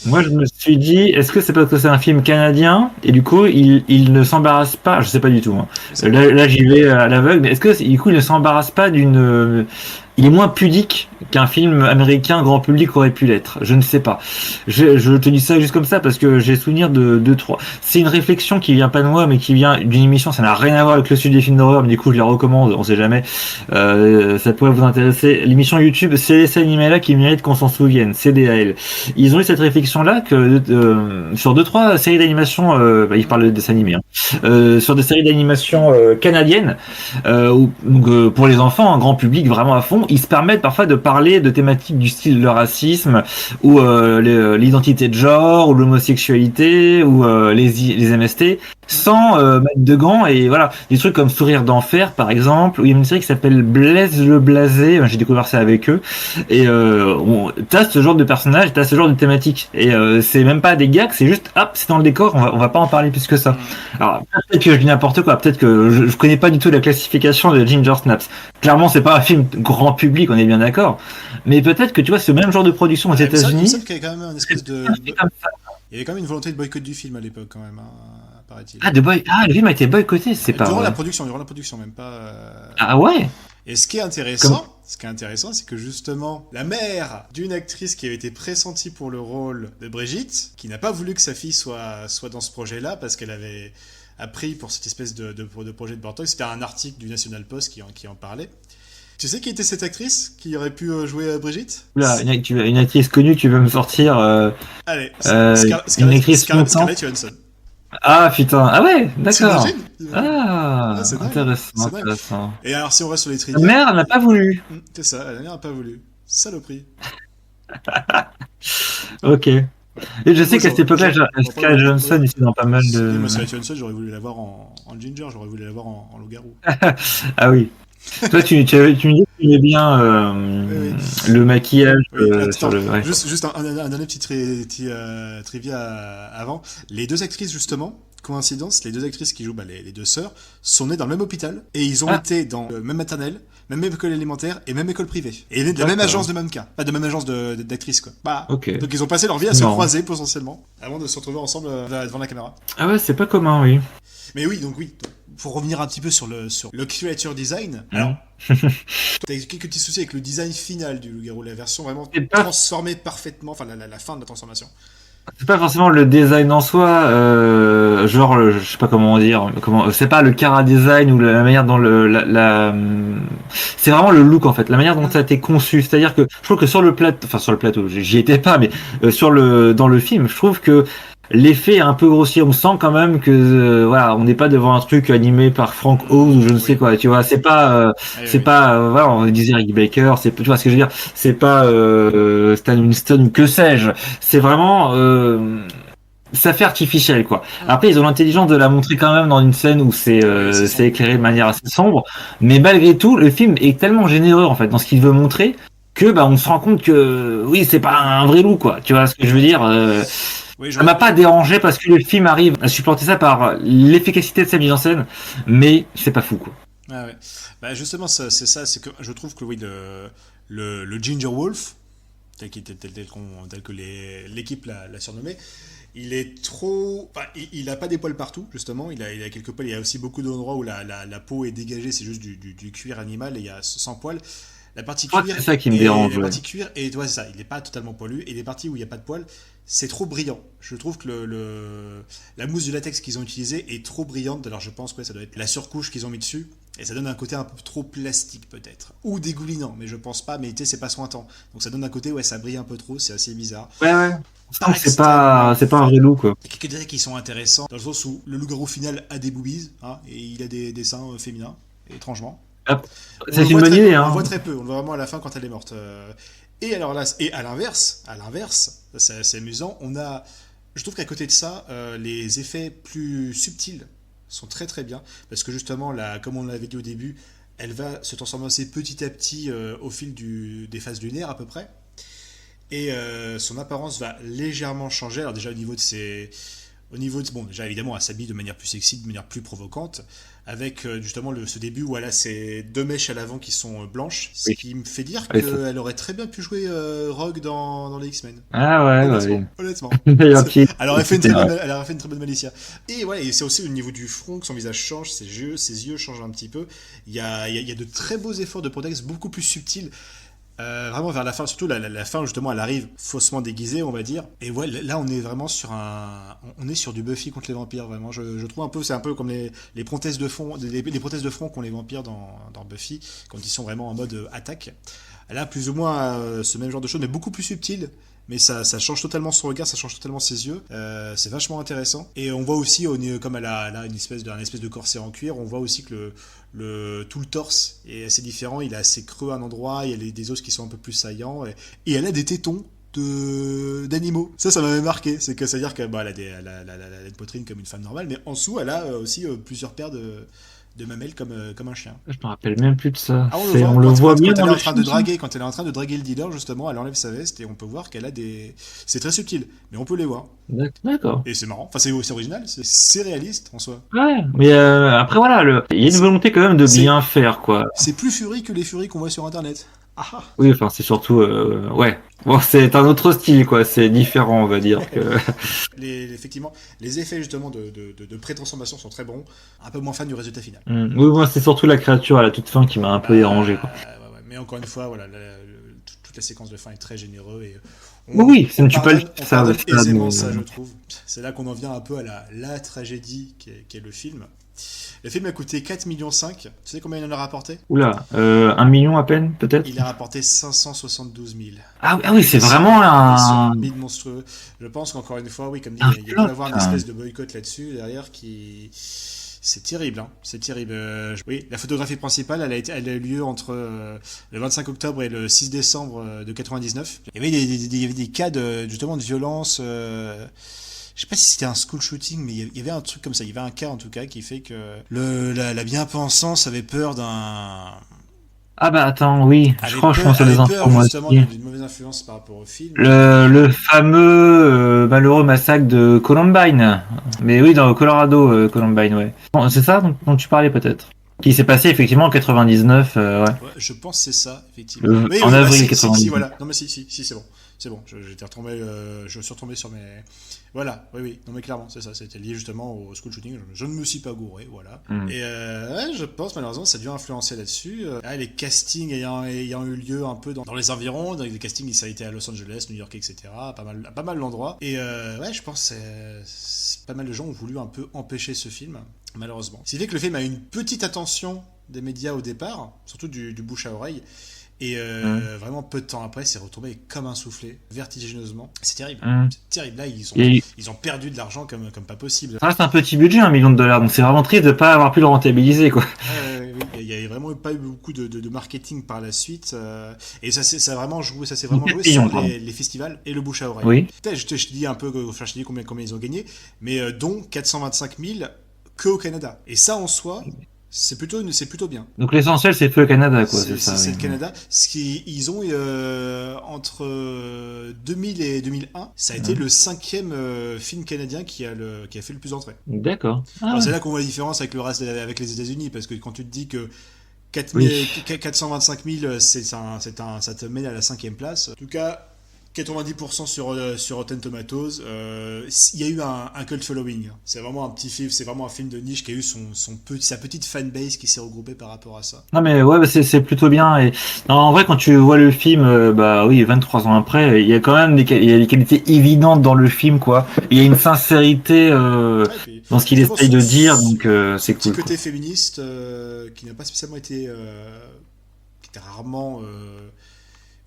Moi, je me suis dit, est-ce que c'est parce que c'est un film canadien et du coup, il ne s'embarrasse pas, je sais pas du tout. Hein. Là, j'y vais à l'aveugle, mais est-ce que du coup, il ne s'embarrasse pas il est moins pudique qu'un film américain grand public aurait pu l'être. Je ne sais pas. Je te dis ça juste comme ça parce que j'ai souvenir de 2-3. C'est une réflexion qui vient pas de moi, mais qui vient d'une émission. Ça n'a rien à voir avec le sujet des films d'horreur, mais du coup, je la recommande. On sait jamais. Ça pourrait vous intéresser. L'émission YouTube, c'est les animés-là qui méritent qu'on s'en souvienne. CDAL. Ils ont eu cette réflexion-là que sur 2-3 séries d'animation, ils parlent de dessins animés. Sur des séries d'animation canadiennes, pour les enfants, un grand public vraiment à fond. Ils se permettent parfois de parler de thématiques du style le racisme ou l'identité de genre ou l'homosexualité ou les MST sans mettre de gants, et voilà, des trucs comme Sourire d'enfer par exemple, où il y a une série qui s'appelle Blaise le Blasé, j'ai découvert ça avec eux, et t'as ce genre de personnage, t'as ce genre de thématique, et c'est même pas des gags, c'est juste hop, c'est dans le décor, on va pas en parler plus que ça. Alors peut-être que je dis n'importe quoi, peut-être que je connais pas du tout la classification de Ginger Snaps. Clairement c'est pas un film grand public, on est bien d'accord, mais peut-être que tu vois ce même genre de production aux Il me États-Unis. semble qu'il y avait quand même une espèce de. Il y avait quand même une volonté de boycott du film à l'époque, quand même, paraît-il. Le film a été boycotté, c'est pas Durant vrai. durant la production, même pas. Ah ouais. Et ce qui est Comme... intéressant, c'est que justement, la mère d'une actrice qui avait été pressentie pour le rôle de Brigitte, qui n'a pas voulu que sa fille soit dans ce projet-là, parce qu'elle avait appris pour cette espèce de projet de Burton, c'était un article du National Post qui en parlait. Tu sais qui était cette actrice qui aurait pu jouer Brigitte? Là, une actrice connue, tu veux me sortir Allez, une actrice Scarlett Johansson. Ah putain, ah ouais, d'accord. Ah, c'est dingue. Intéressant, Dingue. intéressant. Et alors, si on reste sur les trivia. La mère n'a pas voulu. C'est ça, la mère n'a pas voulu. Saloperie. Ok. Et je sais qu'à cette époque-là, Scarlett Johansson était dans pas mal de. Moi, Scarlett Johansson, j'aurais voulu l'avoir en Ginger, j'aurais voulu l'avoir en loup-garou. Ah oui. Toi, tu me dis que tu aimais bien Oui. le maquillage Attends, ouais. Juste un dernier petit trivia avant. Les deux actrices, justement, coïncidence, les deux actrices qui jouent les deux sœurs sont nées dans le même hôpital et ils ont été dans le même maternelle, même école élémentaire et même école privée. Et de la même agence de mannequins, pas de même agence d'actrices, quoi. Okay. Donc ils ont passé leur vie à se croiser potentiellement avant de se retrouver ensemble devant la caméra. Ah ouais, c'est pas commun, oui. Mais oui, donc pour revenir un petit peu sur le creature design, alors, t'as quelques petits soucis avec le design final du loup-garou, la version vraiment transformée parfaitement, enfin la fin de la transformation. C'est pas forcément le design en soi, genre, je sais pas comment dire, c'est pas le chara design ou la manière dont c'est vraiment le look en fait, la manière dont ça a été conçu. C'est-à-dire que je trouve que sur le plateau, j'y étais pas, mais dans le film, je trouve que l'effet est un peu grossier. On sent quand même que voilà, on n'est pas devant un truc animé par Frank Oz ou je ne sais quoi. Tu vois, c'est pas voilà, on disait Rick Baker, tu vois ce que je veux dire. C'est pas Stan Winston ou que sais-je. C'est vraiment ça fait artificiel quoi. Après ils ont l'intelligence de la montrer quand même dans une scène où c'est éclairé de manière assez sombre, mais malgré tout le film est tellement généreux en fait dans ce qu'il veut montrer que on se rend compte que oui c'est pas un vrai loup quoi. Tu vois ce que je veux dire. Ça m'a pas dérangé parce que le film arrive à supporter ça par l'efficacité de sa mise en scène, mais c'est pas fou quoi. Ah ouais. Justement c'est ça, c'est que je trouve que oui le Ginger Wolf tel que l'équipe l'a surnommé, il est trop, enfin, il a pas des poils partout justement, il a quelques poils, il y a aussi beaucoup d'endroits où la peau est dégagée, c'est juste du cuir animal et il y a sans poils. La partie cuir, c'est ça qui me dérange. La partie cuir, et c'est ça, il n'est pas totalement poilu. Et les parties où il n'y a pas de poils, c'est trop brillant. Je trouve que la mousse de latex qu'ils ont utilisée est trop brillante. Alors je pense que ça doit être la surcouche qu'ils ont mis dessus. Et ça donne un côté un peu trop plastique peut-être. Ou dégoulinant, mais je pense pas. Mais tu sais, c'est pas sointant. Donc ça donne un côté, ouais, ça brille un peu trop, c'est assez bizarre. Ouais. C'est pas un vrai loup quoi. Il y a quelques détails qui sont intéressants, dans le sens où le loup-garou final a des boobies, hein, et il a des seins féminins, étrangement. C'est une bonne idée. On le voit très peu, on le voit vraiment à la fin quand elle est morte. Et alors là, et à l'inverse, c'est assez amusant, je trouve qu'à côté de ça, les effets plus subtils sont très très bien, parce que justement, comme on l'avait dit au début, elle va se transformer assez petit à petit au fil des phases lunaires à peu près, et son apparence va légèrement changer. Alors déjà bon, déjà évidemment, elle s'habille de manière plus sexy, de manière plus provocante, avec justement ce début où elle a ces deux mèches à l'avant qui sont blanches, ce qui me fait dire qu'elle aurait très bien pu jouer Rogue dans les X-Men. Ah ouais, honnêtement. Elle aurait fait une très bonne Malicia. Et ouais, et c'est aussi au niveau du front que son visage change, ses yeux changent un petit peu. Il y a de très beaux efforts de protex, beaucoup plus subtils. Vraiment vers la fin, surtout la fin justement, elle arrive faussement déguisée, on va dire. Et ouais, là on est vraiment on est sur du Buffy contre les vampires, vraiment. Je trouve un peu, c'est un peu comme les prothèses de front, les prothèses de front qu'ont les vampires dans Buffy, quand ils sont vraiment en mode attaque. Là, plus ou moins ce même genre de choses, mais beaucoup plus subtil. Mais ça change totalement son regard, ça change totalement ses yeux. C'est vachement intéressant. Et on voit aussi, comme elle a une espèce de corset en cuir, on voit aussi que tout le torse est assez différent. Il est assez creux à un endroit, il y a des os qui sont un peu plus saillants. Et elle a des tétons d'animaux. Ça m'avait marqué. C'est-à-dire qu'elle a une poitrine comme une femme normale, mais en dessous, elle a aussi plusieurs paires de mamelles comme un chien. Je me rappelle même plus de ça. Ah, on le voit quand bien elle est dans en le train film. de draguer, quand elle est en train de draguer le dealer, justement, elle enlève sa veste et on peut voir qu'elle a des. C'est très subtil, mais on peut les voir. D'accord. Et c'est marrant. Enfin, c'est original, c'est réaliste en soi. Ouais, mais après voilà, il y a une volonté quand même de C'est- bien faire, quoi. C'est plus furie que les furies qu'on voit sur Internet. Ah ah. Oui, enfin c'est surtout, ouais. Bon, c'est un autre style, quoi. C'est différent, on va dire que. Effectivement, les effets justement de pré-transformation sont très bons. Un peu moins fan du résultat final. Oui, moi c'est surtout la créature à la toute fin qui m'a un peu dérangé, quoi. Ouais. Mais encore une fois, voilà, toute la séquence de fin est très généreuse et Oui, ça ne tue pas le. on Ça, pardonne ça, aisément ça, je trouve. C'est là qu'on en vient un peu à la tragédie qui est le film. Le film a coûté 4,5 millions. Tu sais combien il en a rapporté? Oula, 1 million à peine, peut-être. Il a rapporté 572 000. Ah oui, c'est vraiment un. Bid monstrueux. Je pense qu'encore une fois, oui, comme dit, Un il y a flop, dû avoir une ça. espèce de boycott là-dessus derrière qui. C'est terrible, hein. C'est terrible. Oui, la photographie principale, elle a eu lieu entre le 25 octobre et le 6 décembre de 99. Il y avait des cas justement de violence. Je sais pas si c'était un school shooting, mais il y avait un truc comme ça. Il y avait un cas en tout cas qui fait que la bien-pensance avait peur d'un. Ah bah attends, oui, je crois que je pense à des Avait infos peur moi justement aussi. d'une mauvaise influence par rapport au film. Le fameux malheureux massacre de Columbine. Mais oui, dans le Colorado, Columbine, ouais. Bon, c'est ça dont tu parlais peut-être. Qui s'est passé effectivement en 99, ouais. Ouais, je pense que c'est ça, effectivement. En Bah, avril si, 99. voilà. Non, mais si, c'est bon. C'est bon, j'étais retombé, je suis retombé sur mes. Voilà, oui. Non, mais clairement, c'est ça. C'était lié justement au school shooting. Je ne me suis pas gouré, voilà. Et ouais, je pense malheureusement ça a dû influencer là-dessus. Les castings ayant eu lieu un peu dans les environs, dans les castings, ça a été à Los Angeles, New York, etc. À pas mal d'endroits. Et ouais, je pense que pas mal de gens ont voulu un peu empêcher ce film, malheureusement. C'est fait que le film a eu une petite attention des médias au départ, surtout du bouche à oreille. Et vraiment peu de temps après, c'est retombé comme un soufflé, vertigineusement. C'est terrible. C'est terrible. Là, ils ont perdu de l'argent comme pas possible. Ça reste un petit budget, $1 million, donc c'est vraiment triste de pas avoir pu le rentabiliser, quoi. Oui, il y a vraiment pas eu beaucoup de marketing par la suite. Et ça s'est vraiment joué sur les festivals et le bouche à oreille. Oui. Je te dis un peu, enfin, je te dis combien ils ont gagné, mais dont 425 000 que au Canada. Et ça en soi. C'est plutôt bien. Donc l'essentiel c'est le Canada, quoi, c'est ça. C'est oui. le Canada. Ils ont entre 2000 et 2001, ça a été le 5e film canadien qui a fait le plus d'entrées. D'accord. Alors c'est là qu'on voit la différence avec le reste, avec les États-Unis, parce que quand tu te dis que 425 000, ça te met à la 5e place. En tout cas, 90% sur Rotten Tomatoes. Il y a eu un cult following. C'est vraiment un petit film, c'est vraiment un film de niche qui a eu sa petite fanbase qui s'est regroupée par rapport à ça. Non mais ouais, bah, c'est plutôt bien. Et non, en vrai, quand tu vois le film, bah oui, 23 ans après, il y a quand même il y a des qualités évidentes dans le film, quoi. Il y a une sincérité dans ce qu'il essaye de dire, donc c'est cool. Petit côté féministe qui n'a pas spécialement été, qui était rarement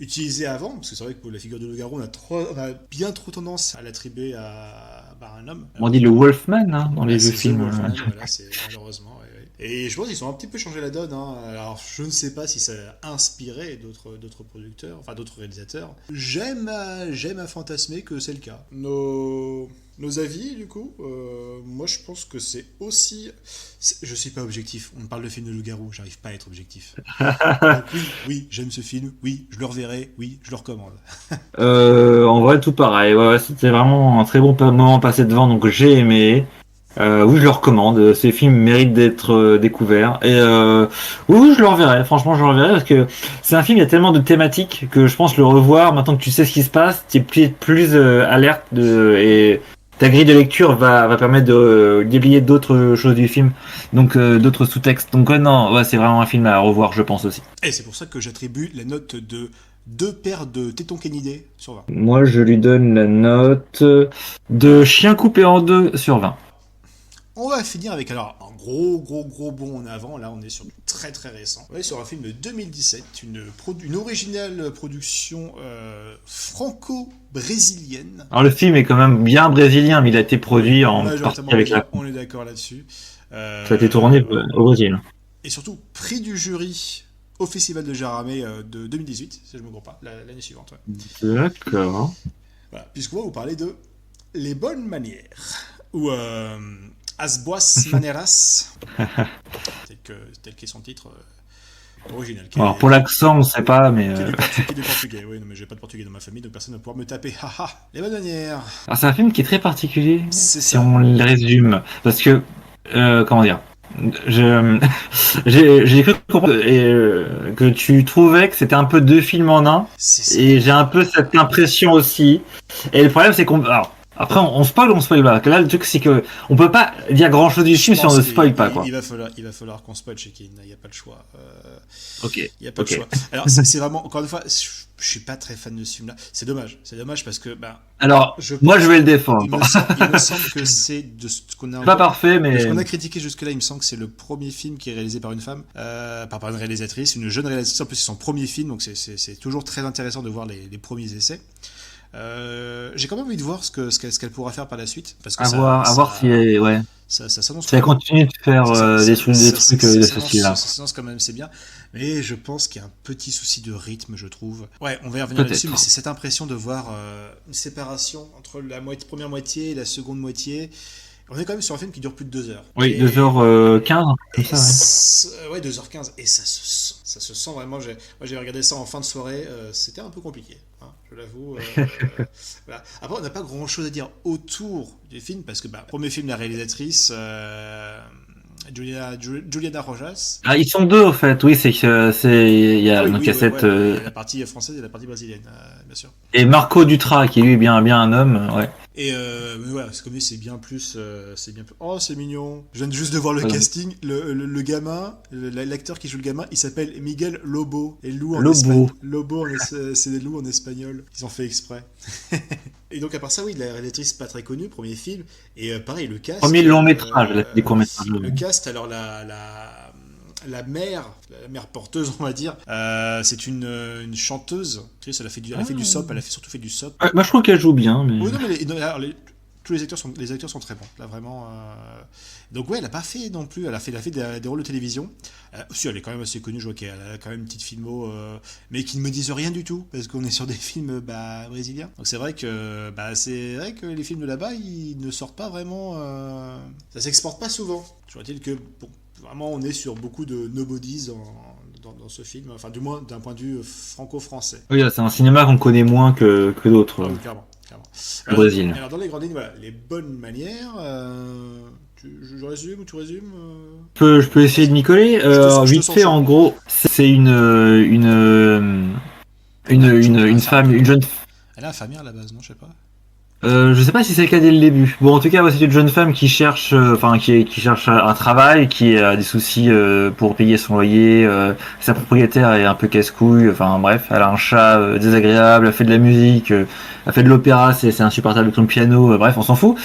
utilisé avant, parce que c'est vrai que pour la figure de loup-garou, on a bien trop tendance à l'attribuer à un homme. On dit le Wolfman hein, dans les vieux films. Wolfman, voilà, c'est malheureusement. Ouais. Et je pense qu'ils ont un petit peu changé la donne. Hein. Alors, je ne sais pas si ça a inspiré d'autres producteurs, enfin d'autres réalisateurs. J'aime à fantasmer que c'est le cas. Nos avis, du coup, moi je pense que c'est aussi. Je suis pas objectif. On parle de film de loup-garou, j'arrive pas à être objectif. Donc, oui, j'aime ce film. Oui, je le reverrai. Oui, je le recommande. En vrai, tout pareil. Ouais, c'était vraiment un très bon moment passé devant, donc j'ai aimé. Oui, je le recommande. Ces films méritent d'être découverts. Et oui, je le reverrai. Franchement, je le reverrai parce que c'est un film. Il y a tellement de thématiques que je pense le revoir maintenant que tu sais ce qui se passe, tu es plus alerte et ta grille de lecture va permettre de déblayer d'autres choses du film, donc d'autres sous-textes. Donc non, ouais, c'est vraiment un film à revoir, je pense aussi. Et c'est pour ça que j'attribue la note de 2 paires de tétons canidés sur 20. Moi, je lui donne la note de chien coupé en 2 sur 20. On va finir avec alors un gros bond en avant. Là, on est sur du très très récent. On est sur un film de 2017, une originale production franco-brésilienne. Alors le film est quand même bien brésilien, mais il a été produit en partie avec la. On est d'accord là-dessus. Ça a été tourné au Brésil. Et surtout, prix du jury au Festival de Gérardmer de 2018, si je ne me trompe pas, l'année suivante. Ouais. D'accord. Voilà, puisqu'on va vous parler de Les Bonnes Manières, ou As Boas Maneras, tel qu'est son titre original. Alors pour l'accent, on ne sait pas, mais... Qui est du portugais, oui, non, mais j'ai pas de portugais dans ma famille, donc personne ne va pouvoir me taper. Haha, Les Bonnes Manières. Alors c'est un film qui est très particulier, C'est si ça. on le résume, parce que, comment dire, j'ai cru comprendre que tu trouvais que c'était un peu deux films en un, et j'ai un peu cette impression aussi. Et le problème, c'est qu'on... Alors, après, on spoil ou on spoil pas. Là, le truc, c'est que on peut pas dire grand chose du film si on ne spoil pas, quoi. Il va falloir qu'on spoil chez Kin, il n'y a pas le choix. Ok. Il n'y a pas le choix. Alors, c'est vraiment, encore une fois, je suis pas très fan de ce film-là. C'est dommage parce que, alors, moi, je vais le défendre. Il me semble que c'est de ce qu'on a. Pas parfait, mais. De ce qu'on a critiqué jusque-là, il me semble que c'est le premier film qui est réalisé par une femme, par une réalisatrice, une jeune réalisatrice. En plus, c'est son premier film, donc c'est toujours très intéressant de voir les premiers essais. J'ai quand même envie de voir ce qu'elle pourra faire par la suite, parce que à voir si ouais. Ça s'annonce. Ça continue de faire des trucs de ce style-là. Ça s'annonce quand même, c'est bien. Mais je pense qu'il y a un petit souci de rythme, je trouve. Ouais, on va y revenir là-dessus, mais c'est cette impression de voir une séparation entre la première moitié et la seconde moitié. On est quand même sur un film qui dure plus de 2 heures. Oui, 2h15, comme ça, ouais. 2h15, et ça se sent vraiment. Moi, j'ai regardé ça en fin de soirée, c'était un peu compliqué, hein, je l'avoue. Voilà. Après, on n'a pas grand-chose à dire autour du film, parce que, premier film de la réalisatrice, Juliana Rojas. Ah, ils sont deux, au fait, oui, il y a une cassette. Il y a la partie française et la partie brésilienne, bien sûr. Et Marco Dutra, qui lui est bien un homme, ouais. Et mais voilà, c'est comme dit, c'est bien plus. Oh, c'est mignon. Je viens juste de voir le casting. Le gamin, l'acteur qui joue le gamin, il s'appelle Miguel Lobo. Et loup en espagnol. Lobo, c'est des loups en espagnol. Ils ont fait exprès. Et donc, à part ça, oui, la réalisatrice pas très connue, premier film. Et pareil, le cast. Premier long métrage, des courts métrages. Le cast, alors la mère porteuse, on va dire, c'est une chanteuse. Elle a fait du sop, elle a surtout fait du sop. Moi, je trouve qu'elle joue bien. Mais... Oui, non, mais tous les acteurs sont très bons. Là, vraiment. Donc, ouais, elle n'a pas fait non plus. Elle a fait des rôles de télévision. Si, elle est quand même assez connue. Je vois qu'elle a quand même une petite filmo, mais qui ne me disent rien du tout, parce qu'on est sur des films brésiliens. Donc, c'est vrai que les films de là-bas, ils ne sortent pas vraiment. Ça s'exporte pas souvent. Je vois-t-il que. Bon, vraiment, on est sur beaucoup de nobodies dans ce film, enfin du moins d'un point de vue franco-français. Oui, c'est un cinéma qu'on connaît moins que d'autres. Clairement. Au Brésil. Alors dans les grandes lignes, voilà, Les Bonnes Manières. Je résume ou tu résumes Je peux essayer de m'y coller. Vite fait, en gros, c'est une femme, une jeune. Elle est infirmière à la base, non, je sais pas. Je sais pas si c'est le cas dès le début. Bon, en tout cas, c'est une jeune femme qui cherche, qui cherche un travail, qui a des soucis pour payer son loyer. Sa propriétaire est un peu casse-couille. Enfin bref, elle a un chat désagréable, elle fait de la musique, elle fait de l'opéra, c'est insupportable avec son piano. Bref, on s'en fout.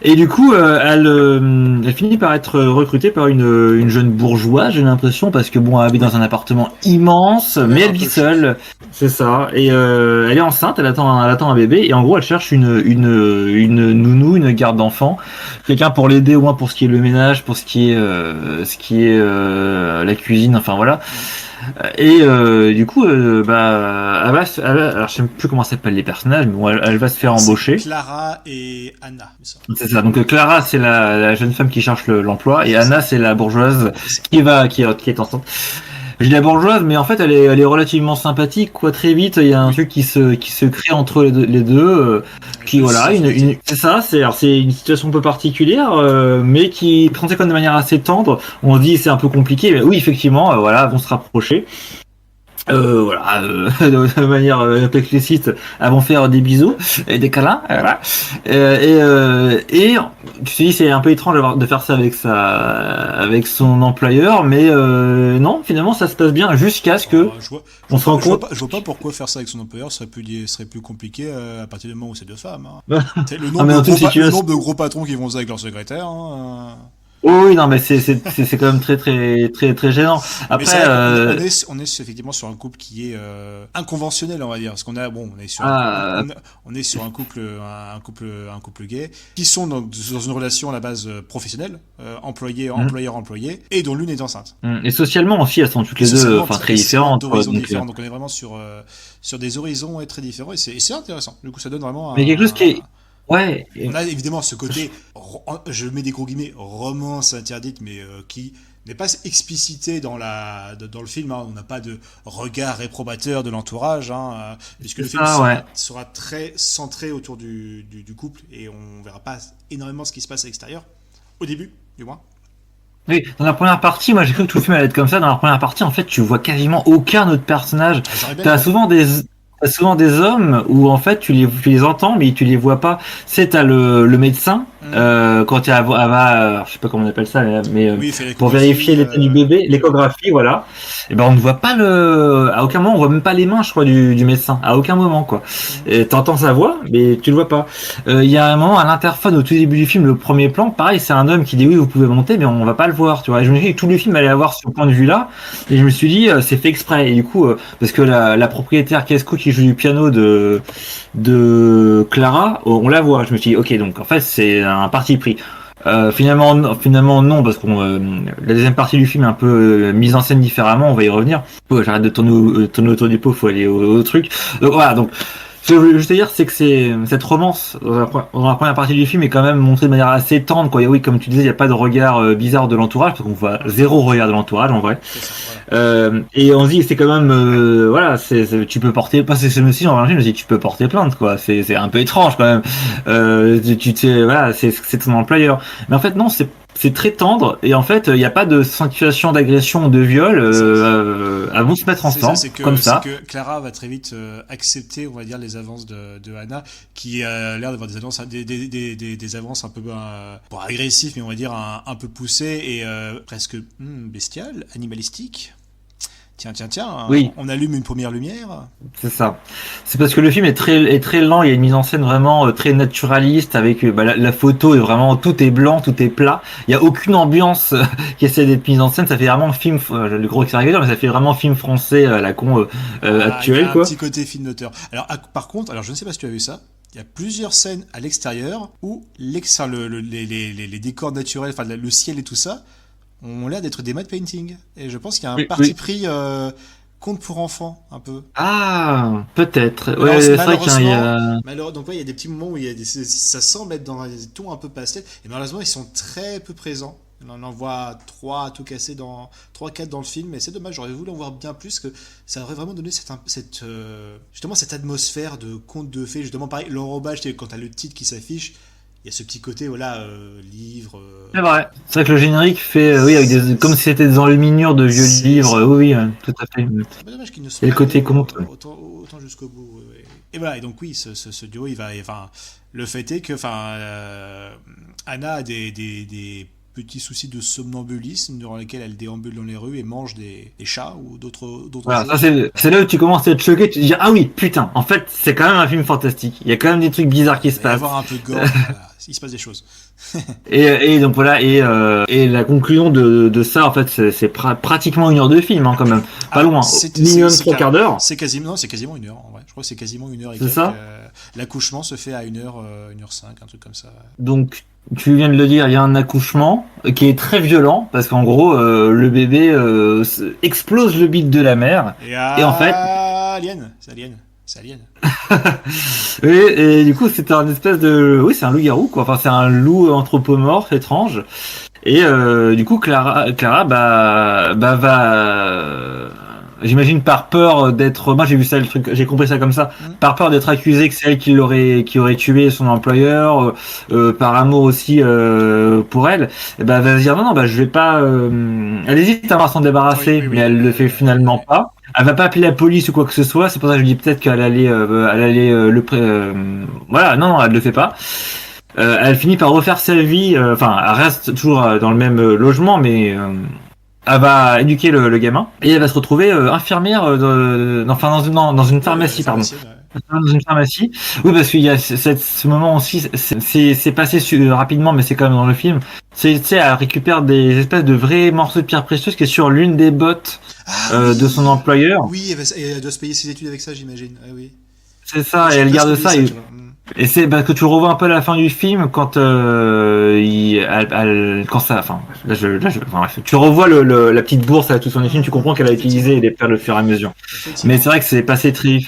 Et du coup, elle finit par être recrutée par une jeune bourgeoise, j'ai l'impression, parce que bon, elle habite dans un appartement immense, mais elle vit seule. C'est ça. Et elle est enceinte, elle attend un bébé, et en gros, elle cherche une nounou, une garde d'enfant, quelqu'un pour l'aider au moins pour ce qui est le ménage, pour ce qui est la cuisine, enfin voilà. Et du coup, alors je sais plus comment s'appellent les personnages, mais bon, elle va se faire embaucher. Clara et Anna. C'est ça. Donc Clara, c'est la jeune femme qui cherche l'emploi, et Anna, c'est la bourgeoise qui est enceinte. Je dis la bourgeoise, mais en fait, elle est relativement sympathique, quoi. Très vite, il y a un truc qui se crée entre les deux, qui voilà, c'est ça. C'est une situation un peu particulière, mais qui est présentée comme de manière assez tendre. On se dit c'est un peu compliqué, mais oui, effectivement, voilà, vont se rapprocher. De manière un peu explicite, elles vont faire des bisous et des câlins, voilà. Et tu te dis c'est un peu étrange de faire ça avec son employeur, mais non, finalement ça se passe bien jusqu'à ce que on se rend compte. Je vois pas pourquoi faire ça avec son employeur serait plus compliqué à partir du moment où c'est deux femmes. Hein. Le nombre de gros patrons qui vont ça avec leur secrétaire. Hein. Oh oui, non, mais c'est quand même très très très très gênant. Mais c'est Après, vrai on est effectivement sur un couple qui est inconventionnel, on va dire. Parce qu'on a, bon, on est sur ah, on est sur un couple gay qui sont dans une relation à la base professionnelle, employeur-employé, et dont l'une est enceinte. et socialement aussi, elles sont toutes Et les deux, socialement, enfin très excellent différentes, quoi. d'horizons différents. Donc on est vraiment sur des horizons très différents. Et c'est intéressant. Du coup, ça donne vraiment Mais quelque chose qui est, ouais, on a évidemment ce côté, je mets des gros guillemets, romance interdite, mais qui n'est pas explicité dans le film. Hein. On n'a pas de regard réprobateur de l'entourage, hein, puisque le film ouais. sera très centré autour du couple et on verra pas énormément ce qui se passe à l'extérieur, au début, du moins. Oui, dans la première partie, moi j'ai cru que tout le film allait être comme ça. Dans la première partie, en fait, tu vois quasiment aucun autre personnage. Ah, j'aurais bien T'as aimé. souvent des hommes où en fait tu les entends, mais tu les vois pas. C'est t'as le médecin Hmm. quand elle va, je sais pas comment on appelle ça, Oui, il fait pour vérifier l'échographie. l'état du bébé, l'échographie, voilà. Et ben on ne voit pas à aucun moment on voit même pas les mains, je crois, du médecin, à aucun moment quoi. Hmm. Et t'entends sa voix, mais tu le vois pas. Il y a un moment à l'interphone au tout début du film, le premier plan, pareil, c'est un homme qui dit oui, vous pouvez monter, mais on va pas le voir, tu vois. Et je me suis dit que tout le film allait avoir ce point de vue là, et je me suis dit c'est fait exprès. Et du coup, parce que la propriétaire Kesco qui joue du piano de Clara, on la voit. Je me suis dit ok, donc en fait c'est un parti pris. Finalement non, parce qu'on la deuxième partie du film est un peu mise en scène différemment. On va y revenir. J'arrête de tourner autour du pot, faut aller au truc. Donc voilà, donc ce que je veux juste dire, c'est que cette romance dans la première partie du film est quand même montrée de manière assez tendre. Quoi. Et oui, comme tu disais, il n'y a pas de regard bizarre de l'entourage, parce qu'on voit zéro regard de l'entourage en vrai. C'est ça, voilà. Et on se dit, c'est quand même, voilà, tu peux porter, pas c'est me aussi dans le film, je dis, tu peux porter plainte, quoi. C'est un peu étrange quand même. Tu sais, voilà, c'est ton employeur. Mais en fait, non, c'est très tendre et en fait il n'y a pas de situation d'agression ou de viol, elles vont se mettre C'est ça, ensemble comme c'est ça. que Clara va très vite accepter, on va dire, les avances de Anna, qui a l'air d'avoir des avances un peu pas agressives, mais on va dire un peu poussées et presque bestiales, animalistiques. Tiens, Oui, on allume une première lumière. c'est ça. C'est parce que le film est très lent, il y a une mise en scène vraiment très naturaliste avec la photo est vraiment tout est blanc, tout est plat. Il y a aucune ambiance qui essaie d'être mise en scène, ça fait vraiment film le gros extérieur, mais ça fait vraiment film français à la con Il y actuel a un quoi. petit côté film d'auteur. Alors, par contre, alors je ne sais pas si tu as vu ça. Il y a plusieurs scènes à l'extérieur où les décors naturels, enfin le ciel et tout ça, ont l'air d'être des matte painting. Et je pense qu'il y a un Oui, parti oui. pris conte pour enfants, un peu. Ah, peut-être. Ouais, c'est vrai qu'il y a Donc ouais, il y a des petits moments où ça semble être dans des tons un peu pastel, et malheureusement ils sont très peu présents. On en voit 3 à tout casser dans 3-4 dans le film, mais c'est dommage, j'aurais voulu en voir bien plus, que ça aurait vraiment donné justement cette atmosphère de conte de fées. Justement pareil, l'enrobage, quand t'as le titre qui s'affiche, il y a ce petit côté, voilà, livre. c'est vrai. C'est vrai que le générique fait, oui, avec comme si c'était des enluminures de vieux livres. Oui, oui, tout à fait. C'est dommage qu'ils ne sont Et le pas côté allés conte. autant jusqu'au bout. Ouais. Et voilà, et donc oui, ce duo, enfin, le fait est que, enfin, Anna a des petits soucis de somnambulisme durant lesquels elle déambule dans les rues et mange des chats ou d'autres Voilà, ça choses. c'est là où tu commences à être choqué, tu te dis ah oui putain, en fait c'est quand même un film fantastique. Il y a quand même des trucs bizarres qui Il se va y passent. avoir un peu de gore, voilà, il se passe des choses. Et donc voilà et la conclusion de ça en fait c'est pratiquement 1 heure de film hein, quand même, pas Ah, loin, minimum 3 quarts d'heure. c'est quasiment 1 heure en vrai. Je crois que c'est quasiment 1 heure et C'est quelques. ça. L'accouchement se fait à 1 heure, 1 heure 5, un truc comme ça. Donc tu viens de le dire, il y a un accouchement qui est très violent parce qu'en gros le bébé explose le bide de la mère Et et en fait Alien, c'est Alien. et du coup c'est un espèce de oui c'est un loup-garou quoi, enfin c'est un loup anthropomorphe étrange. Et du coup, Clara va, j'imagine par peur d'être, moi j'ai vu ça le truc, j'ai compris ça comme ça, Hmm. par peur d'être accusée que c'est elle qui aurait tué son employeur, par amour aussi pour elle, et ben elle va se dire non non bah je vais pas, elle hésite à s'en débarrasser, Oui, mais elle le fait finalement pas. Elle va pas appeler la police ou quoi que ce soit, c'est pour ça que je dis peut-être qu'elle allait, voilà, non, elle le fait pas. Elle finit par refaire sa vie, enfin, elle reste toujours dans le même logement, mais elle va éduquer le gamin et elle va se retrouver infirmière, enfin dans une Ouais, pharmacie, pardon. pharmacienne, ouais. dans une pharmacie. Oui, parce qu'il y a ce moment aussi, c'est passé rapidement, mais c'est quand même dans le film. C'est, tu sais, elle récupère des espèces de vrais morceaux de pierre précieuse qui est sur l'une des bottes Ah de son oui! employeur. Oui, elle doit se payer ses études avec ça, j'imagine. Ah oui. C'est Ah, ça, et j'avais elle presque garde oublié ça. ça, tu vois. Mm. Et c'est parce que tu le revois un peu à la fin du film quand quand ça, enfin, enfin, bref, tu revois la petite bourse à tout son film, tu comprends qu'elle a utilisé Effectivement. les perles au fur et à mesure. Mais c'est Effectivement. vrai que c'est passé très.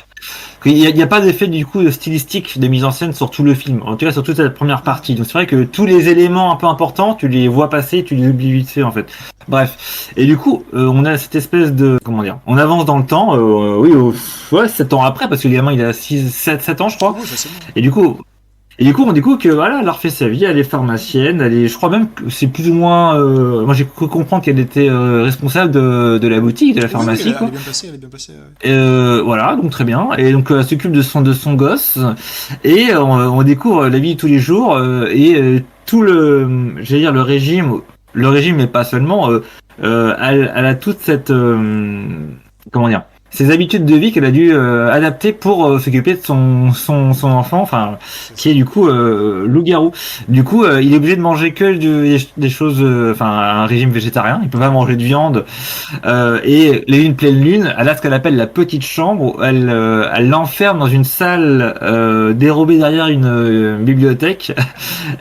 Il y a pas d'effet du coup stylistique de mise en scène sur tout le film, en tout cas sur toute la première Mm. partie. Donc c'est vrai que tous les éléments un peu importants, tu les vois passer, tu les oublies vite fait en fait. Bref, et du coup, on a cette espèce de comment dire, on avance dans le temps, oui, ouais, 7 ans après, parce que le gamin il a 7 ans je crois. Oui, facilement. Et du coup, on découvre que voilà, elle a refait sa vie, elle est pharmacienne, je crois même que c'est plus ou moins, moi j'ai cru comprendre qu'elle était responsable de la boutique, de la Oui, oui, pharmacie elle quoi. est bien placée, elle est bien placée. Ouais. Voilà, donc très bien. Et donc elle s'occupe de son gosse et on découvre la vie de tous les jours tout j'allais dire le régime mais pas seulement. Elle a toute cette comment dire, ses habitudes de vie qu'elle a dû adapter pour s'occuper de son enfant, enfin C'est qui est ça. du coup loup-garou. Du coup, il est obligé de manger que des choses, enfin un régime végétarien. Il peut pas manger de viande et les lunes pleine lune, elle a ce qu'elle appelle la petite chambre. Elle l'enferme dans une salle dérobée derrière une bibliothèque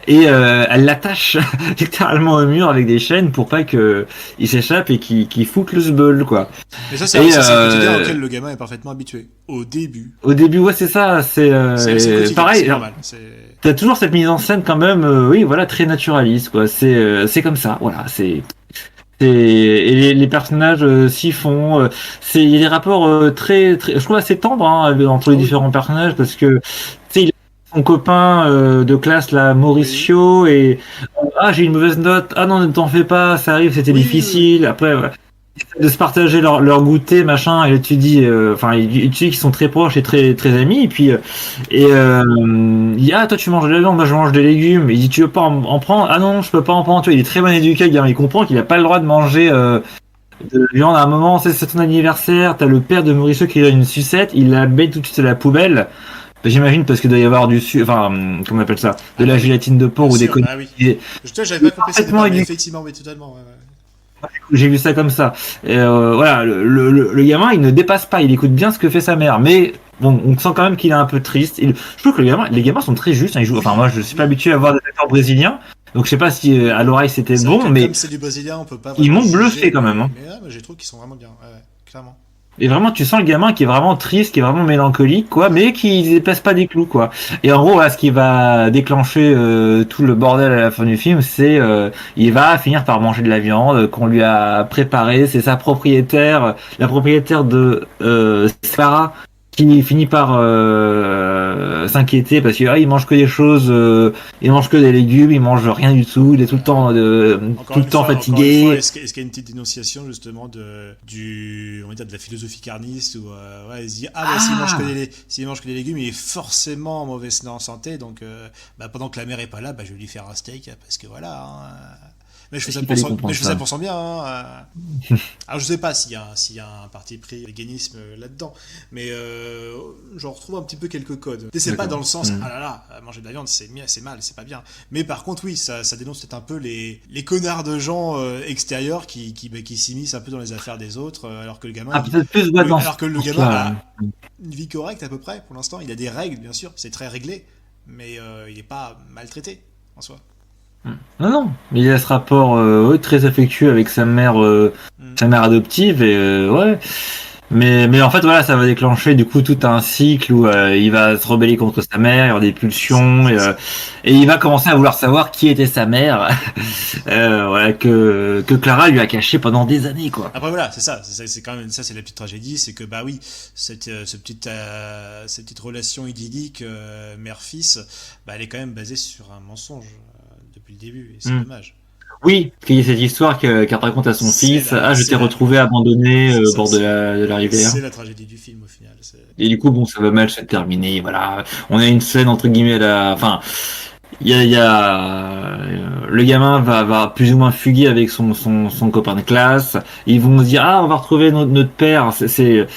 et elle l'attache littéralement au mur avec des chaînes pour pas que il s'échappe et qu'il foute le sbeul quoi. Mais Et ça, c'est le quotidien auquel le gamin est parfaitement habitué. Au début. au début, ouais, c'est ça. C'est C'est le quotidien, c'est pareil. Alors, normal. C'est... t'as toujours cette mise en scène quand même, oui, voilà, très naturaliste quoi. C'est comme ça, voilà. Et les personnages s'y font. Il y a des rapports je trouve assez tendres hein, entre les Oh oui. différents personnages parce que tu sais, il a son copain de classe là, Oui. Mauricio, et ah j'ai une mauvaise note. Ah non, ne t'en fais pas, ça arrive, c'était Oui, oui, oui. difficile. Après, voilà, de se partager leur goûter machin, et tu dis, enfin, tu dis qu'ils sont très proches et très amis. Et puis il dit ah toi tu manges de la viande, moi je mange des légumes. Il dit tu veux pas en prendre? Ah non, je peux pas en prendre. Tu vois, il est très bien éduqué, le gamin. Il comprend qu'il a pas le droit de manger de la viande à un moment. C'est ton anniversaire. T'as le père de Mauricio qui a une sucette. Il la met tout de suite à la poubelle. J'imagine parce qu'il doit y avoir enfin, comment on appelle ça, de Ah la bah oui. gélatine de Bien porc ou des sûr, conneries. bah oui. Il est J'avais pas compris ces parfaitement départs, mais éduqué. effectivement, oui, totalement. Ouais, ouais. J'ai vu ça comme ça. Et voilà, le gamin, il ne dépasse pas, il écoute bien ce que fait sa mère, mais bon, on sent quand même qu'il est un peu triste. Je trouve que les gamins sont très justes. Hein, enfin, moi, Oui, je suis pas oui. habitué à voir des acteurs brésiliens, donc je sais pas si à l'oreille c'était C'est vrai que bon, mais comme c'est du brésilien, on peut pas ils vraiment m'ont bluffé juger, quand même. Hein. mais ouais, moi, j'ai trouvé qu'ils sont vraiment bien. Ouais, ouais, clairement. Et vraiment, tu sens le gamin qui est vraiment triste, qui est vraiment mélancolique, quoi, mais qui ne dépasse pas des clous, quoi. Et en gros, voilà, ce qui va déclencher tout le bordel à la fin du film, c'est il va finir par manger de la viande qu'on lui a préparée. C'est sa propriétaire, la propriétaire de Sarah, qui finit par s'inquiéter parce que il mange que des choses, il mange que des légumes, il mange rien du tout, il est tout le temps Encore une fois, fatigué. est-ce qu'il y a une petite dénonciation justement on va dire de la philosophie carniste où ouais, il se dit ah bah Ah, s'il mange que des légumes, il est forcément en mauvaise santé, donc bah, pendant que la mère est pas là, bah, je vais lui faire un steak parce que voilà. Hein. il fallait Mais comprendre je fais ça ça. pour son bien. Hein. Alors je sais pas s'il y a un parti pris véganisme là-dedans, mais j'en retrouve un petit peu quelques codes. Et c'est pas dans D'accord. le sens Hmm. ah là là, manger de la viande c'est mal, c'est pas bien. Mais par contre oui, ça dénonce peut-être un peu les connards de gens extérieurs qui s'immiscent un peu dans les affaires des autres, alors que le gamin Ah, peut-être plus ouais, dans ce alors que le gamin sens-là. a une vie correcte à peu près pour l'instant. Il a des règles bien sûr, c'est très réglé, mais il est pas maltraité en soi. Non, non, mais il a ce rapport ouais, très affectueux avec Mm. sa mère adoptive et ouais. Mais en fait voilà, ça va déclencher du coup tout un cycle où il va se rebeller contre sa mère, il y aura des pulsions C'est ça. et il va commencer à vouloir savoir qui était sa mère, voilà que Clara lui a caché pendant des années quoi. Après voilà, c'est quand même ça, c'est la petite tragédie, c'est que bah oui, cette petite relation idyllique mère-fils, bah elle est quand même basée sur un mensonge depuis le début, et c'est Hmm. dommage. Oui, qu'il y ait cette histoire qu'elle raconte à son fils. Ah, je t'ai C'est la, retrouvé abandonné c'est au ça, bord de la rivière. c'est la tragédie du film au final. Et du coup, bon, ça va mal se terminer. Voilà, on a une scène entre guillemets là. Enfin, le gamin va plus ou moins fuguer avec son copain de classe. Ils vont se dire ah on va retrouver notre père. C'est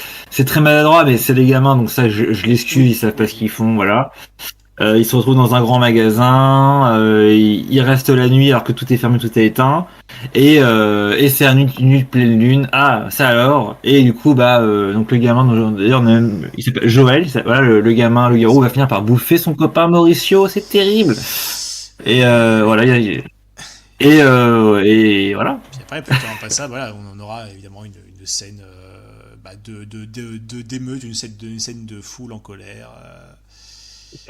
très maladroit mais c'est les gamins donc ça je l'excuse, ils savent pas ce qu'ils font, voilà. Ils se retrouvent dans un grand magasin, ils restent la nuit alors que tout est fermé, tout est éteint, et c'est une nuit de pleine lune. Ah, ça alors. Et du coup, donc le gamin, d'ailleurs, il s'appelle Joël, voilà, le gamin, le garou va finir par bouffer son copain Mauricio, c'est terrible. Et voilà, et voilà. Puis après, plutôt après ça, voilà, on aura évidemment une scène d'émeute, une scène de foule en colère.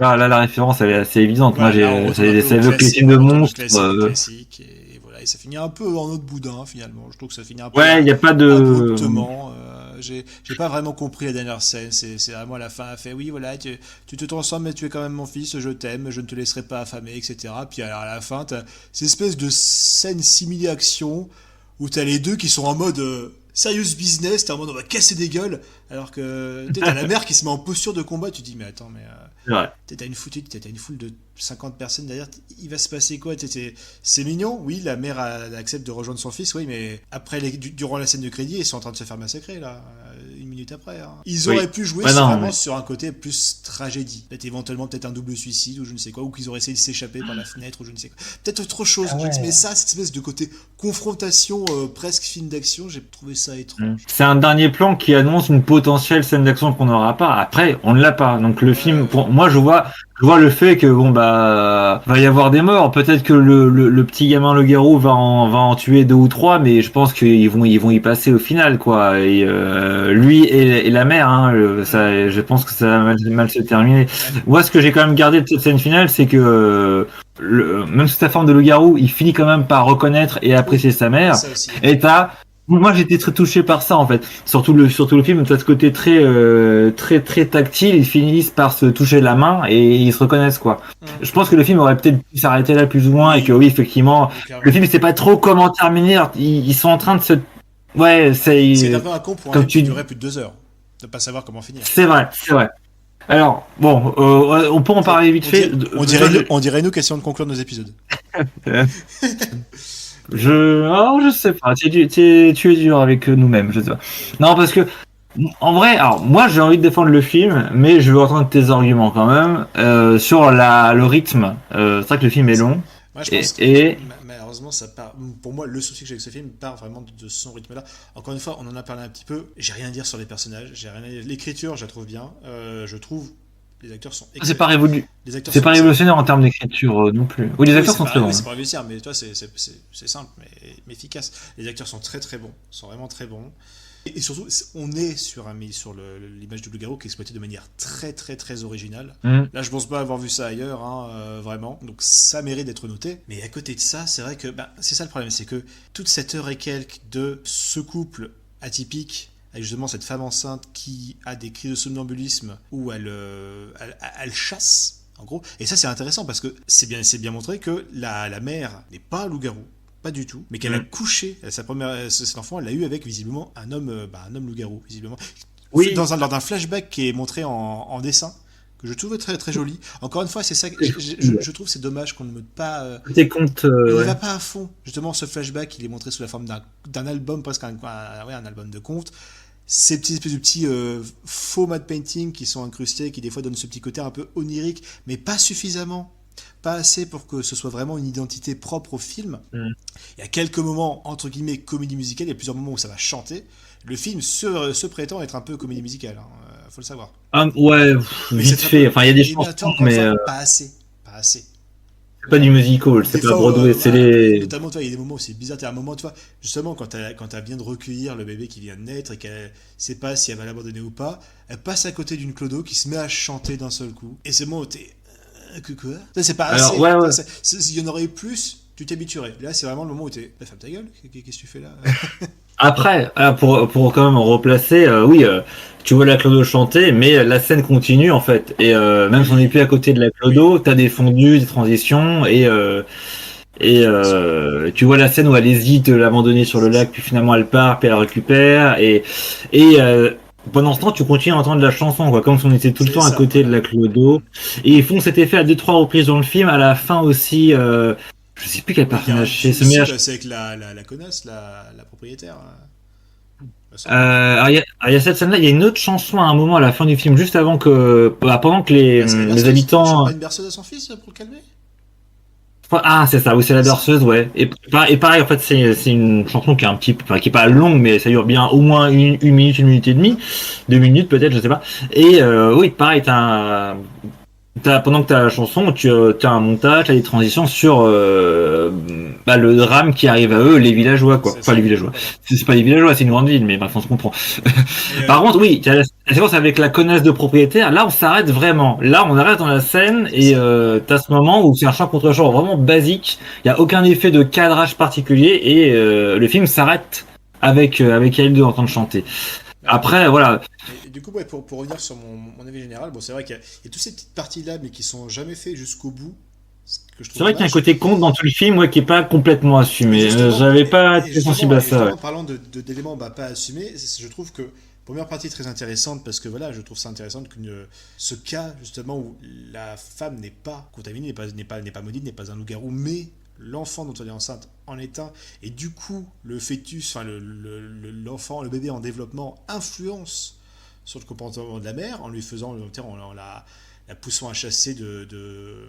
Là, la référence, elle est assez évidente. Voilà, Moi, ça évoque les films de monstres. Classique, et voilà, et ça finit un peu en autre boudin, finalement. Je trouve que ça finit un peu ouais, il n'y a pas de... abruptement. J'ai pas vraiment compris la dernière scène. C'est vraiment à la fin, elle fait oui, voilà, tu te transformes, mais tu es quand même mon fils, je t'aime, je ne te laisserai pas affamer, etc. Puis alors, à la fin, t'as cette espèce de scène simili-action où t'as les deux qui sont en mode serious business, t'es en mode on va casser des gueules, alors que t'as la mère qui se met en posture de combat, tu te dis mais attends, mais ouais. t'as une foule de 50 personnes derrière, il va se passer quoi? C'est mignon, oui, la mère accepte de rejoindre son fils, oui, mais après durant la scène de crédit, ils sont en train de se faire massacrer là, une minute après. Hein. Ils auraient pu jouer sur un côté plus tragédie, peut-être éventuellement peut-être un double suicide ou je ne sais quoi, ou qu'ils auraient essayé de s'échapper par la fenêtre ou je ne sais quoi. Peut-être autre chose, mais ça, cette espèce de côté confrontation presque film d'action, j'ai trouvé ça étrange. C'est un dernier plan qui annonce une potentielle scène d'action qu'on n'aura pas. Après, on ne l'a pas. Donc le film, pour moi, je vois le fait que va y avoir des morts. Peut-être que le petit gamin le garou va en tuer 2 ou 3, mais je pense qu'ils vont y passer au final, quoi. Et lui et la mère, hein, je pense que ça va mal se terminer. Moi, ce que j'ai quand même gardé de cette scène finale, c'est que même sous sa forme de loup-garou, il finit quand même par reconnaître et apprécier sa mère. Et moi, j'étais très touché par ça, en fait. Surtout le film, t'as ce côté très tactile. Ils finissent par se toucher la main et ils se reconnaissent, quoi. Je pense que le film aurait peut-être pu s'arrêter là plus ou moins et que oui, effectivement, le film, c'est pas trop comment terminer. Ils sont en train de se... Ouais, c'est un peu un con pour un film qui durait plus de 2 heures. De pas savoir comment finir. C'est vrai. Alors, bon, on peut en parler vite fait. On dirait nous question de conclure nos épisodes. Je sais pas. Tu es dur avec nous-mêmes, je sais pas. Non, parce que en vrai, alors moi j'ai envie de défendre le film, mais je veux entendre tes arguments quand même sur le rythme. C'est vrai que le film est long. Moi, je pense que malheureusement, ça part. Pour moi, le souci que j'ai avec ce film part vraiment de son rythme-là. Encore une fois, on en a parlé un petit peu. J'ai rien à dire sur les personnages. J'ai rien à dire. L'écriture, je la trouve bien. Je trouve les acteurs sont excellents. C'est pas révolutionnaire en termes d'écriture non plus. Oui, les acteurs sont très bons. C'est pas révolutionnaire, mais toi, c'est simple, mais efficace. Les acteurs sont très bons. Sont vraiment très bons. Et surtout, on est sur l'image du loup-garou qui est exploitée de manière très originale. Là, je pense pas avoir vu ça ailleurs, hein, vraiment. Donc ça mérite d'être noté. Mais à côté de ça, c'est vrai que c'est ça le problème, c'est que toute cette heure et quelques de ce couple atypique, avec justement cette femme enceinte qui a des cris de somnambulisme où elle chasse, en gros. Et ça, c'est intéressant parce que c'est bien montré que la mère n'est pas un loup-garou. Pas du tout, mais qu'elle a couché cet enfant, elle l'a eu avec visiblement un homme loup-garou, visiblement. Oui. Lors d'un flashback qui est montré en dessin, que je trouve très joli. Encore une fois, c'est ça que je trouve c'est dommage qu'on ne mette pas. Tes comptes. Il ne va pas à fond. Justement, ce flashback, il est montré sous la forme d'un album, presque un album de contes. Ces espèces de petits faux matte painting qui sont incrustés, qui des fois donnent ce petit côté un peu onirique, mais pas suffisamment. Pas assez pour que ce soit vraiment une identité propre au film. Il y a quelques moments, entre guillemets, comédie musicale, il y a plusieurs moments où ça va chanter. Le film se prétend être un peu comédie musicale, faut le savoir. Ouais, vite fait, enfin il y a des chansons, mais... Pas assez. C'est pas du musical, c'est pas Broadway, c'est les... Notamment, il y a des moments où c'est bizarre, t'as un moment, justement, quand elle vient de recueillir le bébé qui vient de naître et qu'elle sait pas si elle va l'abandonner ou pas, elle passe à côté d'une clodo qui se met à chanter d'un seul coup. Et c'est le moment où t'es... Quoi ça, c'est pas assez. Il y en aurait eu plus, tu t'habituerais. Là, c'est vraiment le moment où t'es. Ferme ta gueule, qu'est-ce que tu fais là? Après, pour quand même replacer, tu vois la clodo chanter, mais la scène continue en fait. Et même si on n'est plus à côté de la clodo, t'as des fondus, des transitions, et tu vois la scène où elle hésite de l'abandonner sur le lac, puis finalement elle part, puis elle la récupère, et pendant ce temps, tu continues à entendre la chanson, quoi, comme si on était tout le C'est temps à ça, côté de voilà. la clodo. Et ils font cet effet à deux, trois reprises dans le film. À la fin aussi, je sais plus quel Oui, il y a un personnage c'est. coup Se met aussi, à bah, c'est avec la connasse, la propriétaire, il me semble. il y a cette scène-là, il y a une autre chanson à un moment à la fin du film, juste avant que, pendant que Bah, c'est la les berceuse. Elle chante habitants. pas une berceuse à son fils pour le calmer? Ah, c'est ça, oui, c'est la Si. berceuse, ouais. Et pareil, en fait, c'est une chanson qui est un petit peu, enfin, qui est pas longue, mais ça dure bien au moins une minute, une minute et demie, Mhm. 2 minutes peut-être, je sais pas. Et oui, pareil, pendant que t'as la chanson, tu as un montage, t'as des transitions sur le drame qui arrive à eux, les villageois, quoi. C'est Enfin, les ça, villageois. voilà. C'est pas des villageois, c'est une grande ville, mais bref, on se comprend. Mais Par contre, oui, tu as la séquence avec la connasse de propriétaire. Là, on s'arrête vraiment. Là, on arrête dans la scène c'est et ça. t'as ce moment où c'est un chant contre chant vraiment basique. Il y a aucun effet de cadrage particulier et le film s'arrête avec elle deux en train de chanter. Ouais. Après, voilà, Et du coup, ouais, pour revenir sur mon avis général, bon, c'est vrai qu'il y a toutes ces petites parties-là, mais qui sont jamais faites jusqu'au bout, ce que je c'est trouve vrai qu'il y a un dommage. côté conte dans tout le film, ouais, qui est pas complètement Mais assumé. justement, J'avais pas été sensible à et ça. Ouais. justement, parlant d'éléments bah, pas assumés, je trouve que première partie est très intéressante parce que voilà, je trouve ça intéressant ce cas justement où la femme n'est pas contaminée, n'est pas maudite, n'est pas un loup-garou, mais l'enfant dont elle est enceinte en est un, et du coup le fœtus, enfin l'enfant, le bébé en développement influence sur le comportement de la mère en lui faisant, en la poussant à chasser de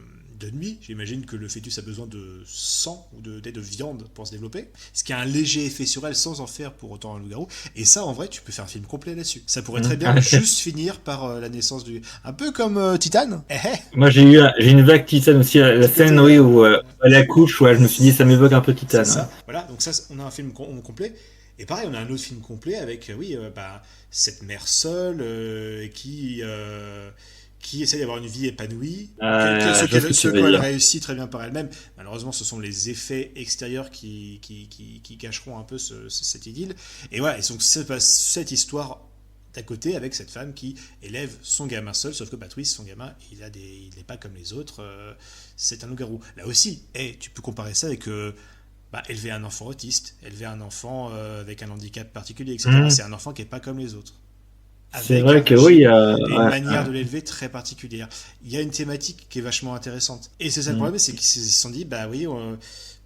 nuit. J'imagine que le fœtus a besoin de sang ou de viande pour se développer. Ce qui a un léger effet sur elle sans en faire pour autant un loup-garou. Et ça, en vrai, tu peux faire un film complet là-dessus. Ça pourrait très bien juste finir par la naissance du. Un peu comme Titan. Eh, eh, Moi, j'ai une vague Titane aussi. La petit scène, côté. oui, où elle accouche, ouais, je me suis dit, ça m'évoque un peu C'est Titane. Ouais. ça. Voilà. Donc, ça, on a un film complet. Et pareil, on a un autre film complet avec, oui, bah, cette mère seule qui essaie d'avoir une vie épanouie, Je vois ce que ce tu veux qu'elle dire. réussit très bien par elle-même. Malheureusement, ce sont les effets extérieurs qui cacheront un peu cette idylle. Et voilà, et donc c'est cette histoire d'à côté avec cette femme qui élève son gamin seul, sauf que Patrice, son gamin, il n'est pas comme les autres, c'est un loup-garou. Là aussi, tu peux comparer ça avec bah, élever un enfant autiste, élever un enfant avec un handicap particulier, etc. Hmm. C'est un enfant qui n'est pas comme les autres, C'est avec un vrai que oui. régime et une Ouais, manière ouais. de l'élever très particulière. Il y a une thématique qui est vachement intéressante. Et c'est ça le Hmm. problème, c'est qu'ils se sont dit, bah oui,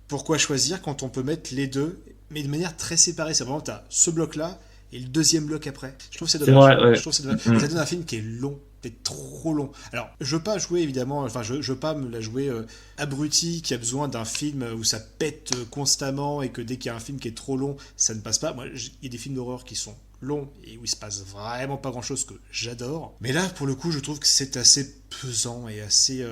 pourquoi choisir quand on peut mettre les deux, mais de manière très séparée. C'est vraiment, tu as ce bloc-là et le deuxième bloc après. Je trouve que c'est C'est dommage. vrai, ouais. Je trouve que c'est dommage. Et Hmm. ça donne un film qui est long, qui est trop long. Alors, je veux pas jouer évidemment, enfin, je veux pas me la jouer abruti qui a besoin d'un film où ça pète constamment et que dès qu'il y a un film qui est trop long, ça ne passe pas. Moi, il y a des films d'horreur qui sont long et où il se passe vraiment pas grand chose que j'adore. Mais là, pour le coup, je trouve que c'est assez pesant et assez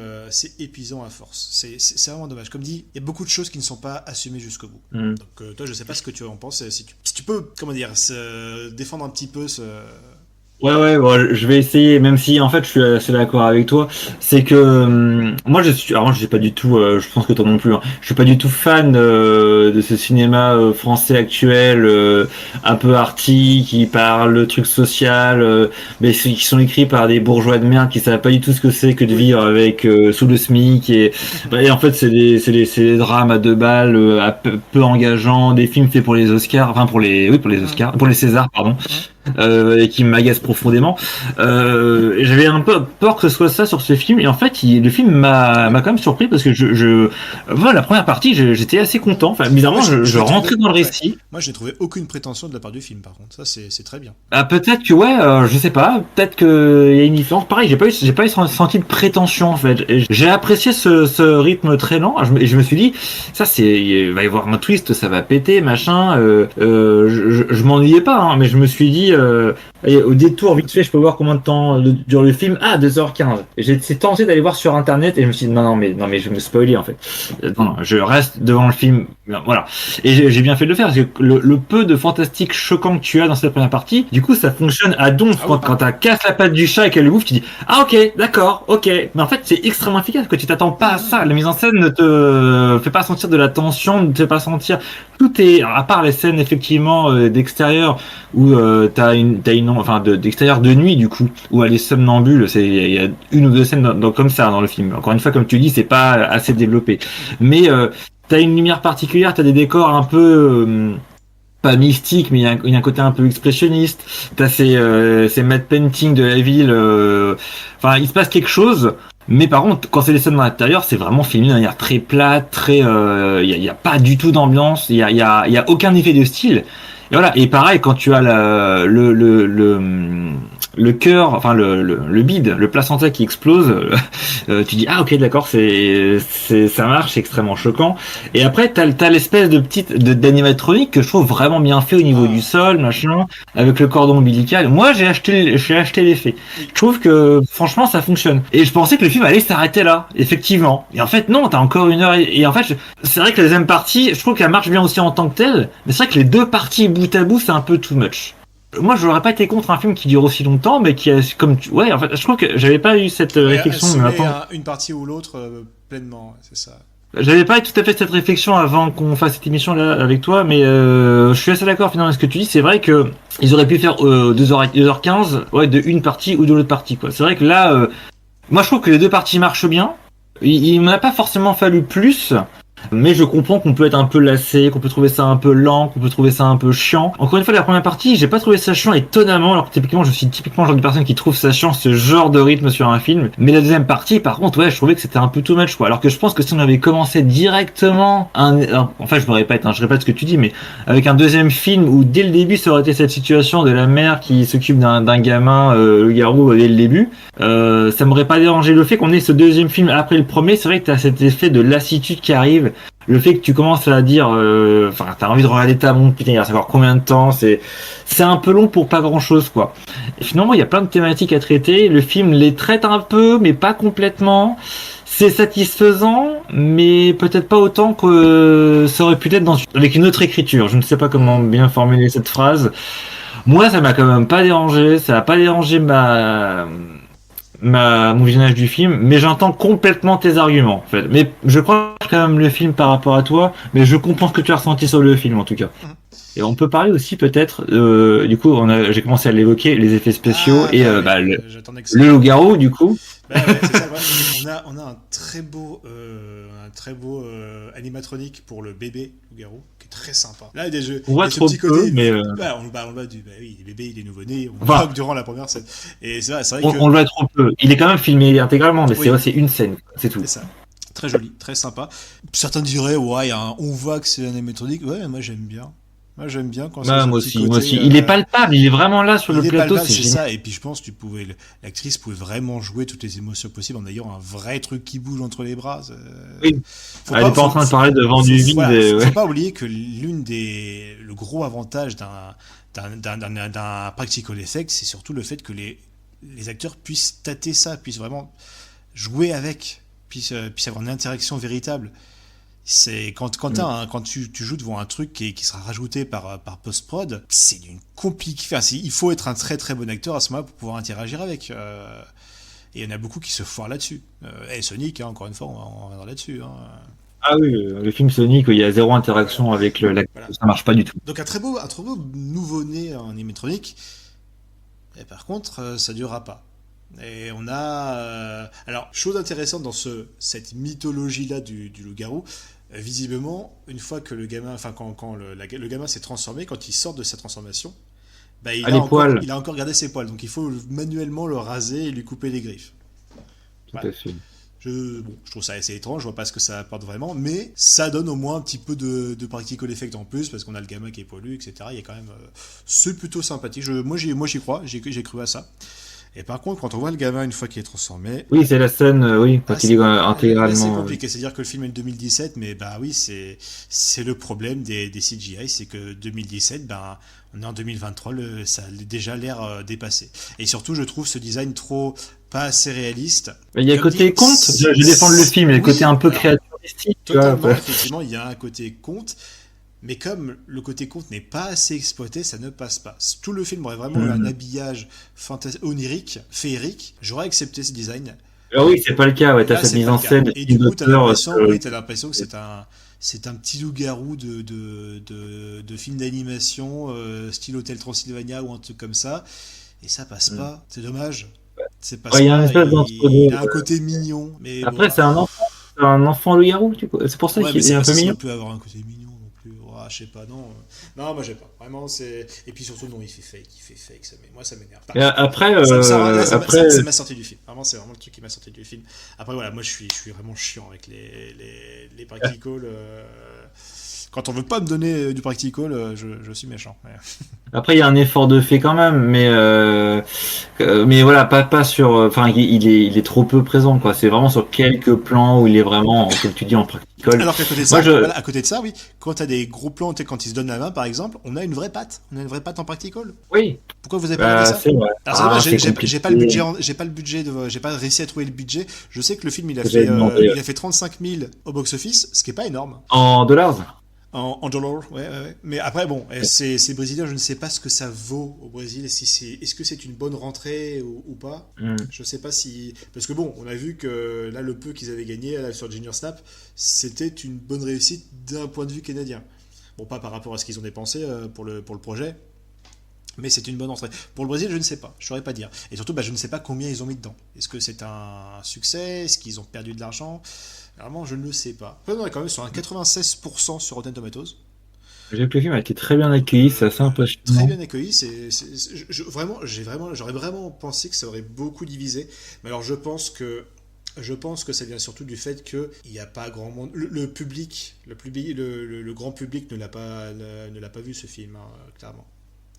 épuisant à force. C'est vraiment dommage. Comme dit, il y a beaucoup de choses qui ne sont pas assumées jusqu'au bout. Hmm. Donc, toi, je sais pas ce que tu en penses. Si tu peux, comment dire, défendre un petit peu ce. Ouais, ouais, bon, je vais essayer, même si en fait je suis assez d'accord avec toi. C'est que moi je suis, alors je suis pas du tout, je pense que toi non plus, hein, je suis pas du tout fan de ce cinéma français actuel, un peu arty, qui parle de trucs social, mais qui sont écrits par des bourgeois de merde qui savent pas du tout ce que c'est que de Oui. vivre avec sous le SMIC et en fait c'est des drames à deux balles, peu engageants, des films faits pour les Oscars, enfin pour les Hum, Oscars, pour les Césars, pardon hum. et qui m'agace profondément. Et j'avais un peu peur que ce soit ça sur ce film. Et en fait, le film Ouais. m'a quand même surpris parce que voilà, la première partie, j'étais assez content. Enfin, Moi, bizarrement, je l'ai trouvé. rentrais dans le Ouais. récit. Moi, j'ai trouvé aucune prétention de la part du film, par contre. Ça, c'est très bien. Ah, peut-être que ouais, je sais pas, peut-être qu'il y a une différence. Pareil, j'ai pas eu senti de prétention en fait. Et j'ai apprécié ce rythme très lent. Et je me suis dit, ça c'est, il va y avoir un twist, ça va péter, machin. Je m'ennuyais pas, hein, mais je me suis dit, allez, au détour vite fait, je peux voir combien de temps dure le film. Ah, 2h15. J'ai tenté d'aller voir sur internet et je me suis dit non mais je vais me spoiler en fait. Non, je reste devant le film. Voilà. Et j'ai bien fait de le faire parce que le peu de fantastique choquant que tu as dans cette première partie, du coup, ça fonctionne à donf. Ah oui. Quand t'as casse la patte du chat et qu'elle le bouffe, tu dis ah ok, d'accord, ok. Mais en fait, c'est extrêmement efficace que tu t'attends pas à ça. La mise en scène ne te fait pas sentir de la tension, ne te fait pas sentir. Tout est, à part les scènes effectivement d'extérieur où t'as une enfin d'extérieur de nuit du coup où elle est somnambule. Il y a une ou deux scènes comme ça dans le film. Encore une fois, comme tu dis, c'est pas assez développé. Mais t'as une lumière particulière, t'as des décors un peu pas mystique, mais il y a un côté un peu expressionniste. T'as ces matte painting de la ville. Enfin, il se passe quelque chose. Mais par contre, quand c'est des scènes dans l'intérieur, c'est vraiment filmé d'une manière très plate, très. Il y a pas du tout d'ambiance. Il y a aucun effet de style. Et voilà. Et pareil, quand tu as le cœur, enfin le bide, le placenta qui explose, tu dis ah ok d'accord, ça marche, c'est extrêmement choquant. Et après t'as l'espèce de petite d'animatronique que je trouve vraiment bien fait au niveau du sol, machin, avec le cordon ombilical. Moi j'ai acheté l'effet. Je trouve que franchement ça fonctionne. Et je pensais que le film allait s'arrêter là, effectivement. Et en fait non, t'as encore une heure. Et en fait c'est vrai que la deuxième partie, je trouve qu'elle marche bien aussi en tant que telle. Mais c'est vrai que les deux parties bout à bout c'est un peu too much. Moi, je n'aurais pas été contre un film qui dure aussi longtemps, mais qui a, ouais, en fait, je trouve que j'avais pas eu cette réflexion. Une partie ou l'autre pleinement, c'est ça. J'avais pas eu tout à fait cette réflexion avant qu'on fasse cette émission là avec toi, mais je suis assez d'accord finalement avec ce que tu dis. C'est vrai que ils auraient pu faire 2h15, ouais, de une partie ou de l'autre partie, quoi. C'est vrai que là, moi, je trouve que les deux parties marchent bien. Il m'en a pas forcément fallu plus. Mais je comprends qu'on peut être un peu lassé, qu'on peut trouver ça un peu lent, qu'on peut trouver ça un peu chiant. Encore une fois, la première partie, j'ai pas trouvé ça chiant étonnamment, alors que typiquement, je suis typiquement le genre de personne qui trouve ça chiant, ce genre de rythme sur un film. Mais la deuxième partie, par contre, ouais, je trouvais que c'était un peu too much, quoi. Alors que je pense que si on avait commencé directement enfin, je me répète, je répète ce que tu dis, mais avec un deuxième film où dès le début, ça aurait été cette situation de la mère qui s'occupe d'un gamin, le garou, dès le début, ça m'aurait pas dérangé. Le fait qu'on ait ce deuxième film après le premier, c'est vrai que t'as cet effet de lassitude qui arrive. Le fait que tu commences à dire, enfin, t'as envie de regarder ta montre, putain, il va savoir combien de temps, c'est un peu long pour pas grand chose, quoi. Et finalement, il y a plein de thématiques à traiter. Le film les traite un peu, mais pas complètement. C'est satisfaisant, mais peut-être pas autant que ça aurait pu être avec une autre écriture. Je ne sais pas comment bien formuler cette phrase. Moi, ça m'a quand même pas dérangé. Ça a pas dérangé mon visionnage du film, mais j'entends complètement tes arguments, en fait. Mais je crois quand même le film par rapport à toi, mais je comprends ce que tu as ressenti sur le film, en tout cas. Et on peut parler aussi peut-être, du coup, j'ai commencé à l'évoquer, les effets spéciaux le loup-garou, du coup. Ouais, c'est ça, ouais. On a un très beau animatronique pour le bébé loup-garou qui est très sympa. Là, il y a des jeux. On voit trop peu, mais on le voit oui, les bébés, il est nouveau-né, on le voit durant la première scène. Et c'est vrai que on le voit trop peu. Il est quand même filmé intégralement, mais c'est une scène, c'est tout. C'est ça. Très joli, très sympa. Certains diraient ouais, on voit que c'est un animatronique. Ouais, moi j'aime bien. Moi j'aime bien quand c'est moi aussi. Il est palpable, il est vraiment là sur le plateau. C'est ça. Et puis je pense que l'actrice pouvait vraiment jouer toutes les émotions possibles en ayant un vrai truc qui bouge entre les bras. Oui. Elle n'est pas en train de parler devant du vide. Faut pas oublier que le gros avantage d'un practical effect, c'est surtout le fait que les acteurs puissent tâter ça, puissent vraiment jouer avec, puissent avoir une interaction véritable. C'est quand tu joues devant un truc qui sera rajouté par post-prod, c'est d'une compliquée. Enfin, il faut être un très très bon acteur à ce moment-là pour pouvoir interagir avec. Et il y en a beaucoup qui se foirent là-dessus. Et Sonic, encore une fois, on reviendra là-dessus. Ah oui, le film Sonic, il y a zéro interaction avec l'acteur, voilà. Ça marche pas du tout. Donc un très beau nouveau-né en animatronique. Et par contre, ça durera pas. Et on a alors chose intéressante dans cette mythologie là du loup-garou, visiblement une fois que le gamin, enfin quand le gamin s'est transformé, quand il sort de sa transformation, il a encore gardé ses poils, donc il faut manuellement le raser et lui couper les griffes. Tout à fait. Je trouve ça assez étrange, je vois pas ce que ça apporte vraiment, mais ça donne au moins un petit peu de practical effect en plus, parce qu'on a le gamin qui est poilu, etc. Il y a quand même, c'est plutôt sympathique. Moi j'y crois, j'ai cru à ça. Et par contre, quand on voit le gamin une fois qu'il est transformé... Oui, c'est la scène, quand il est intégralement... C'est compliqué, c'est-à-dire que le film est de 2017, mais oui, c'est le problème des CGI, c'est que 2017, on est en 2023, ça a déjà l'air dépassé. Et surtout, je trouve ce design pas assez réaliste. Il y a côté conte, je défends le film, il y a côté un peu créaturistique. Totalement, effectivement, il y a un côté conte. Mais comme le côté conte n'est pas assez exploité, ça ne passe pas. Tout le film aurait vraiment eu un habillage onirique, féerique. J'aurais accepté ce design. Alors oui, c'est pas le cas. Ouais, t'as cette mise en scène. Et du coup, t'as l'impression que c'est un petit loup-garou de film d'animation, style Hôtel Transylvania ou un truc comme ça. Et ça passe pas. C'est dommage. C'est pas ça. Il y a un côté mignon. Mais après, c'est un enfant loup-garou. C'est pour ça qu'il est un peu mignon. Ça peut avoir un côté mignon. je sais pas, non. Non, moi, j'aime pas. Vraiment, c'est. Et puis surtout, non, il fait fake. Moi, ça m'énerve. Et après, Ça m'a sorti du film. Vraiment, c'est vraiment le truc qui m'a sorti du film. Après, voilà, moi, je suis vraiment chiant avec les practicals. Quand on veut pas me donner du practical, je suis méchant. Mais... Après, il y a un effort de fait quand même, mais voilà, pas sur. Enfin, il est trop peu présent, quoi. C'est vraiment sur quelques plans où il est vraiment, comme tu dis, en practical. Alors qu'à côté de ça, voilà, à côté de ça, oui, quand t'as des gros plans, quand ils se donnent la main, par exemple, on a une vraie patte. On a une vraie patte en practical. Oui. Pourquoi vous avez pas regardé ça? C'est vrai. Alors c'est dommage, j'ai pas le budget, j'ai pas réussi à trouver le budget. Je sais que le film il a fait 35 000 au box office, ce qui est pas énorme. En dollars. En dollars, ouais. Mais après, bon, c'est brésilien, je ne sais pas ce que ça vaut au Brésil. Est-ce que c'est une bonne rentrée ou pas? Je sais pas si. Parce que bon, on a vu que là, le peu qu'ils avaient gagné là, sur Junior Snap, c'était une bonne réussite d'un point de vue canadien. Bon, pas par rapport à ce qu'ils ont dépensé pour le projet, mais c'est une bonne entrée. Pour le Brésil, je ne sais pas, je ne saurais pas dire. Et surtout, je ne sais pas combien ils ont mis dedans. Est-ce que c'est un succès? Est-ce qu'ils ont perdu de l'argent? Vraiment, je ne le sais pas. Après, on est quand même sur un 96% sur Rotten Tomatoes. J'ai que le film a été très bien accueilli, c'est assez impressionnant. Très bien accueilli. J'aurais vraiment pensé que ça aurait beaucoup divisé. Mais alors, je pense que ça vient surtout du fait qu'il n'y a pas grand monde. Le public, le grand public ne l'a pas vu ce film, hein, clairement.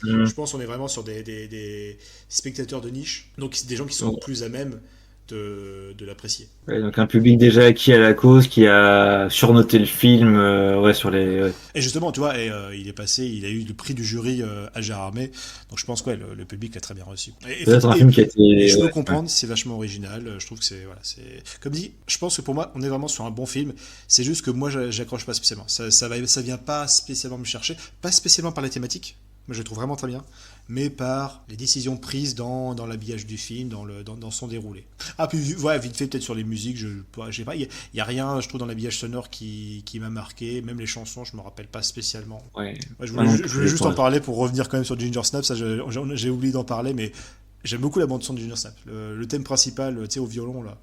Je pense qu'on est vraiment sur des spectateurs de niche, donc des gens qui sont plus à même de l'apprécier. Ouais, donc un public déjà acquis à la cause, qui a surnoté le film, sur les. Ouais. Et justement, tu vois, il est passé, il a eu le prix du jury à Gérardmer, donc je pense que le public l'a très bien reçu. C'est un film qui a été. Je peux comprendre, c'est vachement original. Je trouve que c'est comme dit. Je pense que pour moi, on est vraiment sur un bon film. C'est juste que moi, j'accroche pas spécialement. Ça vient pas spécialement me chercher, pas spécialement par la thématique. Moi, je le trouve vraiment très bien, mais par les décisions prises dans l'habillage du film, dans son déroulé. Ah, puis ouais, vite fait, peut-être sur les musiques, je sais pas, il y a rien, je trouve, dans l'habillage sonore qui m'a marqué. Même les chansons, je me rappelle pas spécialement. Ouais. Ouais, je voulais juste en parler pour revenir quand même sur Ginger Snap. Ça, j'ai oublié d'en parler, mais j'aime beaucoup la bande son de Ginger Snap. Le thème principal, tu sais, au violon là.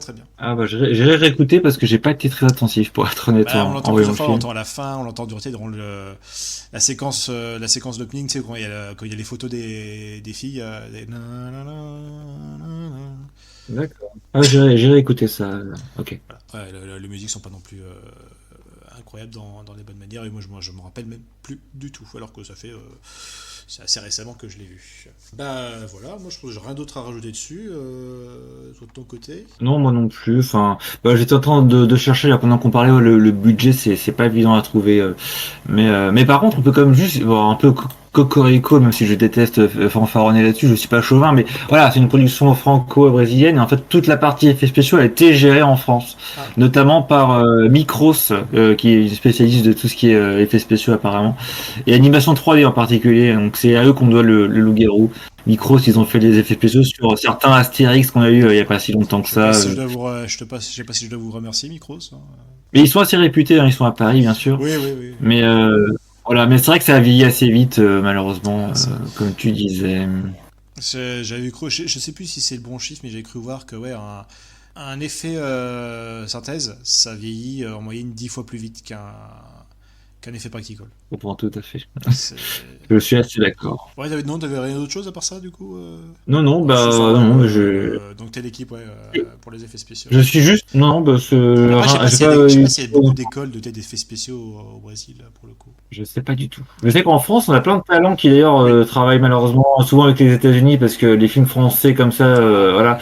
Très bien. Ah bah j'irai réécouter parce que j'ai pas été très attentif pour être honnête. On l'entend plusieurs fois, on l'entend à la fin, on l'entend durant la séquence d'opening, tu sais, quand il y a les photos des filles. D'accord. Ah, j'irai écouter ça. Ok. Voilà. Après, les musiques sont pas non plus incroyables dans les bonnes manières, et moi je me rappelle même plus du tout, alors que ça fait c'est assez récemment que je l'ai vu. Bah voilà, moi je trouve que j'ai rien d'autre à rajouter dessus. De ton côté? Non, moi non plus. Enfin, j'étais en train de chercher là pendant qu'on parlait, le budget, c'est pas évident à trouver. Mais par contre, on peut quand même juste un peu cocorico, même si je déteste fanfaronner là-dessus, je suis pas chauvin, mais voilà, c'est une production franco-brésilienne, et en fait toute la partie effets spéciaux a été gérée en France, notamment par Micros, qui est spécialiste de tout ce qui est effets spéciaux apparemment, et animation 3D en particulier, donc c'est à eux qu'on doit le loup-garou. Micros, ils ont fait des effets spéciaux sur certains Astérix qu'on a eu il y a pas si longtemps que ça. Je sais pas si je dois vous remercier, Micros. Hein. Mais ils sont assez réputés, hein, ils sont à Paris bien sûr. Oui. Mais voilà, mais c'est vrai que ça a vieilli assez vite, malheureusement, comme tu disais. J'avais cru, je sais plus si c'est le bon chiffre, mais j'ai cru voir que un effet synthèse, ça vieillit en moyenne 10 fois plus vite qu'un effet practical. Je comprends tout à fait. Je suis assez d'accord. Ouais, t'avais rien d'autre chose à part ça, du coup Non, donc t'es l'équipe, pour les effets spéciaux. Je suis juste... Non, je sais pas s'il y a beaucoup d'écoles d'effets spéciaux au Brésil, pour le coup. Je sais pas du tout. Je sais qu'en France, on a plein de talents qui d'ailleurs travaillent malheureusement souvent avec les États-Unis, parce que les films français comme ça, voilà...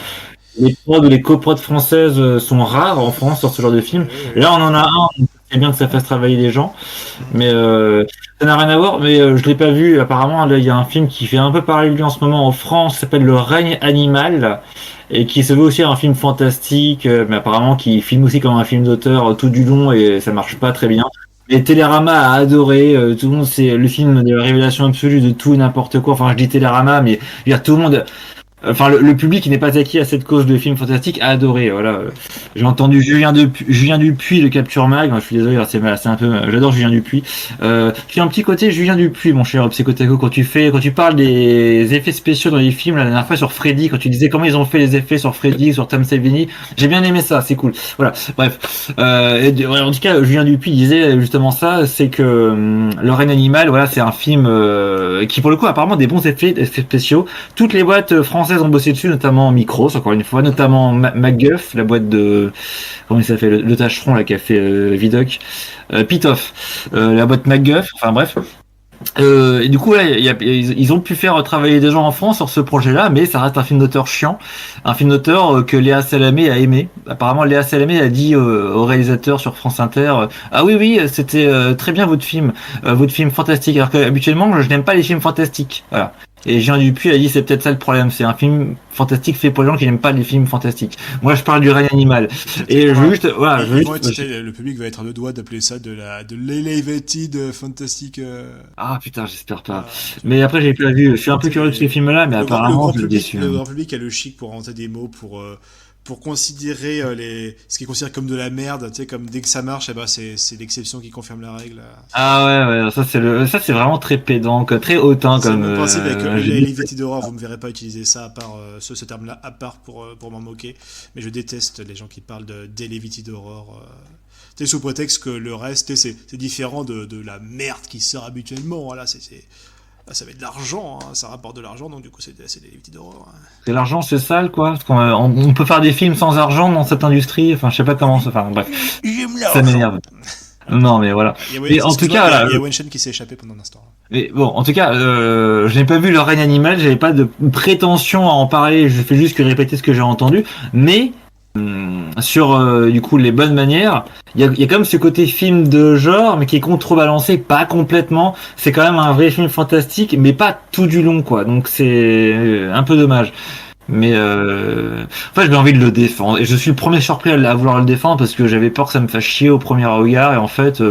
Les prods ou les coprods françaises sont rares en France sur ce genre de film. Et là, on en a un c'est bien que ça fasse travailler les gens. Mais ça n'a rien à voir. Mais je l'ai pas vu. Apparemment, là, il y a un film qui fait un peu parler de lui en ce moment en France, qui s'appelle Le règne animal, et qui se veut aussi un film fantastique, mais apparemment qui filme aussi comme un film d'auteur tout du long, et ça marche pas très bien. Et Télérama a adoré, tout le monde, c'est le film de la révélation absolue de tout et n'importe quoi. Enfin, je dis Télérama, mais je veux dire, tout le monde, enfin, le public qui n'est pas acquis à cette cause de films fantastiques a adoré. Voilà. J'ai entendu Julien Dupuis de Capture Mag. Je suis désolé, c'est un peu. J'adore Julien Dupuis. Tu as un petit côté Julien Dupuis, mon cher Psychotaco, quand tu parles des effets spéciaux dans les films. La dernière fois sur Freddy, quand tu disais comment ils ont fait les effets sur Freddy, sur Tom Savini, j'ai bien aimé ça. C'est cool. Voilà. Bref. En tout cas, Julien Dupuis disait justement ça, c'est que Le règne animal, voilà, c'est un film qui pour le coup a apparemment des bons effets spéciaux. Toutes les boîtes françaises ont bossé dessus, notamment Micros, encore une fois, notamment MacGuff, la boîte de, comment il s'appelle, le tâcheron là qui a fait Vidoc, Pitoff, la boîte MacGuff, enfin bref. Et du coup, là, ils ont pu faire travailler des gens en France sur ce projet-là, mais ça reste un film d'auteur chiant, un film d'auteur que Léa Salamé a aimé. Apparemment, Léa Salamé a dit au réalisateur sur France Inter, ah oui, oui, c'était très bien votre film fantastique. Alors que habituellement, je n'aime pas les films fantastiques. Voilà. Et Jean Dupuis a dit c'est peut-être ça le problème, c'est un film fantastique fait pour les gens qui n'aiment pas les films fantastiques. Moi, je parle du règne animal. Et je veux juste, voilà, le public va être à deux doigts d'appeler ça de l'elevated fantastique. Ah putain, j'espère pas. Mais après, j'ai pas vu. Je suis un peu curieux de ces films-là, mais apparemment, je suis déçu. Le grand public a le chic pour inventer des mots pour considérer ce qui est considéré comme de la merde, tu sais, comme dès que ça marche, eh ben c'est l'exception qui confirme la règle. Ah ouais, ça c'est vraiment très pédant, très hautain C'est comme. le principe avec l'elevated horror, vous me verrez pas utiliser ça à part ce terme-là, à part pour m'en moquer, mais je déteste les gens qui parlent d'elevated horror. Sous prétexte que le reste, c'est différent de la merde qui sort habituellement. Voilà, ça va être de l'argent, hein, ça rapporte de l'argent, donc du coup c'est des petits d'horreur. Hein. C'est l'argent, c'est sale quoi. Parce on peut faire des films sans argent dans cette industrie. Enfin, je sais pas comment ça. Enfin, bref. Ça m'énerve. Non, mais voilà. Et en tout cas, il y a Wenchen qui s'est échappé pendant un instant. Mais bon, en tout cas, je n'ai pas vu Le règne animal. J'avais pas de prétention à en parler. Je fais juste que répéter ce que j'ai entendu. Mais sur du coup les bonnes manières, il y a quand même ce côté film de genre mais qui est contrebalancé, pas complètement. C'est quand même un vrai film fantastique mais pas tout du long quoi, donc c'est un peu dommage. Mais en fait, j'ai envie de le défendre et je suis le premier surpris à vouloir le défendre parce que j'avais peur que ça me fasse chier au premier regard et en fait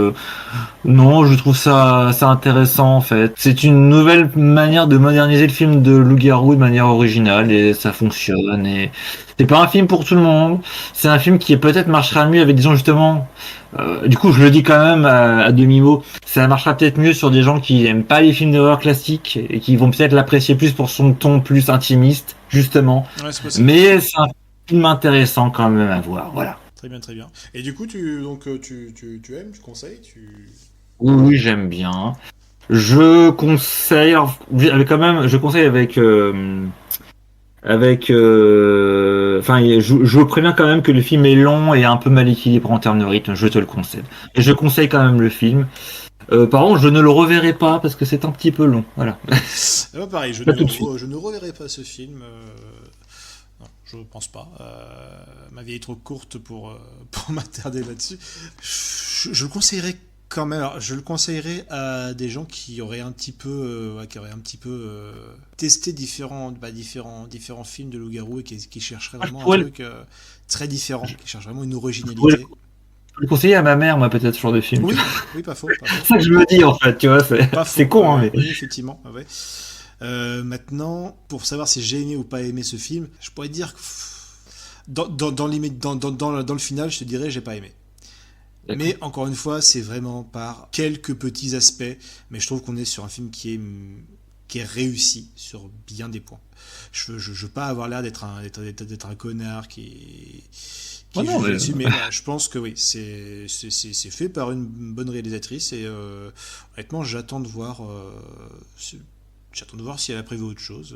non, je trouve ça intéressant en fait. C'est une nouvelle manière de moderniser le film de loup-garou de manière originale et ça fonctionne. Et c'est pas un film pour tout le monde. C'est un film qui peut-être marchera mieux avec des gens justement. Du coup, je le dis quand même à demi-mot. Ça marchera peut-être mieux sur des gens qui aiment pas les films d'horreur classiques et qui vont peut-être l'apprécier plus pour son ton plus intimiste, justement. Ouais, c'est possible. Mais c'est un film intéressant quand même à voir. Voilà. Très bien, très bien. Et du coup, tu aimes, tu conseilles, Oui, j'aime bien. Je conseille, alors, je conseille enfin, je vous préviens quand même que le film est long et un peu mal équilibré en termes de rythme, je te le conseille. Et je conseille quand même le film. Par contre, je ne le reverrai pas parce que c'est un petit peu long. Voilà. Pareil, je ne reverrai pas ce film. Non, je pense pas. Ma vie est trop courte pour m'attarder là-dessus. Je le conseillerais quand même. Alors, je le conseillerais à des gens qui auraient un petit peu, testé différents films de loup-garou et qui chercheraient vraiment un truc très différent, qui cherchent vraiment une originalité. Je le conseiller à ma mère, moi, peut-être, ce genre de film. Oui, pas faux. C'est ça que je me dis, en fait, tu vois, c'est con, hein, mais... Oui, effectivement, ouais. Maintenant, pour savoir si j'ai aimé ou pas aimé ce film, je pourrais te dire que dans le final, je te dirais j'ai pas aimé. D'accord. Mais encore une fois, c'est vraiment par quelques petits aspects, mais je trouve qu'on est sur un film qui est réussi sur bien des points. Je veux pas avoir l'air d'être un connard qui non, là-dessus, mais je pense que oui, c'est fait par une bonne réalisatrice et honnêtement, j'attends de voir si elle a prévu autre chose.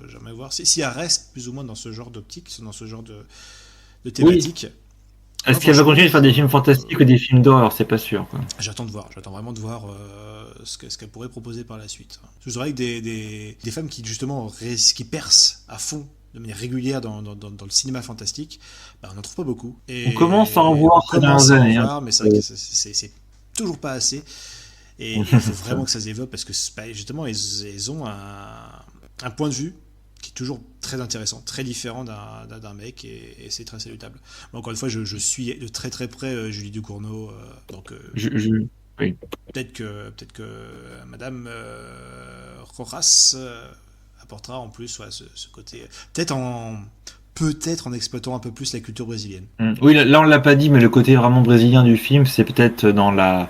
J'aimerais voir si elle reste plus ou moins dans ce genre d'optique, dans ce genre de thématique. Oui. Est-ce qu'elle va continuer de faire des films fantastiques ou des films d'horreur? C'est pas sûr. Quoi. J'attends vraiment de voir ce qu'elle pourrait proposer par la suite. Je dirais que des femmes qui justement qui percent à fond de manière régulière dans le cinéma fantastique, on n'en trouve pas beaucoup. Et On commence à en voir ces dernières années. Mais c'est vrai que c'est toujours pas assez. Et il faut vraiment que ça se développe parce que justement, ils ont un point de vue qui est toujours très intéressant, très différent d'un mec, et c'est très salutable. Encore une fois, je suis de très très près Julie Ducournau, donc Oui. peut-être que Madame Rojas apportera en plus ce côté, peut-être en exploitant un peu plus la culture brésilienne. Oui, là on l'a pas dit, mais le côté vraiment brésilien du film, c'est peut-être dans la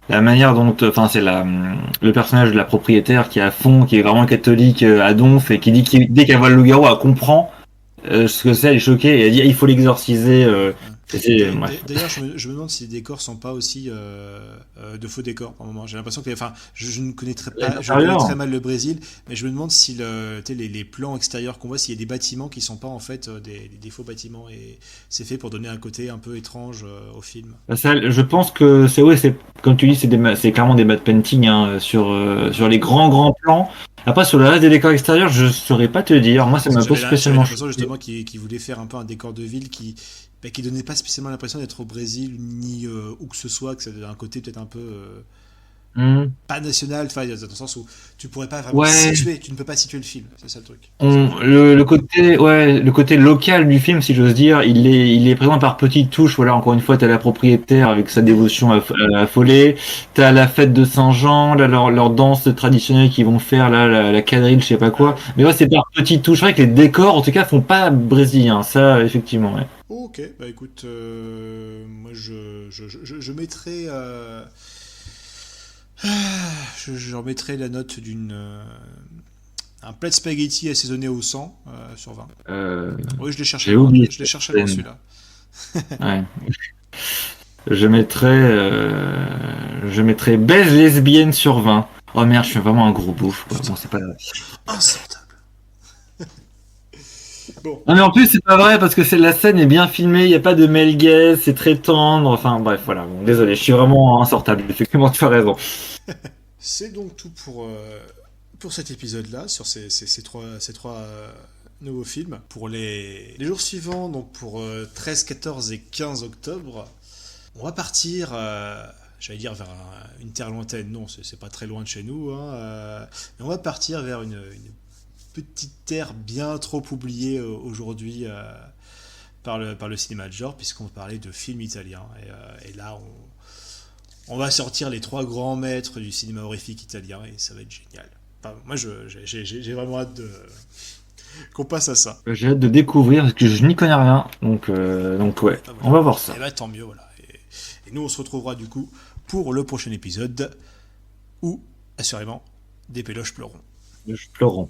manière dont, enfin, c'est le personnage de la propriétaire qui est à fond, qui est vraiment catholique à donf et qui dit que dès qu'elle voit le loup-garou, elle comprend ce que c'est, elle est choquée et elle dit il faut l'exorciser. D'ailleurs, je me demande si les décors sont pas aussi de faux décors par moment. J'ai l'impression que, enfin, je ne connais je connais très mal le Brésil, mais je me demande si les plans extérieurs qu'on voit, s'il y a des bâtiments qui sont pas en fait des faux bâtiments, et c'est fait pour donner un côté un peu étrange au film. Ça, je pense que c'est comme tu dis, c'est clairement des matte painting sur les grands plans. Après, sur le reste des décors extérieurs, je saurais pas te dire. Moi, ça m'a pas spécialement. J'avais l'impression justement qu'il voulait faire un peu un décor de ville qui donnait pas spécialement l'impression d'être au Brésil ni où que ce soit, que ça avait un côté peut-être un peu pas national, dans le sens où tu pourrais pas vraiment tu ne peux pas situer le film, c'est ça le truc. Le côté local du film, si j'ose dire, il est présent par petites touches. Voilà, encore une fois, t'as la propriétaire avec sa dévotion affolée, t'as la fête de Saint-Jean, là, leur danse traditionnelle qu'ils vont faire, là, la quadrille, je sais pas quoi. Mais ouais, c'est par petites touches. C'est vrai que les décors, en tout cas, font pas brésilien, ça, effectivement, ouais. Ok, écoute, moi je mettrai je remettrai la note un plat de spaghetti assaisonné au sang sur 20. Oui, je l'ai cherché loin, celui-là. Ouais. Je mettrais baise lesbienne sur 20. Oh merde, je suis vraiment un gros bouffe, quoi. Bon, c'est pas insortable. Bon. Non mais en plus c'est pas vrai parce que la scène est bien filmée, il n'y a pas de Mel Gibson, c'est très tendre, enfin bref voilà, bon, désolé, je suis vraiment insortable, effectivement tu as raison. C'est donc tout pour cet épisode-là, sur ces trois nouveaux films. Pour les jours suivants, donc pour 13, 14 et 15 octobre, on va partir, j'allais dire vers une terre lointaine, non, c'est pas très loin de chez nous, mais on va partir vers une petite terre bien trop oubliée aujourd'hui par le cinéma de genre, puisqu'on parlait de films italiens. Et là, on va sortir les trois grands maîtres du cinéma horrifique italien, et ça va être génial. Enfin, moi, j'ai vraiment hâte qu'on passe à ça. J'ai hâte de découvrir, parce que je n'y connais rien, donc ouais, voilà. On va voir ça. Et tant mieux, voilà. Et nous, on se retrouvera du coup pour le prochain épisode, où, assurément, des péloches pleureront. Pleurons.